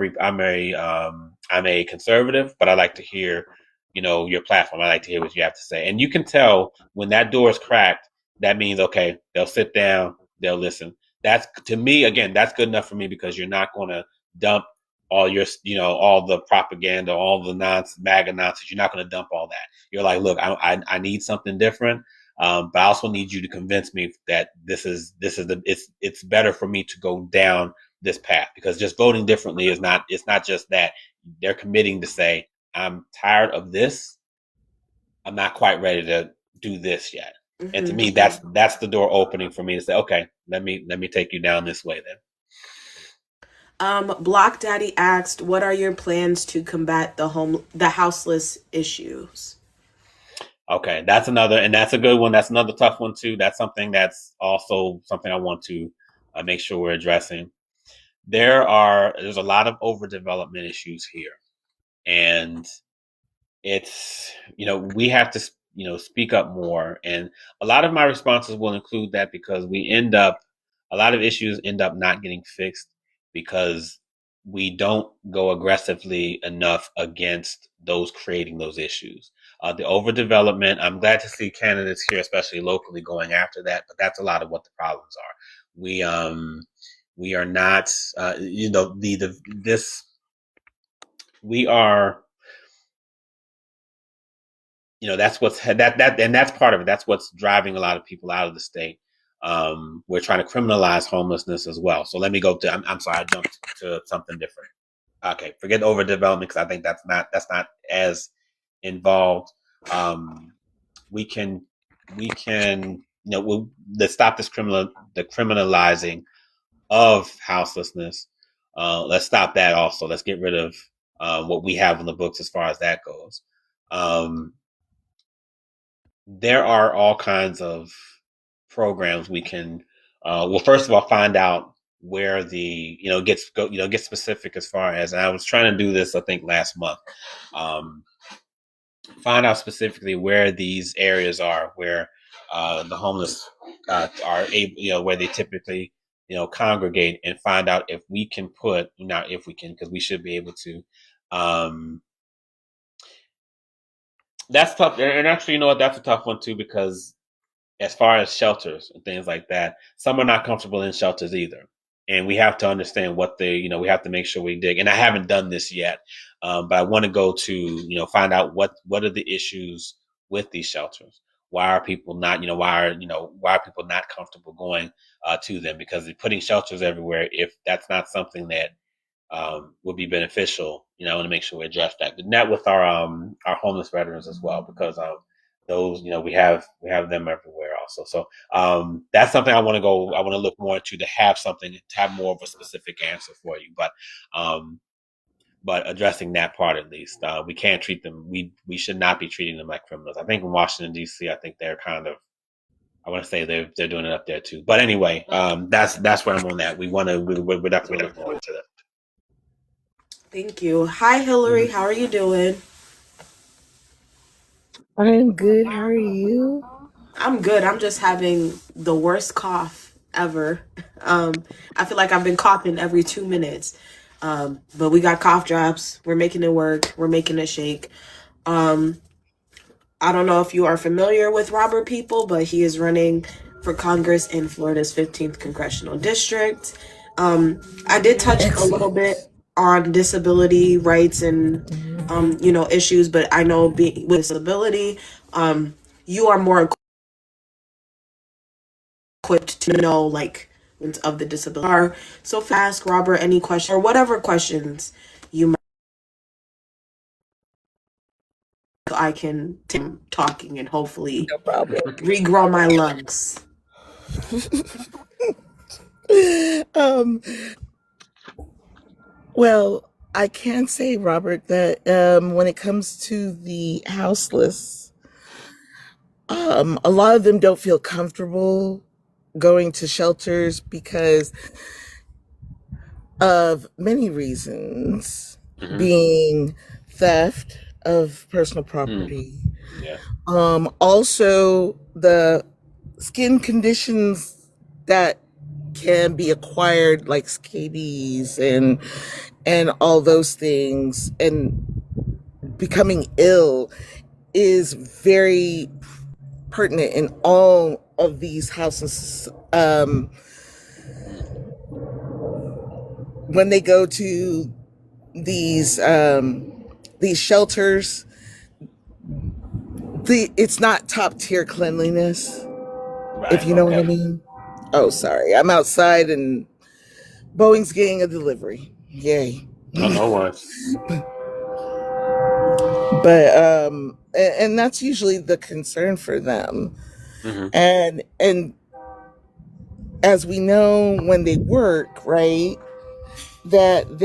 a conservative, but I like to hear, your platform. I like to hear what you have to say. And you can tell when that door is cracked, that means, okay, they'll sit down, they'll listen. That's, to me, again, that's good enough for me, because you're not going to dump all your, all the propaganda, all the MAGA nonsense. You're not going to dump all that. You're like, look, I need something different. But I also need you to convince me that it's better for me to go down this path, because just voting differently it's not just that. They're committing to say, I'm tired of this. I'm not quite ready to do this yet. Mm-hmm. And to me, that's the door opening for me to say, okay, let me take you down this way then. Block Daddy asked, what are your plans to combat the houseless issues? Okay, that's a good one. That's another tough one too. That's something that's also something I want to make sure we're addressing. There's a lot of overdevelopment issues here, and it's, we have to, speak up more. And a lot of my responses will include that, because a lot of issues end up not getting fixed because we don't go aggressively enough against those creating those issues. The overdevelopment, I'm glad to see candidates here, especially locally, going after that, but that's a lot of what the problems are. We are not, we are, that's and that's part of it. That's what's driving a lot of people out of the state. We're trying to criminalize homelessness as well. So let me go to, I'm sorry, I jumped to something different. Okay, forget overdevelopment, because I think that's not as involved. We can let's stop the criminalizing of houselessness. Let's stop that also. Let's get rid of what we have in the books as far as that goes. There are all kinds of programs we can, first of all, find out where the, get specific as far as, and I was trying to do this, I think, last month. Find out specifically where these areas are, where the homeless are able, where they typically, congregate, and find out if we can not if we can, because we should be able to. That's tough. And actually, you know what? That's a tough one too, because as far as shelters and things like that, some are not comfortable in shelters either. And we have to understand we have to make sure we dig. And I haven't done this yet, but I want to go to, find out what are the issues with these shelters. Why are people not, why are people not comfortable going to them? Because putting shelters everywhere, if that's not something that would be beneficial, I want to make sure we address that. But not with our homeless veterans as well, because those, we have them everywhere also. So that's something I want to look more into, to have more of a specific answer for you. But addressing that part, at least, we can't treat them. We should not be treating them like criminals. I think in Washington D.C., I think they're kind of, I want to say they're doing it up there too. But anyway, that's where I'm on that. We're definitely looking forward to that. Thank you. Hi, Hillary. How are you doing? I'm good. How are you? I'm good. I'm just having the worst cough ever. I feel like I've been coughing every 2 minutes. But we got cough drops. We're making it work. We're making it shake. I don't know if you are familiar with Robert People, but he is running for Congress in Florida's 15th congressional district. I did touch a little bit on disability rights and issues, but I know being with disability, you are more equipped to know like of the disability are. So ask Robert any question or whatever questions you might. I can talking and hopefully No problem. regrow my lungs. Well, I can say, Robert, that when it comes to the houseless, a lot of them don't feel comfortable going to shelters because of many reasons, being theft of personal property. Yeah. Also, the skin conditions that can be acquired, like scabies and all those things, and becoming ill is very pertinent in all of these houses. When they go to these shelters, it's not top tier cleanliness, Right. if you know what I mean. Oh, sorry, I'm outside and Boeing's getting a delivery. Yay! No worries. But and that's usually the concern for them. And as we know, when they work, right, that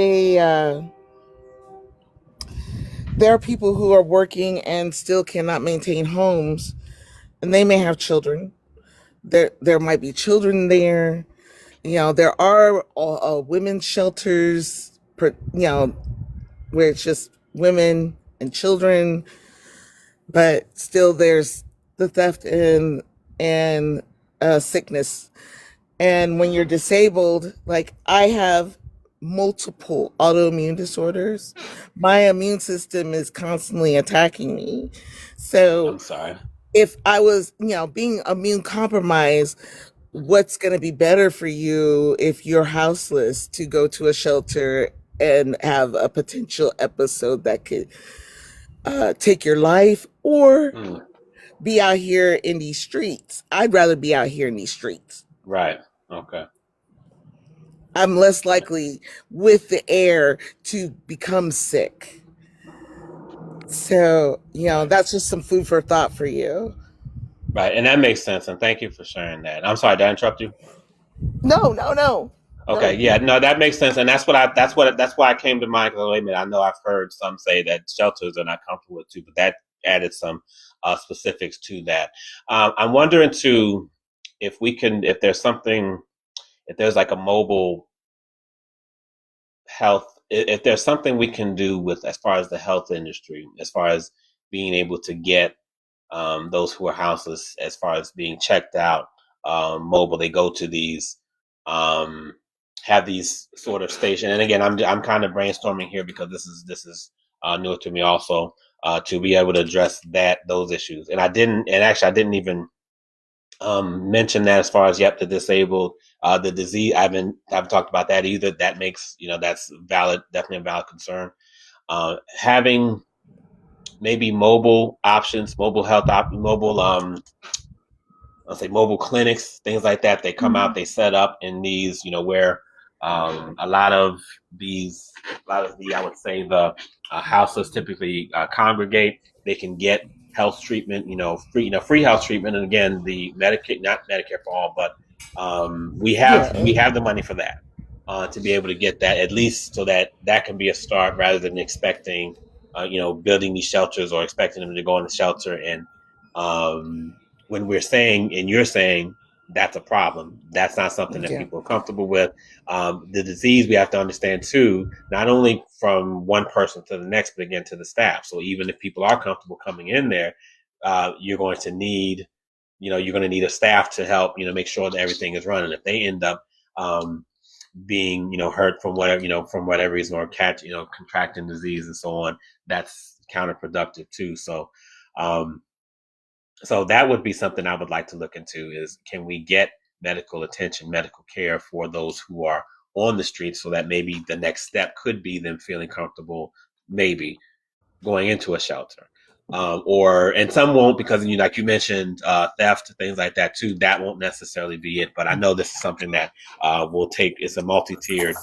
there are people who are working and still cannot maintain homes, and they may have children. There might be children there. There are women's shelters, where it's just women and children, but still there's the theft and sickness. And when you're disabled, like I have multiple autoimmune disorders, my immune system is constantly attacking me. So I'm sorry. if I was, being immune compromised, what's going to be better for you if you're houseless to go to a shelter and have a potential episode that could take your life, or be out here in these streets? I'd rather be out here in these streets. Right. Okay. I'm less likely with the air to become sick. So, that's just some food for thought for you. Right. And that makes sense. And thank you for sharing that. I'm sorry, did I interrupt you? No. Okay. Yeah. No, that makes sense. And that's why I came to mind. Because wait a minute, I know I've heard some say that shelters are not comfortable with too, but that added some specifics to that. I'm wondering too if there's like a mobile health, if there's something we can do with as far as the health industry, as far as being able to get those who are houseless, as far as being checked out mobile. They go to these, have these sort of station. And again, I'm kind of brainstorming here because this is new to me also, to be able to address those issues. And I didn't even mention that as far as the disabled, the disease. I haven't talked about that either. That makes that's valid, definitely a valid concern. Having maybe mobile options, mobile health mobile I'll say mobile clinics, things like that. They come out, they set up in these, where a lot of the I would say the houseless typically congregate. They can get health treatment, free health treatment. And again, the Medicaid, not Medicare for all, but we have the money for that, to be able to get that, at least so that can be a start, rather than expecting building these shelters or expecting them to go in the shelter. And when we're saying, and you're saying, that's a problem. That's not something that people are comfortable with. The disease, we have to understand too, not only from one person to the next, but again to the staff. So even if people are comfortable coming in there, you're going to need a staff to help, make sure that everything is running. If they end up being, hurt from whatever reason, or contracting disease and so on, that's counterproductive too. So So that would be something I would like to look into is can we get medical attention, medical care for those who are on the streets so that maybe the next step could be them feeling comfortable, maybe going into a shelter. And some won't because like you mentioned, theft, things like that too. That won't necessarily be it. But I know this is something that will take. It's a multi-tiered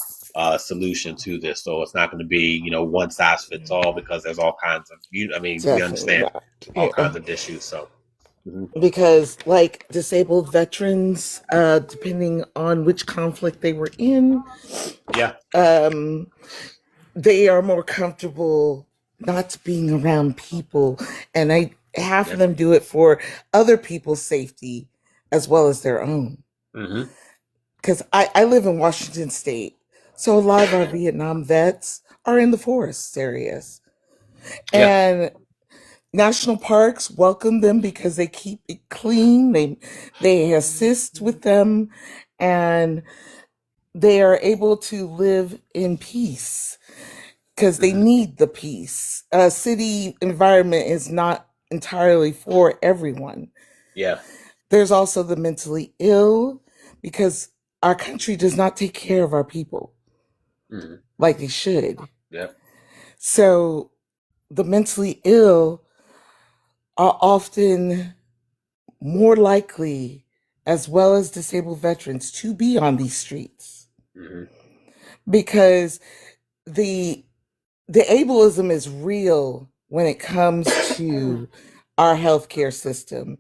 solution to this, so it's not going to be one size fits all because there's all kinds of. I mean, we Definitely understand not. all Yeah. kinds of issues. So Because like disabled veterans, depending on which conflict they were in, yeah, they are more comfortable not being around people, and half of yeah, them do it for other people's safety as well as their own. hmm Because I live in Washington State, so a lot of our Vietnam vets are in the forest areas, yeah, and national parks welcome them because they keep it clean. They assist with them, and they are able to live in peace because they hmm need the peace. A city environment is not entirely for everyone. yeah, There's also the mentally ill because our country does not take care of our people hmm like they should. yeah, So the mentally ill are often more likely, as well as disabled veterans, to be on these streets hmm because the the ableism is real when it comes to our healthcare system.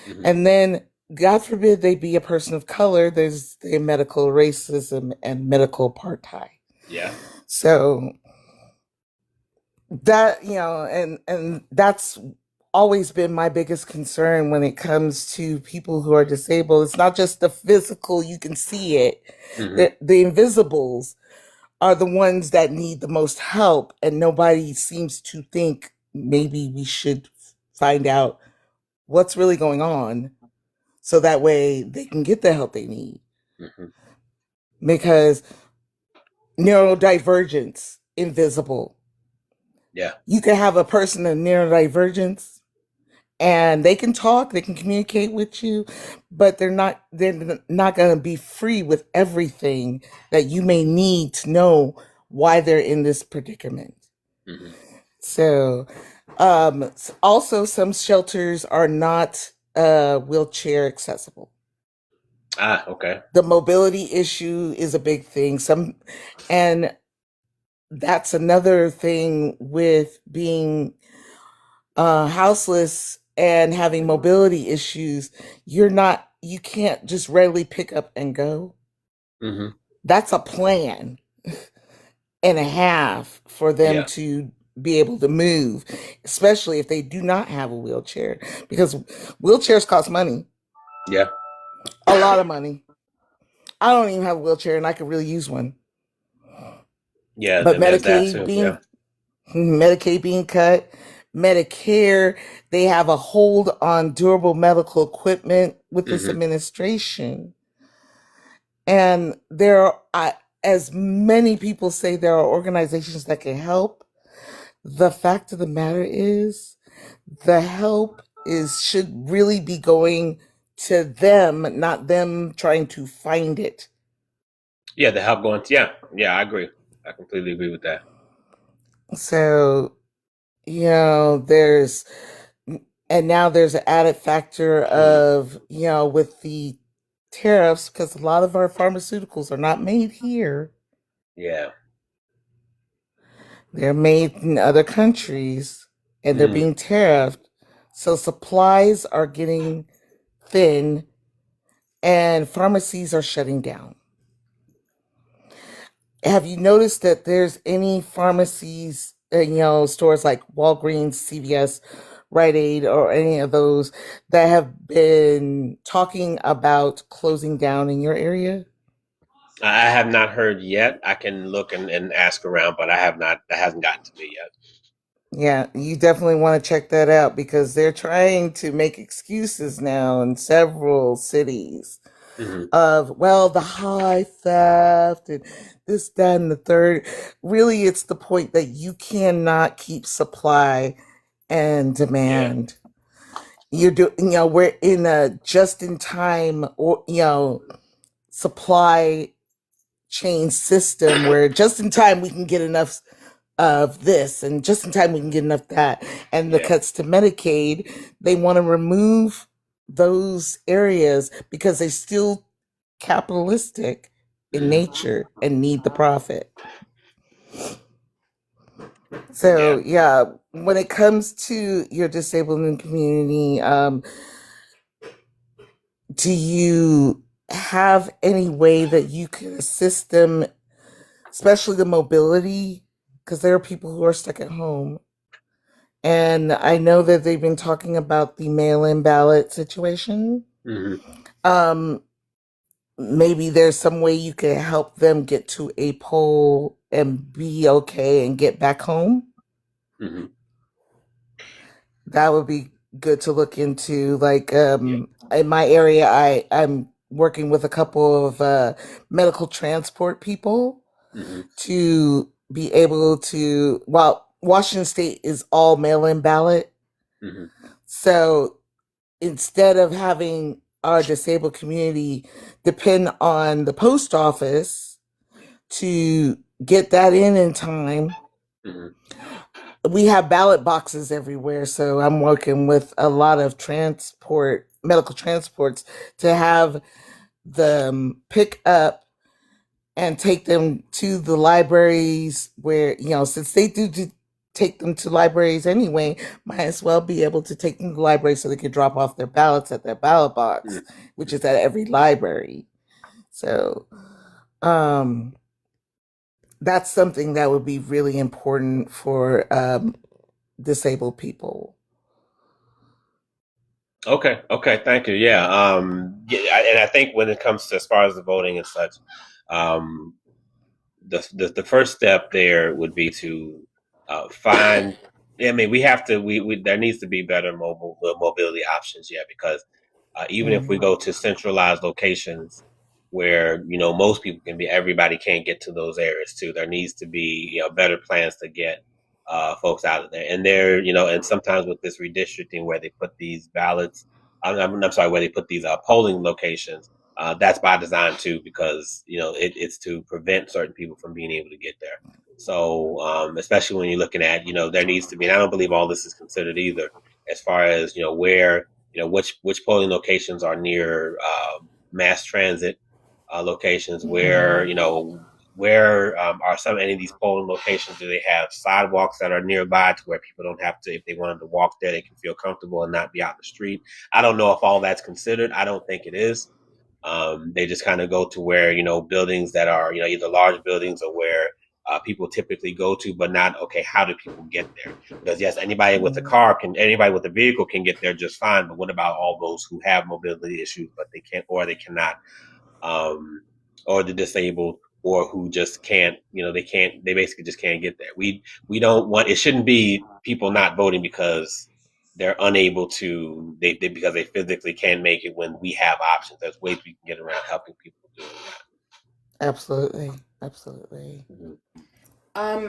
hmm And then, God forbid, they be a person of color. There's the medical racism and medical apartheid. yeah, So that and that's always been my biggest concern when it comes to people who are disabled. It's not just the physical, you can see it. hmm The invisibles are the ones that need the most help, and nobody seems to think maybe we should find out what's really going on so that way they can get the help they need. hmm Because neurodivergence, invisible. yeah, You can have a person of neurodivergence and they can talk, they can communicate with you, but they're not going to be free with everything that you may need to know why they're in this predicament. hmm So, also some shelters are not wheelchair accessible. okay, The mobility issue is a big thing. And that's another thing with being houseless and having mobility issues. You can't just readily pick up and go. hmm That's a plan and a half for them yeah, to be able to move, especially if they do not have a wheelchair, because wheelchairs cost money, yeah, a lot of money. I don't even have a wheelchair and I could really use one. yeah. But Then there's that too. Yeah. Medicaid being cut, Medicare, they have a hold on durable medical equipment with this hmm administration. And as many people say, there are organizations that can help. The fact of the matter is, the help is should really be going to them, not them trying to find it. Yeah, the help going. Yeah, I agree. I completely agree with that. So, there's and now there's an added factor of, with the tariffs, because a lot of our pharmaceuticals are not made here. Yeah. They're made in other countries and they're Mm, being tariffed. So supplies are getting thin and pharmacies are shutting down. Have you noticed that there's any pharmacies, stores like Walgreens, CVS, Rite Aid, or any of those that have been talking about closing down in your area? I have not heard yet. I can look and ask around, but I have not. That hasn't gotten to me yet. Yeah, you definitely want to check that out because they're trying to make excuses now in several cities Hmm of, well, the high theft and this, that, and the third. Really, it's the point that you cannot keep supply and Yeah. demand. we're in a just in time, or supply chain system where just in time we can get enough of this and just in time we can get enough that. And the cuts to Medicaid, they want to remove those areas because they're still capitalistic in nature and need the profit. So yeah, when it comes to your disabled in the community, do you have any way that you can assist them, especially the mobility? Because there are people who are stuck at home. And I know that they've been talking about the mail-in ballot situation. Um, maybe there's some way you can help them get to a poll and be okay and get back home. That would be good to look into. Like in my area, I'm working with a couple of medical transport people to be able to. Well, Washington State is all mail-in ballot, so instead of having our disabled community depend on the post office to get that in time, we have ballot boxes everywhere. So I'm working with a lot of medical transports to have them pick up and take them to the libraries where, since they do take them to libraries anyway, might as well be able to take them to the library so they can drop off their ballots at their ballot box, which is at every library. So that's something that would be really important for disabled people. Okay, thank you. And I think when it comes to as far as the voting and such, the first step there would be to find. I mean, we have to. We there needs to be better mobility options. Because even if we go to centralized locations where most people can be, everybody can't get to those areas too. There needs to be better plans to get folks out of there. And there, and sometimes with this redistricting where they put these ballots, I'm sorry, where they put these polling locations. That's by design too, because it's to prevent certain people from being able to get there. So especially when you're looking at there needs to be, and I don't believe all this is considered either, as far as where which polling locations are near mass transit locations, where where are any of these polling locations, do they have sidewalks that are nearby to where people don't have to, if they wanted to walk there, they can feel comfortable and not be out in the street. I don't know if all that's considered. I don't think it is. They just kind of go to where buildings that are either large buildings or where people typically go to, but not okay. How do people get there? Because yes, anybody with a vehicle can get there just fine. But what about all those who have mobility issues, but they can't or they cannot, or the disabled, or who just can't? They basically just can't get there. We don't want. It shouldn't be people not voting because they're unable to. Because they physically can't make it. When we have options, there's ways we can get around helping people do that. Absolutely.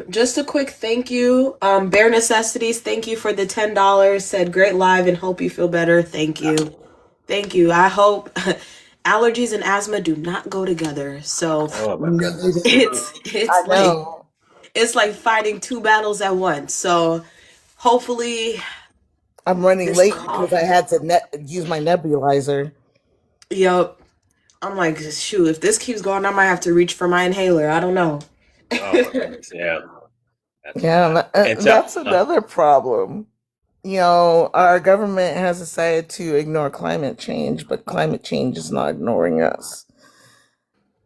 Just a quick thank you. Bare Necessities, thank you for the $10. Said great live and hope you feel better. Thank you. I hope allergies and asthma do not go together. So it's like fighting two battles at once. So hopefully I'm running late because I had to use my nebulizer. Yep. I'm like, shoot, if this keeps going, I might have to reach for my inhaler. I don't know. Oh my goodness, yeah. That's another problem. Our government has decided to ignore climate change, but climate change is not ignoring us.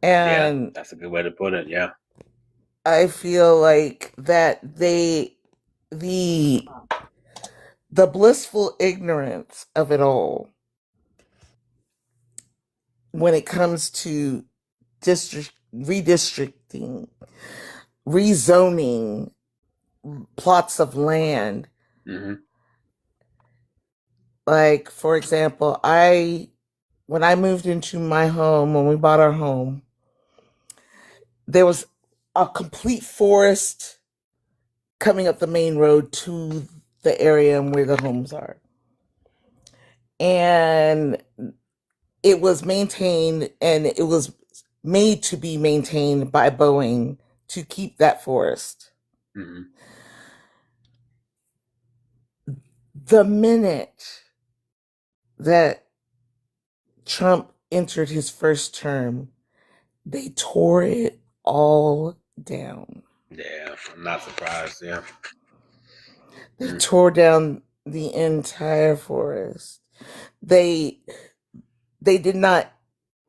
And that's a good way to put it. Yeah. I feel like that the blissful ignorance of it all when it comes to redistricting, rezoning plots of land. Like, for example, when I moved into my home, when we bought our home, there was a complete forest coming up the main road to the area and where the homes are. and it was maintained, and it was made to be maintained by Boeing to keep that forest. Mm-hmm. The minute that Trump entered his first term, they tore it all down. Yeah, I'm not surprised. Yeah, They tore down the entire forest. They did not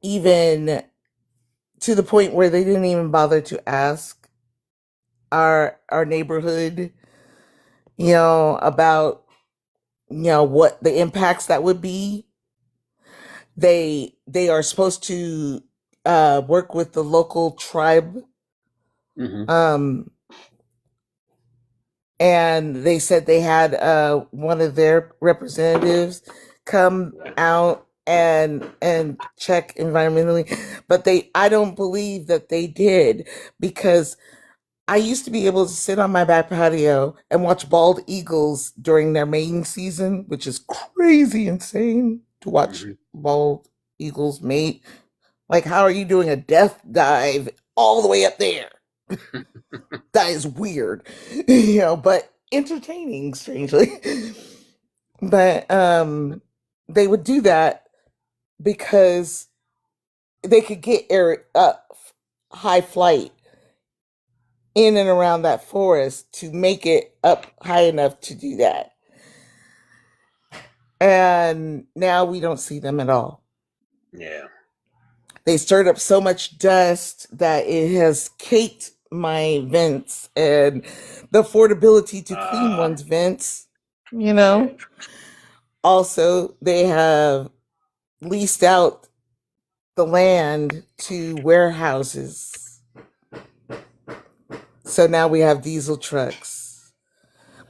even, to the point where they didn't even bother to ask our neighborhood, about what the impacts that would be. They are supposed to work with the local tribe. Mm-hmm. And they said they had one of their representatives come out and check environmentally, but I don't believe that they did, because I used to be able to sit on my back patio and watch bald eagles during their mating season, which is crazy insane to watch bald eagles mate. Like, how are you doing a death dive all the way up there? That is weird, but entertaining, strangely. But they would do that because they could get air high flight in and around that forest to make it up high enough to do that. And now we don't see them at all. Yeah. They stirred up so much dust that it has caked my vents, and the affordability to clean one's vents, Also, they have leased out the land to warehouses. So now we have diesel trucks.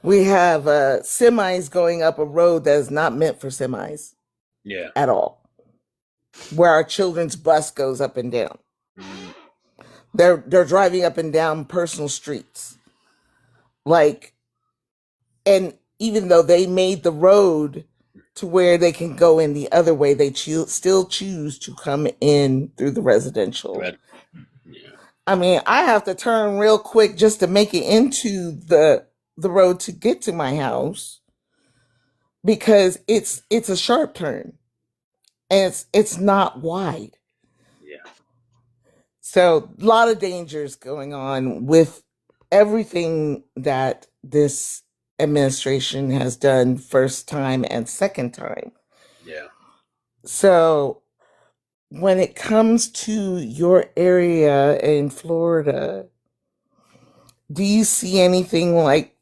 We have semis going up a road that is not meant for semis. Yeah. At all. Where our children's bus goes up and down. They're driving up and down personal streets. Like, and even though they made the road to where they can go in the other way, they still choose to come in through the residential. Yeah. I mean, I have to turn real quick just to make it into the road to get to my house, because it's a sharp turn, and it's not wide. Yeah. So a lot of dangers going on with everything that this administration has done, first time and second time. Yeah. So when it comes to your area in Florida, do you see anything like,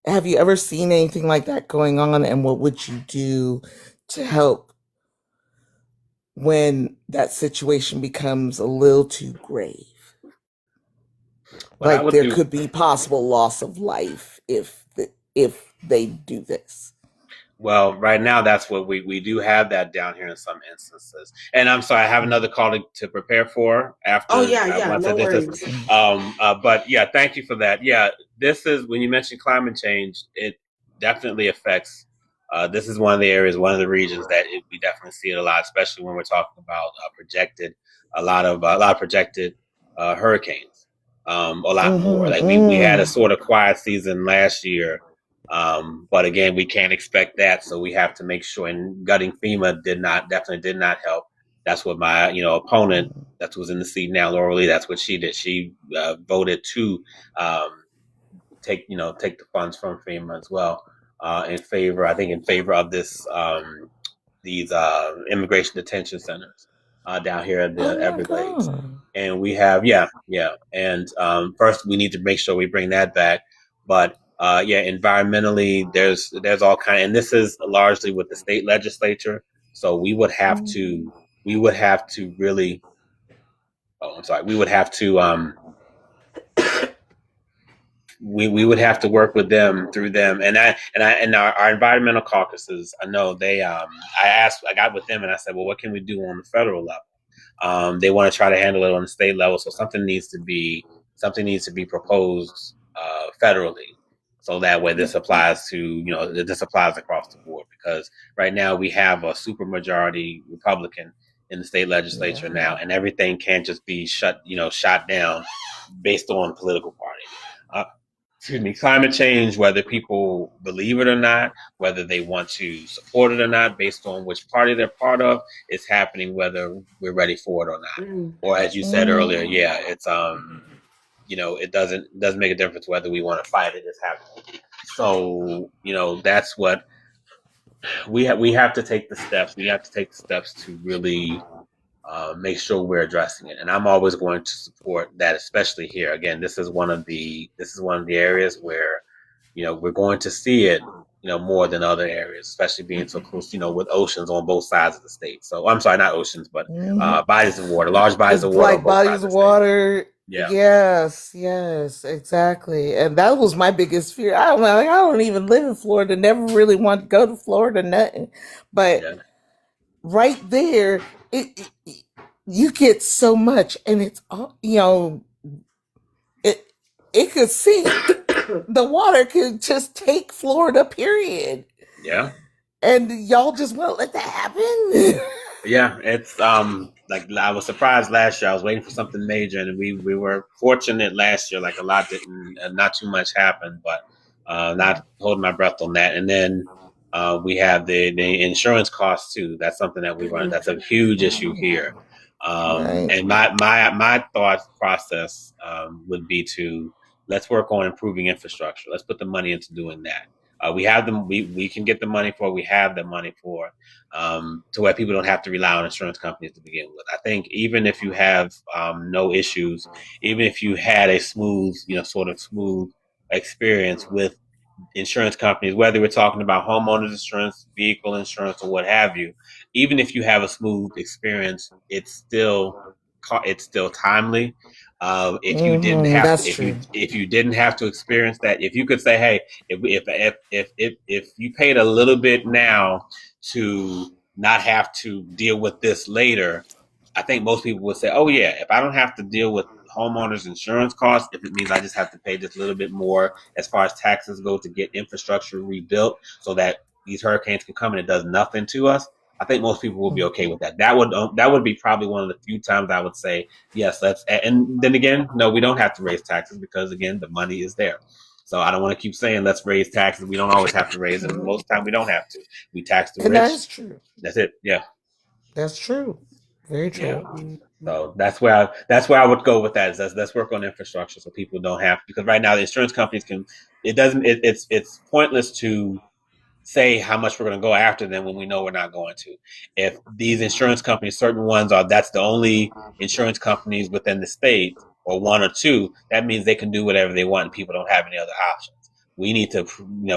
have you ever seen anything like that going on? And what would you do to help when that situation becomes a little too grave? Like, there could be possible loss of life if they do this. Well, right now, that's what we do have that down here in some instances. And I'm sorry, I have another call to prepare for after. Oh yeah, no worries. But yeah, thank you for that. Yeah, this is, when you mentioned climate change, it definitely affects. This is one of the areas, one of the regions that we definitely see it a lot, especially when we're talking about a lot of projected hurricanes, a lot more. Like we had a sort of quiet season last year. But again, we can't expect that, so we have to make sure. And gutting FEMA definitely did not help. That's what my opponent, that was in the seat now, Laura Lee, that's what she did. She voted to take the funds from FEMA as well, in favor of this these immigration detention centers down here in the Everglades. And we have and first we need to make sure we bring that back. But environmentally, there's all kind of, and this is largely with the state legislature. So we would have to really. Oh, I'm sorry. We would have to we would have to work with them through them, and our environmental caucuses. I know they. I got with them and I said, well, what can we do on the federal level? They want to try to handle it on the state level, so something needs to be proposed federally. So that way this applies to, this applies across the board, because right now we have a super majority Republican in the state legislature now, and everything can't just be shot down based on political party. Climate change, whether people believe it or not, whether they want to support it or not, based on which party they're part of, is happening whether we're ready for it or not. Or as you said earlier, it's it doesn't make a difference whether we want to fight it. It's happening. So that's what we have to take the steps. We have to take the steps to really make sure we're addressing it. And I'm always going to support that, especially here. Again, this is one of the areas where we're going to see it more than other areas, especially being so close, with oceans on both sides of the state. So I'm sorry, not oceans, but bodies of water, large bodies of water. Like bodies of water. Yeah. Yes, exactly. And that was my biggest fear. I don't even live in Florida. Never really want to go to Florida, nothing. But right there, you get so much, and it's it could sink. The water could just take Florida, period. Yeah. And y'all just won't let that happen. Yeah, it's like I was surprised last year. I was waiting for something major, and we were fortunate last year. Like a lot didn't, not too much happened, but not holding my breath on that. And then we have the insurance costs too. That's something that we run. That's a huge issue here. And my thought process would be to let's work on improving infrastructure. Let's put the money into doing that. We have them. We can get the money for. We have the money for, to where people don't have to rely on insurance companies to begin with. I think even if you have no issues, even if you had a smooth, sort of smooth experience with insurance companies, whether we're talking about homeowners insurance, vehicle insurance, or what have you, even if you have a smooth experience, it's still timely. If you didn't have to, if you didn't have to experience that, if you could say, hey, if you paid a little bit now to not have to deal with this later, I think most people would say, oh yeah, if I don't have to deal with homeowners insurance costs, if it means I just have to pay just a little bit more as far as taxes go to get infrastructure rebuilt so that these hurricanes can come and it does nothing to us, I think most people will be okay with that. That would be probably one of the few times I would say, yes, and then again, no, we don't have to raise taxes because again, the money is there. So I don't want to keep saying let's raise taxes. We don't always have to raise them. Most of the time we don't have to. We tax the rich. That is true. That's it. Yeah. That's true. Very true. Yeah. So that's where I would go with that. Is let's work on infrastructure so people don't have, because right now the insurance companies it's pointless to say how much we're going to go after them when we know we're not going to. If these insurance companies, certain ones that's the only insurance companies within the state, or one or two, that means they can do whatever they want and people don't have any other options. We need to,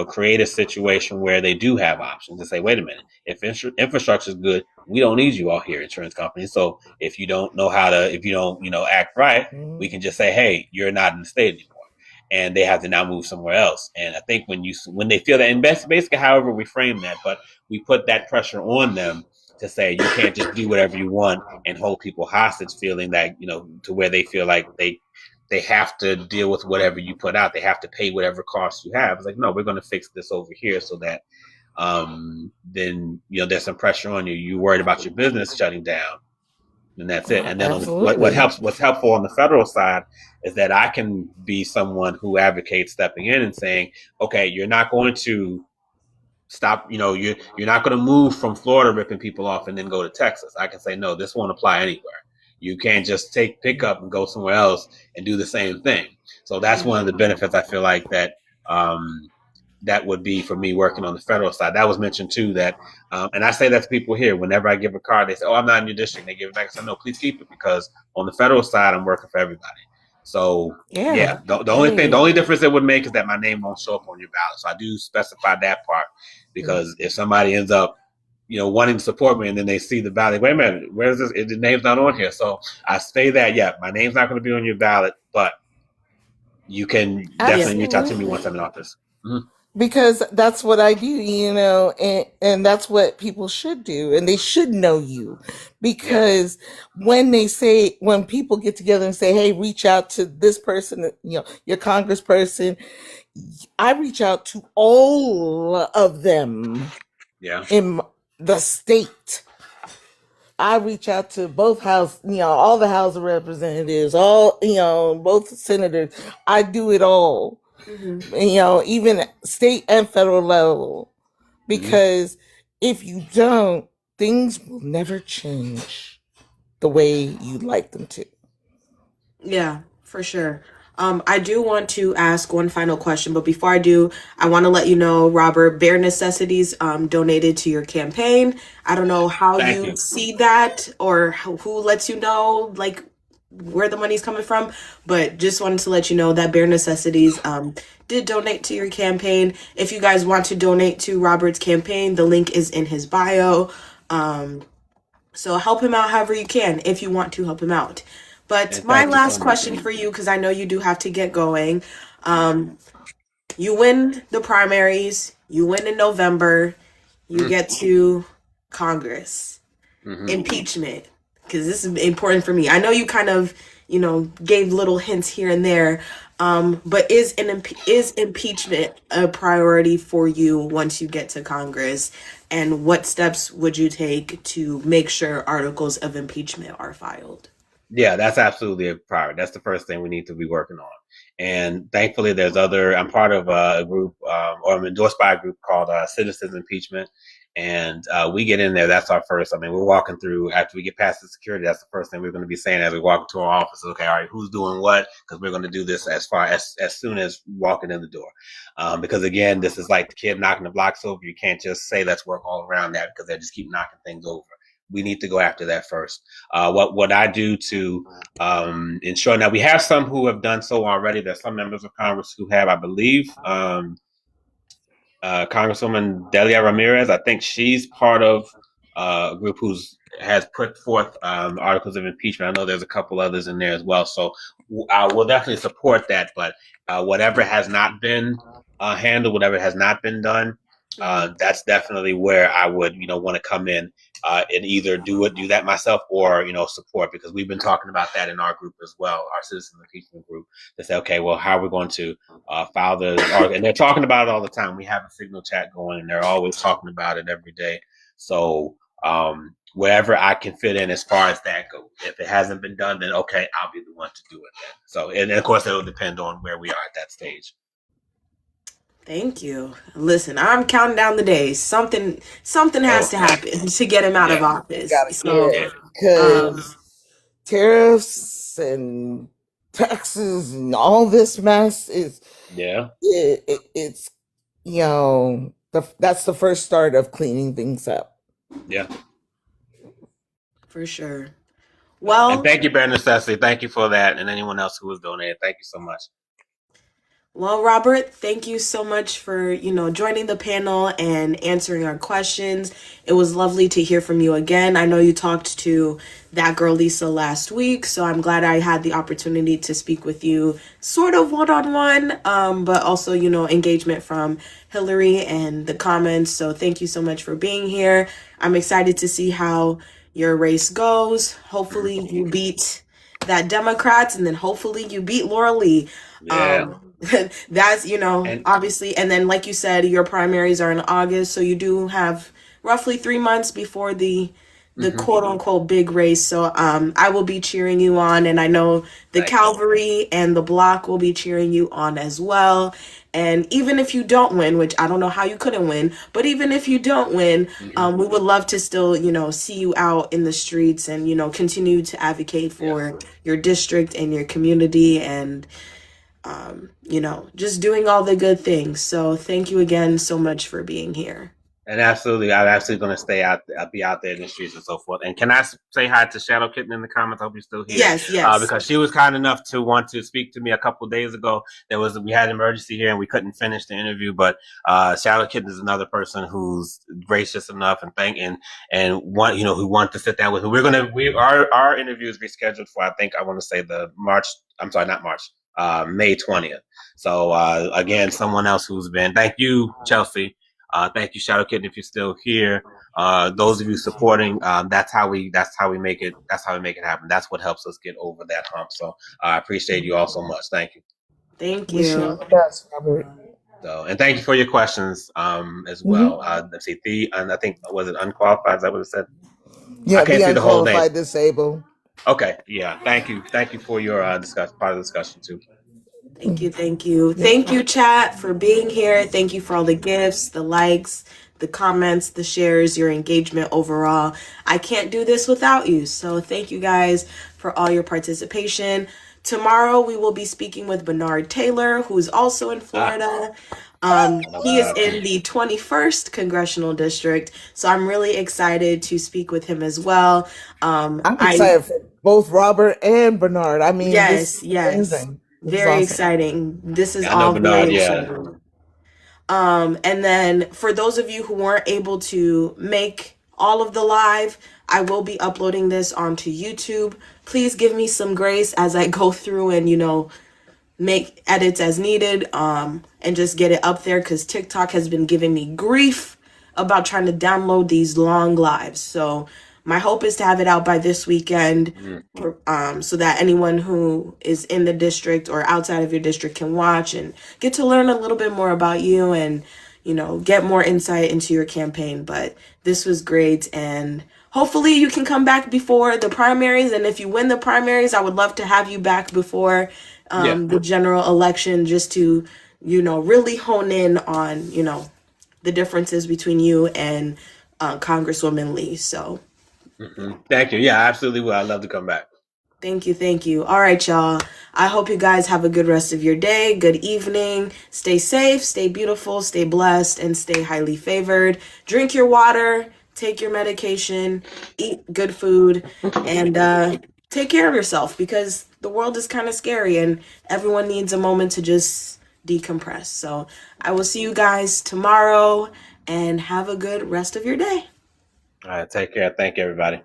create a situation where they do have options and say, wait a minute, if infrastructure is good, we don't need you all here, insurance companies. So if you don't know if you don't, act right, we can just say, hey, you're not in the state anymore. And they have to now move somewhere else. And I think when they feel that, and basically however we frame that, but we put that pressure on them to say you can't just do whatever you want and hold people hostage, feeling that, to where they feel like they have to deal with whatever you put out. They have to pay whatever costs you have. It's like, no, we're going to fix this over here so that then, there's some pressure on you. You're worried about your business shutting down. And that's it. And then what's helpful on the federal side is that I can be someone who advocates stepping in and saying, okay, you're not going to stop, you're not going to move from Florida ripping people off and then go to Texas. I can say, no, this won't apply anywhere. You can't just pick up and go somewhere else and do the same thing. So that's one of the benefits I feel like that that would be for me working on the federal side. That was mentioned too, that, and I say that to people here, whenever I give a card, they say, oh, I'm not in your district. They give it back. I say, no, please keep it, because on the federal side, I'm working for everybody. So the only difference it would make is that my name won't show up on your ballot. So I do specify that part, because if somebody ends up, wanting to support me and then they see the ballot, wait a minute, where's this? The name's not on here. So I say that, my name's not going to be on your ballot, but you can definitely reach out to me once I'm in office. Mm-hmm. Because that's what I do, and that's what people should do, and they should know you, because when people get together and say, hey, reach out to this person, your congressperson, I reach out to all of them Yeah. in the state. I reach out to both house, all the House of Representatives, all, both senators. I do it all, even state and federal level, because if you don't, things will never change the way you'd like them to. Yeah, for sure. I do want to ask one final question, but before I do, I want to let you know, Robert, Bare Necessities donated to your campaign. I don't know how Thank you you. see that or who lets you know, like, where the money's coming from, but just wanted to let you know that Bare Necessities did donate to your campaign. If you guys want to donate to Robert's campaign, the link is in his bio. So help him out however you can if you want to help him out. But And my thank you so last much. question for you, because I know you do have to get going. You win the primaries, you win in November, you get to Congress. Impeachment, because this is important for me. I know you kind of, gave little hints here and there, but is impeachment a priority for you once you get to Congress? And what steps would you take to make sure articles of impeachment are filed? Yeah, that's absolutely a priority. That's the first thing we need to be working on. And thankfully, there's other. I'm part of a group, or I'm endorsed by a group called Citizens Impeachment, and we get in there. That's our first. I mean, we're walking through after we get past the security. That's the first thing we're going to be saying as we walk into our office. Okay, all right, who's doing what? Because we're going to do this as soon as walking in the door. Because again, this is like the kid knocking the blocks over. You can't just say let's work all around that because they just keep knocking things over. We need to go after that first. What I do to ensure now we have some who have done so already. There's some members of Congress who have, I believe, Congresswoman Delia Ramirez. I think she's part of a group who's has put forth articles of impeachment. I know there's a couple others in there as well. So we'll definitely support that. But whatever has not been handled, whatever has not been done, that's definitely where I would, want to come in and either do that myself or, support, because we've been talking about that in our group as well, our citizen impeachment group, to say, okay, well, how are we going to file the article? And they're talking about it all the time. We have a signal chat going and they're always talking about it every day. So wherever I can fit in as far as that goes. If it hasn't been done, then okay, I'll be the one to do it then. So, and of course, it will depend on where we are at that stage. Thank you. Listen, I'm counting down the days. Something has to happen to get him out of office. So, because tariffs and taxes and all this mess is it's that's the first start of cleaning things up. Yeah, for sure. Well, and thank you, Bare Necessity. Thank you for that, and anyone else who was donated. Thank you so much. Well, Robert, thank you so much for, joining the panel and answering our questions. It was lovely to hear from you again. I know you talked to that girl Lisa last week, so I'm glad I had the opportunity to speak with you sort of one-on-one, but also, engagement from Hillary and the comments. So thank you so much for being here. I'm excited to see how your race goes. Hopefully you beat that Democrats, and then hopefully you beat Laura Lee. Yeah. That's, obviously, and then like you said, your primaries are in August, so you do have roughly 3 months before the quote unquote big race. So I will be cheering you on, and I know the Calvary and the Block will be cheering you on as well. And even if you don't win, which I don't know how you couldn't win, but even if you don't win, we would love to still, see you out in the streets and, continue to advocate for your district and your community and just doing all the good things. So thank you again so much for being here. And absolutely, I'm absolutely going to stay out. I'll be out there in the streets and so forth. And can I say hi to Shadow Kitten in the comments? I hope you're still here. Yes. Because she was kind enough to want to speak to me a couple of days ago. We had an emergency here and we couldn't finish the interview. But Shadow Kitten is another person who's gracious enough and who wanted to sit down with me. Our interview is rescheduled for I want to say May 20th. So again, someone else who's been. Thank you, Chelsea. Thank you, Shadow Kitten, if you're still here. Those of you supporting, that's how we make it. That's how we make it happen. That's what helps us get over that hump. So I appreciate you all so much. Thank you. Thank Wish you. you all the best, Robert. So, and thank you for your questions as well. Let's see, and I think, was it unqualified? Is that what it said? I Yeah, can't the see the whole name. unqualified disabled. Okay, yeah. Thank you for your part of the discussion too. Thank you, thank you. Thank you, chat, for being here. Thank you for all the gifts, the likes, the comments, the shares, your engagement overall. I can't do this without you. So thank you guys for all your participation. Tomorrow we will be speaking with Bernard Taylor, who's also in Florida. He is in the 21st congressional district, so I'm really excited to speak with him as well. I'm excited for both Robert and Bernard. I mean, this is amazing. This is Very awesome. exciting. This is I know all Bernard, very exciting. And then for those of you who weren't able to make all of the live, I will be uploading this onto YouTube. Please give me some grace as I go through and, make edits as needed, and just get it up there, because TikTok has been giving me grief about trying to download these long lives. So my hope is to have it out by this weekend, so that anyone who is in the district or outside of your district can watch and get to learn a little bit more about you and, get more insight into your campaign. But this was great, and hopefully you can come back before the primaries. And if you win the primaries, I would love to have you back before the general election, just to, really hone in on, the differences between you and Congresswoman Lee. So thank you. Yeah, I absolutely will. I'd love to come back. thank you. Thank you. All right, y'all. I hope you guys have a good rest of your day. Good evening. Stay safe, stay beautiful, stay blessed, and stay highly favored. Drink your water, take your medication, eat good food, and take care of yourself, because the world is kind of scary and everyone needs a moment to just decompress. So I will see you guys tomorrow, and have a good rest of your day. All right, take care. Thank you, everybody.